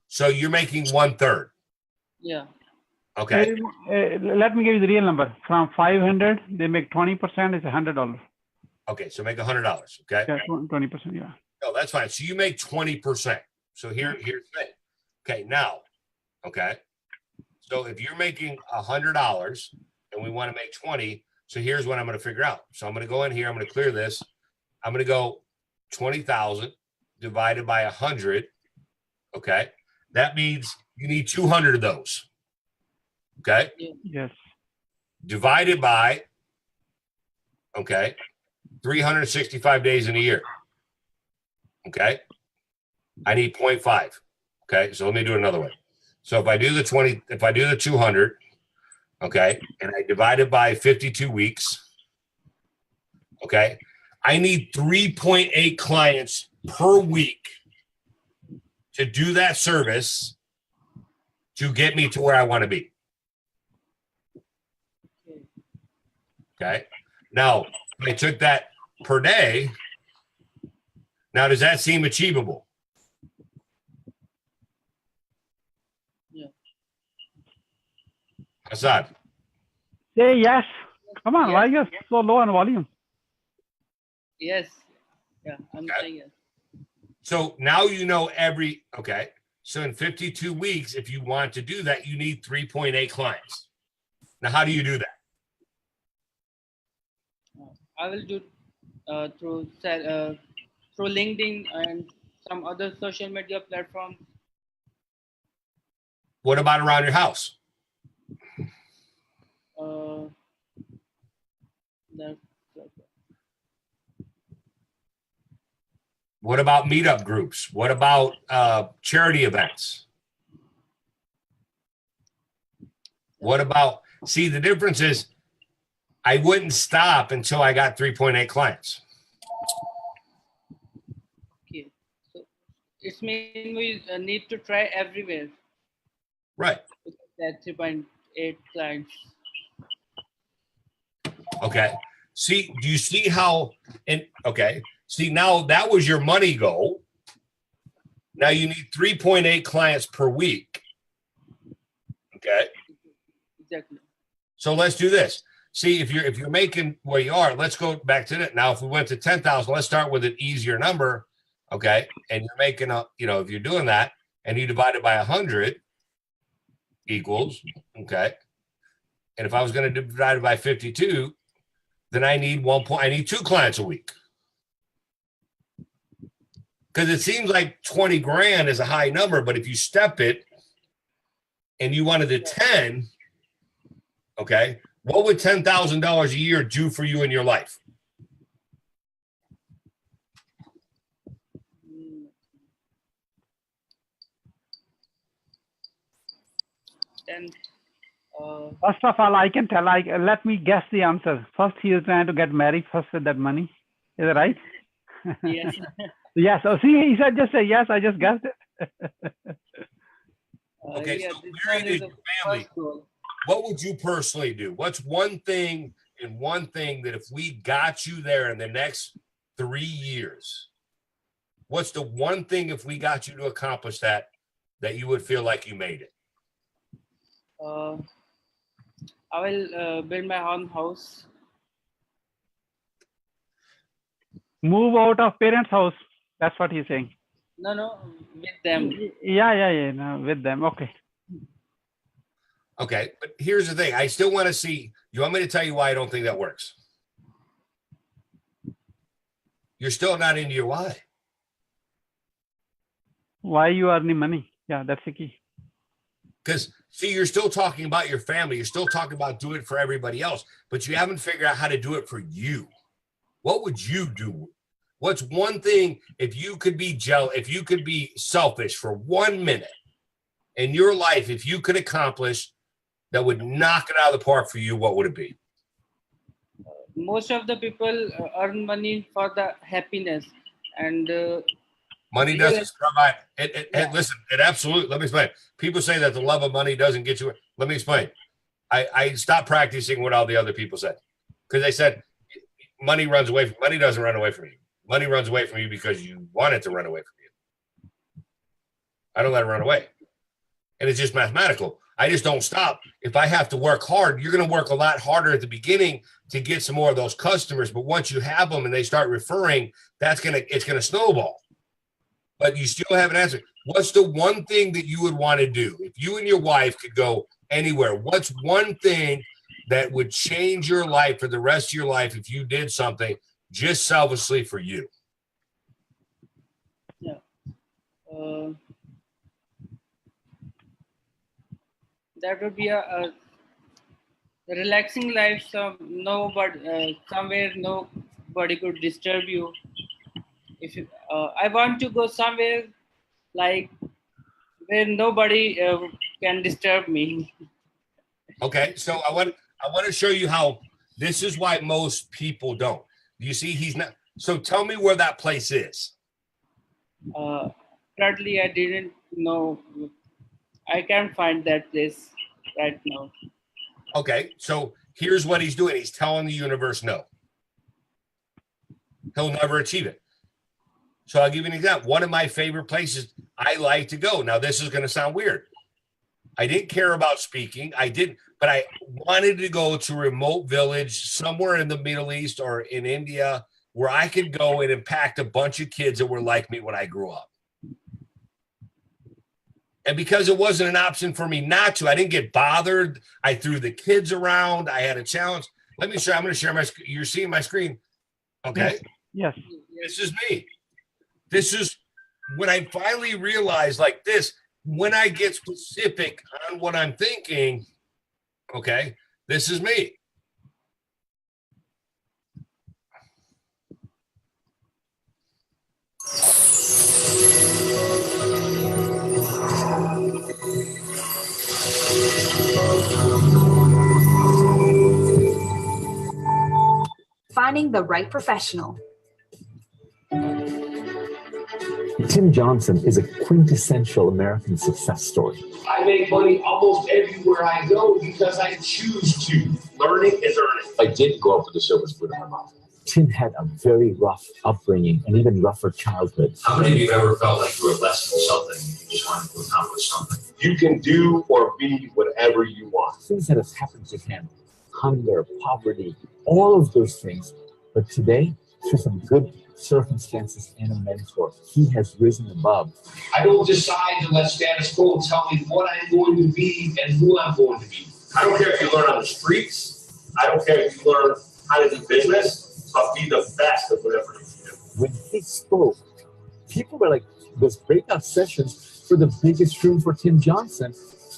Speaker 2: So
Speaker 1: you're making 1/3.
Speaker 15: Yeah.
Speaker 1: Okay.
Speaker 2: Let me give you the real number. From 500, they make 20%. It's $100.
Speaker 1: Okay. So make $100. Okay.
Speaker 2: Yeah, 20%. Yeah.
Speaker 1: No, that's fine. So you make 20%. So here's the thing. Okay. Now, okay. So if you're making $100 and we want to make 20, so here's what I'm going to figure out. So I'm going to go in here. I'm going to clear this. I'm going to go 20,000 divided by 100. Okay. That means you need 200 of those. Okay.
Speaker 2: Yes.
Speaker 1: Divided by, okay, 365 days in a year. Okay. I need 0.5. Okay. So let me do it another way. So if I do the 200, okay, and I divide it by 52 weeks, okay, I need 3.8 clients per week to do that service to get me to where I want to be. Okay. Now, if I took that per day, Now, does that seem achievable?
Speaker 15: Yeah.
Speaker 1: Assad.
Speaker 2: Say yes. Come on,
Speaker 15: Yes.
Speaker 2: why you're so low on volume?
Speaker 15: Yes. Yeah, I'm saying yes.
Speaker 1: So now you know okay. So in 52 weeks, if you want to do that, you need 3.8 clients. Now, how do you do that?
Speaker 15: I will do through LinkedIn and some other social media platforms.
Speaker 1: What about around your house?
Speaker 15: That's
Speaker 1: What about meetup groups? What about charity events? What about, see, the difference is I wouldn't stop until I got 3.8 clients.
Speaker 15: okay. So it means we need to try everywhere.
Speaker 1: Right.
Speaker 15: That 3.8 clients.
Speaker 1: Okay. See, do you see how, okay. See, now that was your money goal. Now you need 3.8 clients per week. Okay.
Speaker 15: Exactly.
Speaker 1: So let's do this. See, if you're making where you are, let's go back to it. Now, if we went to 10,000, let's start with an easier number. Okay. And you're making if you're doing that and you divide it by 100 equals, okay. And if I was going to divide it by 52, then I need 2 clients a week. Because it seems like 20 grand is a high number, but if you step it and you wanted to 10, okay, what would $10,000 a year do for you in your life?
Speaker 15: And
Speaker 2: First of all, I can tell, let me guess the answer. First, he is trying to get married first with that money. Is that right?
Speaker 15: yes.
Speaker 2: Yes. Oh, see, he said just say yes. I just guessed it.
Speaker 1: Okay,
Speaker 15: yeah,
Speaker 1: so
Speaker 15: this
Speaker 1: where
Speaker 15: one
Speaker 1: is
Speaker 15: is
Speaker 1: your
Speaker 15: the
Speaker 1: family?
Speaker 15: first goal.
Speaker 1: What would you personally do? What's one thing that if we got you there in the next 3 years, what's the one thing if we got you to accomplish that you would feel like you made it?
Speaker 15: I will build my own house.
Speaker 2: Move out of parents' house. That's what he's saying.
Speaker 15: No, with them.
Speaker 2: Yeah. No, with them. Okay.
Speaker 1: Okay, but here's the thing. I still want to see. You want me to tell you why I don't think that works? You're still not into your why.
Speaker 2: Why you earning money? Yeah, that's the key.
Speaker 1: Because, see, you're still talking about your family. You're still talking about doing it for everybody else, but you haven't figured out how to do it for you. What would you do? What's one thing, if you could be jealous, if you could be selfish for 1 minute in your life, if you could accomplish that would knock it out of the park for you, what would it be?
Speaker 15: Most of the people earn money for the happiness, and
Speaker 1: money doesn't provide it. Listen, it absolutely. Let me explain. People say that the love of money doesn't get you. Let me explain. I stopped practicing what all the other people said because they said money runs away. Money doesn't run away from you. Money runs away from you because you want it to run away from you. I don't let it run away, and it's just mathematical. I just don't stop. If I have to work hard, you're going to work a lot harder at the beginning to get some more of those customers. But once you have them and they start referring, it's going to snowball. But you still haven't answered. What's the one thing that you would want to do if you and your wife could go anywhere? What's one thing that would change your life for the rest of your life if you did something just selfishly for you?
Speaker 15: Yeah. That would be a relaxing life. Somewhere nobody could disturb you. If you, I want to go somewhere like where nobody can disturb me.
Speaker 1: Okay, so I want to show you how this is why most people don't. You see, he's not. So tell me where that place is.
Speaker 15: Currently, I didn't know. I can't find that place right now.
Speaker 1: Okay, so here's what he's doing. He's telling the universe no. He'll never achieve it. So I'll give you an example. One of my favorite places I like to go. Now, this is going to sound weird. I didn't care about speaking. I didn't, but I wanted to go to a remote village somewhere in the Middle East or in India where I could go and impact a bunch of kids that were like me when I grew up. And because it wasn't an option for me not to, I didn't get bothered. I threw the kids around. I had a challenge. Let me show. I'm going to share my screen. You're seeing my screen. Okay.
Speaker 2: Yes.
Speaker 1: This is me. This is when I finally realized like this, when I get specific on what I'm thinking, okay, this is me.
Speaker 16: Finding the right professional.
Speaker 9: Tim Johnson is a quintessential American success story.
Speaker 17: I make money almost everywhere I go because I choose to. Learning is earning. I didn't grow up with a silver spoon in my mouth.
Speaker 9: Tim had a very rough upbringing and even rougher childhood.
Speaker 17: How many of you ever felt like you were less than something and you just wanted to accomplish something? You can do or be whatever you want.
Speaker 9: Things that have happened to him, hunger, poverty, all of those things. But today, through some good circumstances and a mentor, he has risen above.
Speaker 17: I don't decide to let status quo tell me what I'm going to be and who I'm going to be. I don't care if you learn on the streets. I don't care if you learn how to do business. But be the best of whatever you do.
Speaker 9: When he spoke, people were like, those breakout sessions for the biggest room for Tim Johnson,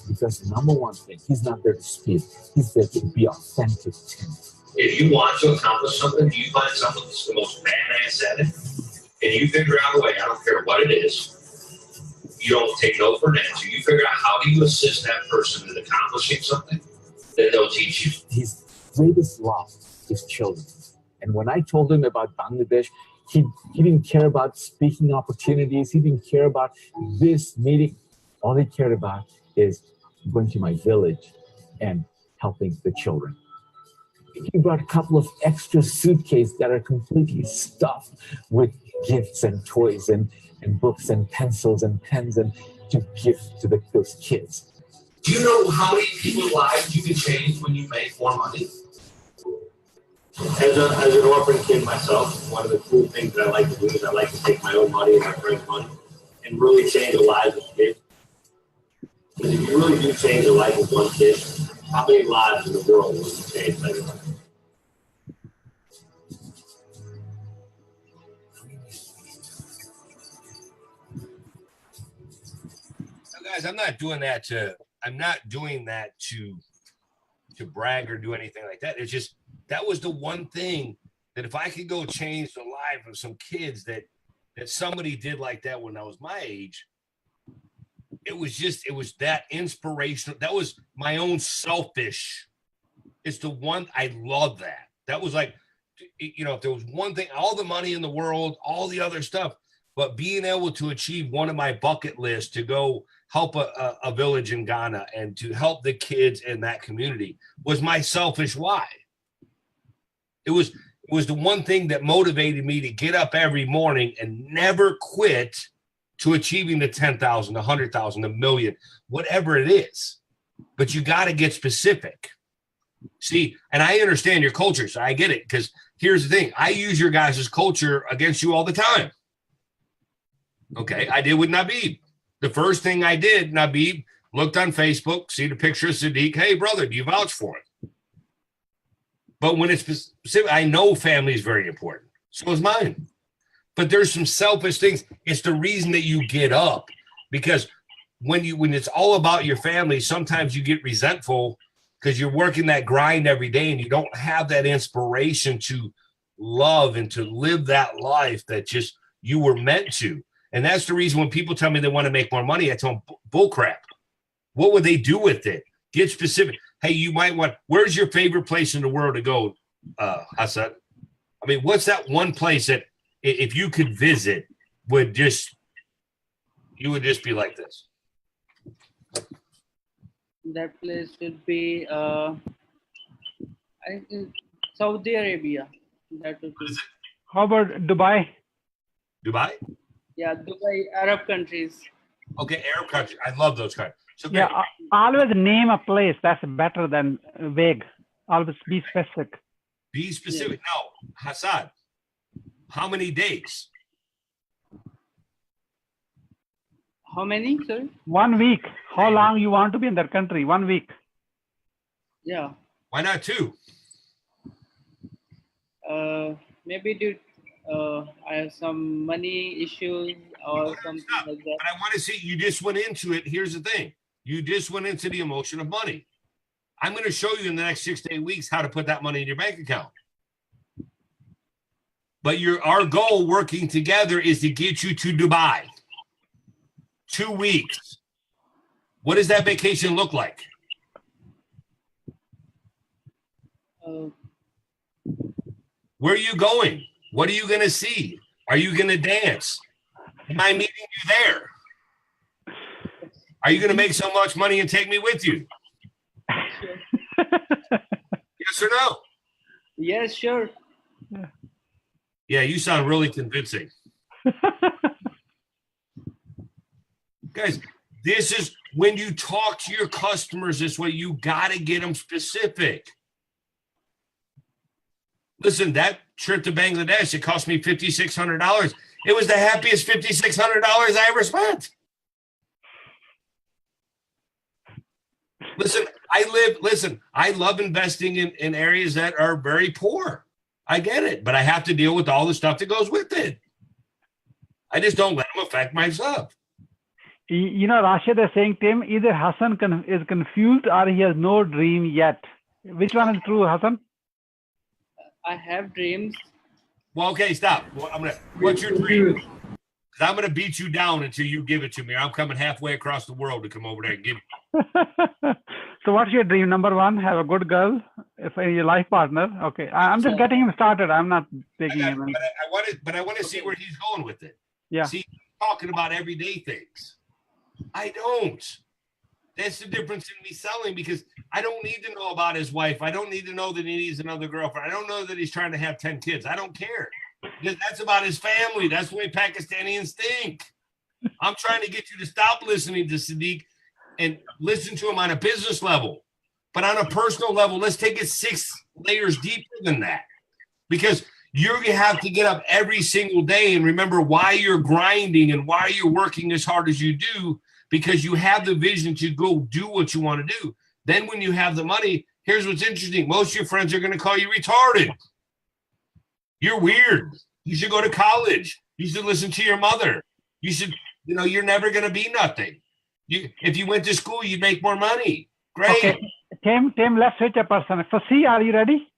Speaker 9: because number one thing, he's not there to speak. He's there to be authentic Tim.
Speaker 17: If you want to accomplish something, you find someone that's the most badass at it, and you figure out a way, I don't care what it is, you don't take no for an answer. You figure out how do you assist that person in accomplishing something, then they'll teach you.
Speaker 9: His greatest love is children. And when I told him about Bangladesh, he didn't care about speaking opportunities. He didn't care about this meeting. All he cared about is going to my village and helping the children. He brought a couple of extra suitcases that are completely stuffed with gifts and toys and books and pencils and pens and to give to those kids.
Speaker 17: Do you know how many people's lives you can change when you make more money? As an orphan kid myself, one of the cool things that I like to do is I like to take my own money and my friends' money and really change the lives of kids. Because if you really do change the life of one kid, how many lives in the world will you change by your life?
Speaker 1: Now, guys, I'm not doing that to brag or do anything like that. It's just that was the one thing that if I could go change the life of some kids that somebody did like that when I was my age, it was that inspirational. That was my own selfish. It's the one, I love that. That was like, you know, if there was one thing, all the money in the world, all the other stuff, but being able to achieve one of my bucket lists to go help a village in Ghana and to help the kids in that community was my selfish why. It was the one thing that motivated me to get up every morning and never quit to achieving the 10,000, 100,000, a million, whatever it is. But you got to get specific. See, and I understand your culture, so I get it. Because here's the thing. I use your guys' culture against you all the time. Okay, I did with Nabib. The first thing I did, Nabib, looked on Facebook, see the picture of Sadiq. Hey, brother, do you vouch for it? But when it's specific, I know family is very important. So is mine. But there's some selfish things. It's the reason that you get up. Because when it's all about your family, sometimes you get resentful because you're working that grind every day and you don't have that inspiration to love and to live that life that just you were meant to. And that's the reason when people tell me they want to make more money, I tell them, bull crap. What would they do with it? Get specific. Hey, you might want, where's your favorite place in the world to go, Hassan? I mean, what's that one place that if you could visit you would just be like this?
Speaker 15: That place would be Saudi Arabia. That would be.
Speaker 2: How about Dubai?
Speaker 1: Dubai?
Speaker 15: Yeah, Dubai, Arab countries.
Speaker 1: Okay, Arab country. I love those countries. So
Speaker 2: Yeah, always name a place. That's better than vague. Always be specific.
Speaker 1: be specific. Now, Hassan, how many days?
Speaker 15: How many? Sorry.
Speaker 2: 1 week. How long you want to be in that country? 1 week.
Speaker 15: Yeah.
Speaker 1: Why not 2?
Speaker 15: Maybe due I have some money issues or something like that.
Speaker 1: But I want to see, you just went into it. Here's the thing. You just went into the emotion of money. I'm going to show you in the next 6 to 8 weeks how to put that money in your bank account. But our goal working together is to get you to Dubai. 2 weeks. What does that vacation look like? Where are you going? What are you going to see? Are you going to dance? Am I meeting you there? Are you going to make so much money and take me with you? Yes or no?
Speaker 15: Yes, sure.
Speaker 1: Yeah, you sound really convincing. Guys, this is when you talk to your customers this way, you got to get them specific. Listen, that trip to Bangladesh, it cost me $5,600. It was the happiest $5,600 I ever spent. I love investing in areas that are very poor. I get it, but I have to deal with all the stuff that goes with it. I just don't let them affect my stuff.
Speaker 2: You know, Rashid is saying, Tim, either Hassan is confused or he has no dream yet. Which one is true, Hassan?
Speaker 15: I have dreams.
Speaker 1: Well, okay, stop. What's your dream? Because I'm going to beat you down until you give it to me. I'm coming halfway across the world to come over there and give it.
Speaker 2: So what's your dream? Number 1, have a good girl, if your life partner. Okay, I'm just getting him started. I'm not taking him.
Speaker 1: But I want to see where he's going with it.
Speaker 2: Yeah.
Speaker 1: See, he's talking about everyday things. I don't. That's the difference in me selling, because I don't need to know about his wife. I don't need to know that he needs another girlfriend. I don't know that he's trying to have 10 kids. I don't care. Because that's about his family. That's the way Pakistanians think. I'm trying to get you to stop listening to Sadiq and listen to him on a business level. But on a personal level, let's take it 6 layers deeper than that. Because you're going to have to get up every single day and remember why you're grinding and why you're working as hard as you do, because you have the vision to go do what you want to do. Then when you have the money, here's what's interesting. Most of your friends are going to call you retarded. You're weird. You should go to college. You should listen to your mother. You should, you're never going to be nothing. If you went to school, you'd make more money. Great.
Speaker 2: Okay. Tim, let's switch a person. Fasi, are you ready?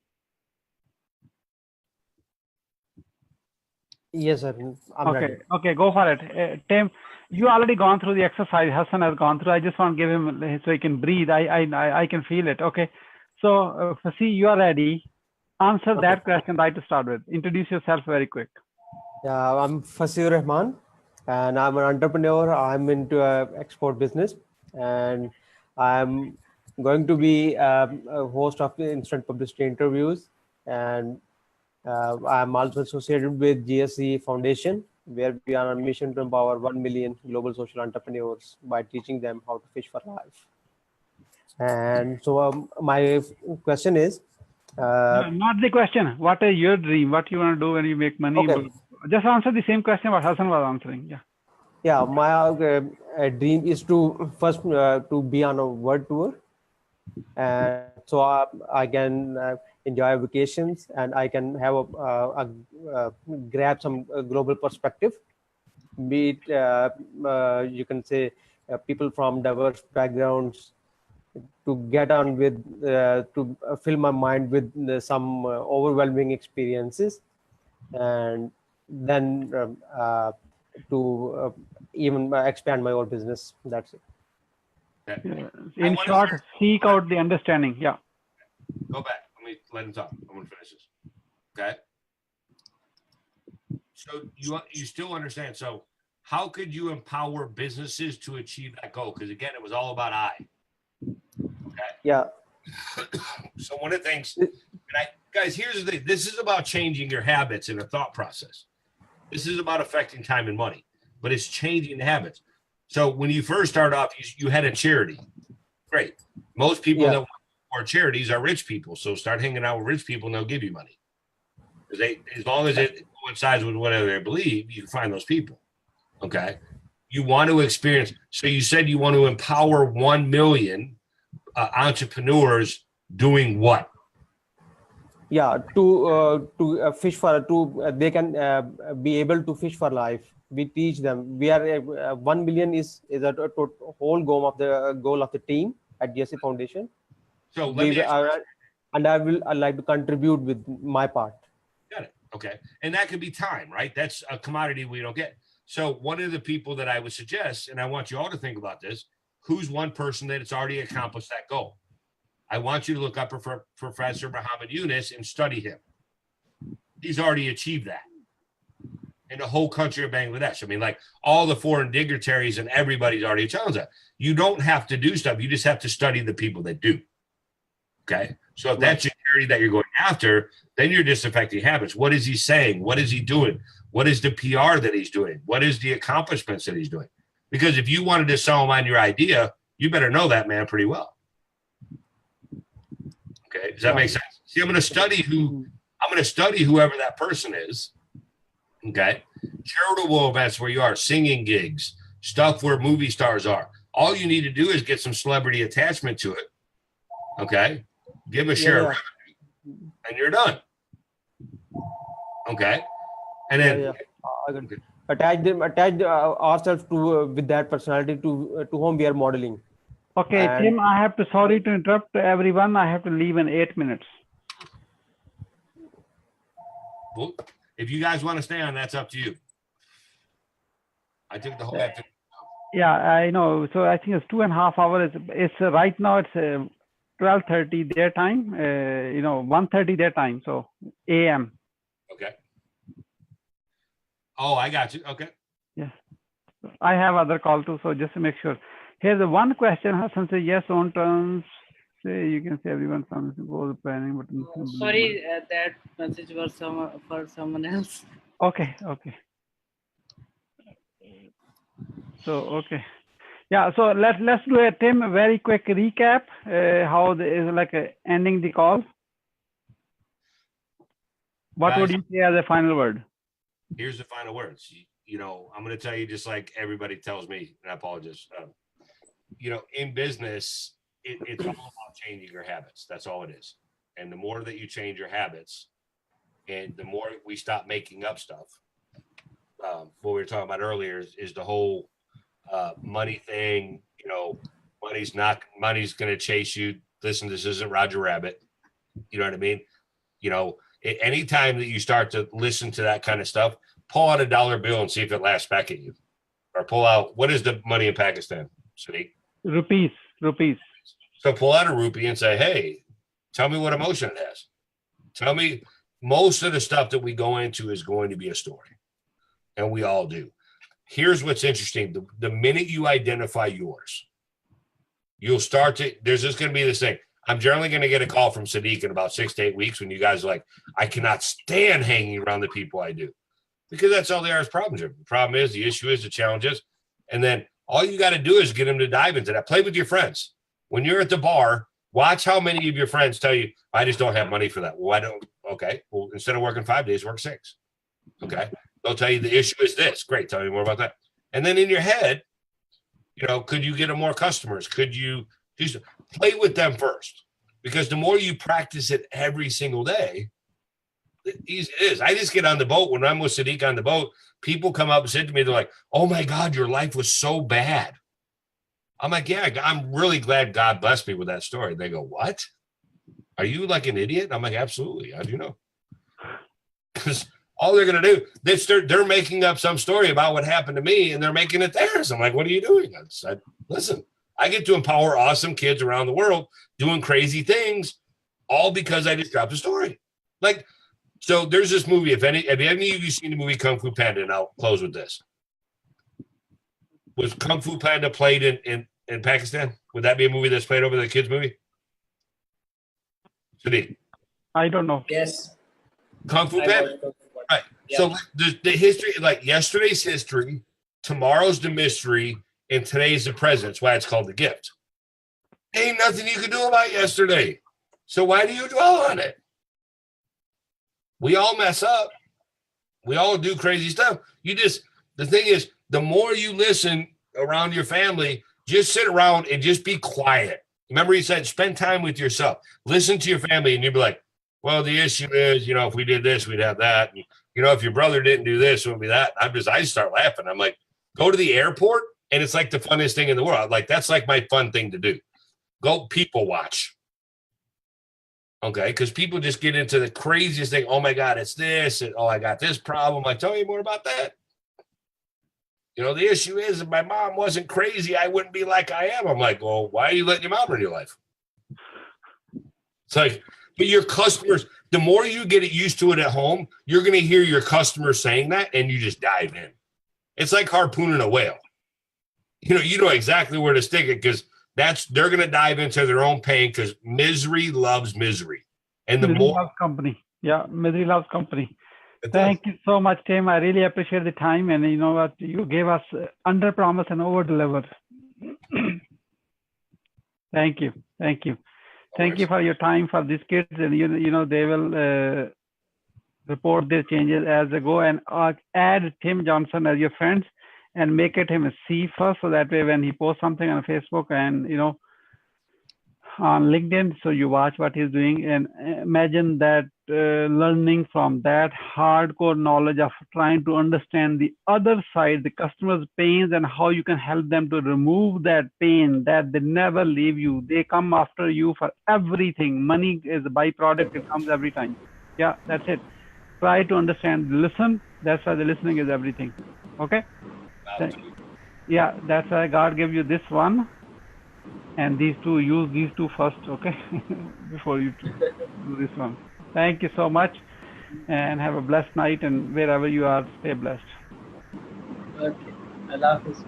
Speaker 18: Yes, sir. I'm ready.
Speaker 2: Okay, go for it. Tim, you already gone through the exercise. Hassan has gone through. I just want to give him so he can breathe. I can feel it. Okay. So, Fasi, you are ready. Answer that question right to start with. Introduce yourself very quick.
Speaker 18: Yeah, I'm Fasir Rahman, and I'm an entrepreneur. I'm into export business, and I'm going to be a host of the instant publicity interviews, and I'm also associated with GSE Foundation, where we are on a mission to empower 1 million global social entrepreneurs by teaching them how to fish for life. And so my question is,
Speaker 2: no, not the question. What is your dream? What you want to do when you make money?
Speaker 18: Okay.
Speaker 2: Just answer the same question what Hassan was answering. Yeah.
Speaker 18: Yeah, my dream is to first to be on a world tour, and so I can enjoy vacations and I can have grab some global perspective. Be it you can say people from diverse backgrounds, to get on with to fill my mind with some overwhelming experiences, and then to even expand my own business. That's it.
Speaker 2: In short, seek out the understanding. Yeah.
Speaker 1: Go back. Let him talk. I'm going to finish this. Okay. So you still understand. So how could you empower businesses to achieve that goal? Because again, it was all about I. Okay.
Speaker 18: Yeah.
Speaker 1: So one of the things, guys, here's the thing. This is about changing your habits and a thought process. This is about affecting time and money. but it's changing the habits. So when you first start off, you had a charity. Great. Most people that want charities are rich people. So start hanging out with rich people and they'll give you money. Because as long as it coincides with whatever they believe, you can find those people. Okay. You want to experience. So you said you want to empower 1 million entrepreneurs doing what?
Speaker 18: Yeah, to fish for they can be able to fish for life. We teach them. We are 1 million is a whole goal of the team at GSC Foundation.
Speaker 1: So let me
Speaker 18: and I'd like to contribute with my part.
Speaker 1: Got it. Okay, and that could be time, right? That's a commodity we don't get. So one of the people that I would suggest, and I want you all to think about this: who's one person that has already accomplished that goal? I want you to look up for Professor Muhammad Yunus and study him. He's already achieved that in the whole country of Bangladesh. I mean, like all the foreign dignitaries and everybody's already challenged that. You don't have to do stuff. You just have to study the people that do. Okay. So if that's your charity that you're going after, then you're just affecting habits. What is he saying? What is he doing? What is the PR that he's doing? What is the accomplishments that he's doing? Because if you wanted to sell him on your idea, you better know that man pretty well. Okay. Does that make sense? See, I'm going to study whoever that person is. Okay. Charitable events where you are, singing gigs, stuff where movie stars are. All you need to do is get some celebrity attachment to it. Okay. Give a share of revenue, and you're done. Okay. And then
Speaker 18: attach ourselves to with that personality to whom we are modeling.
Speaker 2: Okay,
Speaker 18: And
Speaker 2: Tim, sorry to interrupt everyone. I have to leave in 8 minutes.
Speaker 1: Well, if you guys want to stay on, that's up to you. I took the whole afternoon.
Speaker 2: Yeah, I know. So I think it's 2.5 hours. It's right now it's 12:30 their time. 1:30 their time. So AM.
Speaker 1: Okay. Oh, I got you. Okay.
Speaker 2: Yeah. I have other call too. So just to make sure. Here's the one question. Hassan says yes on terms. Say you can say everyone comes to go to planning, but
Speaker 15: Sorry, that message was for someone else.
Speaker 2: Okay. So okay. Yeah, so let's do a Tim very quick recap how is like ending the call. What would you say as a final word?
Speaker 1: Here's the final words. I'm going to tell you just like everybody tells me, and I apologize. In business, it's all about changing your habits. That's all it is. And the more that you change your habits, and the more we stop making up stuff. What we were talking about earlier is the whole money thing. Money's going to chase you. Listen, this isn't Roger Rabbit. You know what I mean? Anytime that you start to listen to that kind of stuff, pull out a dollar bill and see if it laughs back at you. Or pull out, what is the money in Pakistan, Sadiq?
Speaker 2: Rupees.
Speaker 1: So pull out a rupee and say, hey, tell me what emotion it has. Tell me, most of the stuff that we go into is going to be a story. And we all do. Here's what's interesting. The minute you identify yours, you'll start to, there's just going to be this thing. I'm generally going to get a call from Sadiq in about 6 to 8 weeks when you guys are like, I cannot stand hanging around the people I do. Because that's all they are is problems. The problem is, the issue is, the challenge is. And then all you got to do is get them to dive into that. Play with your friends. When you're at the bar, watch how many of your friends tell you, I just don't have money for that. Well, I don't. Okay. Well, instead of working 5 days, work 6. Okay. They'll tell you the issue is this. Great. Tell me more about that. And then in your head, could you get them more customers? Could you just play with them first? Because the more you practice it every single day, the easier it is. I just get on the boat. When I'm with Sadiq on the boat, people come up and say to me, they're like, oh my God, your life was so bad. I'm like, yeah, I'm really glad God blessed me with that story. They go, what? Are you like an idiot? I'm like, absolutely. How do you know? Because all they're going to do, they're making up some story about what happened to me and they're making it theirs. I'm like, what are you doing? I said, listen, I get to empower awesome kids around the world doing crazy things, all because I just dropped a story. Like, so there's this movie. Have any of you seen the movie Kung Fu Panda? And I'll close with this. Was Kung Fu Panda played in Pakistan? Would that be a movie that's played over the kids' movie? Sadiq?
Speaker 2: I don't know.
Speaker 12: Yes.
Speaker 1: Kung Fu Panda? Right. Yeah. So the history, like yesterday's history tomorrow's the mystery and today's the present. That's why it's called the gift. Ain't nothing you could do about yesterday. So why do you dwell on it? We all mess up. We all do crazy stuff. The thing is, the more you listen around your family, just sit around and just be quiet. Remember, he said, spend time with yourself. Listen to your family, and you'll be like, well, the issue is, if we did this, we'd have that. And, if your brother didn't do this, it would be that. I start laughing. I'm like, go to the airport, and it's like the funniest thing in the world. Like, that's like my fun thing to do. Go people watch. Okay, because people just get into the craziest thing. Oh, my God, it's this. And, oh, I got this problem. Like, tell me more about that. The issue is if my mom wasn't crazy, I wouldn't be like I am. I'm like, well, why are you letting your mom run your life? It's like, but your customers, the more you get used to it at home, you're going to hear your customers saying that, and you just dive in. It's like harpooning a whale. You know exactly where to stick it because they're going to dive into their own pain because misery loves misery. And the
Speaker 2: misery
Speaker 1: more
Speaker 2: loves company. Yeah, misery loves company. Thank you so much, Tim. I really appreciate the time. And you know what? You gave us under promise and over deliver. Thank you. Thank you. Thank you for your time for these kids. And, they will report their changes as they go and add Tim Johnson as your friends and make it him a C first. So that way, when he posts something on Facebook and, on LinkedIn, so you watch what he's doing and imagine that learning from that hardcore knowledge of trying to understand the other side, the customer's pains and how you can help them to remove that pain that they never leave you. They come after you for everything. Money is a byproduct. It comes every time. Yeah, that's it. Try to understand, listen. That's why the listening is everything. Okay. Yeah, that's why God gave you this one. And use these two first, okay, before you do this one. Thank you so much, and have a blessed night. And wherever you are, stay blessed.
Speaker 12: Okay, Allah Hafiz.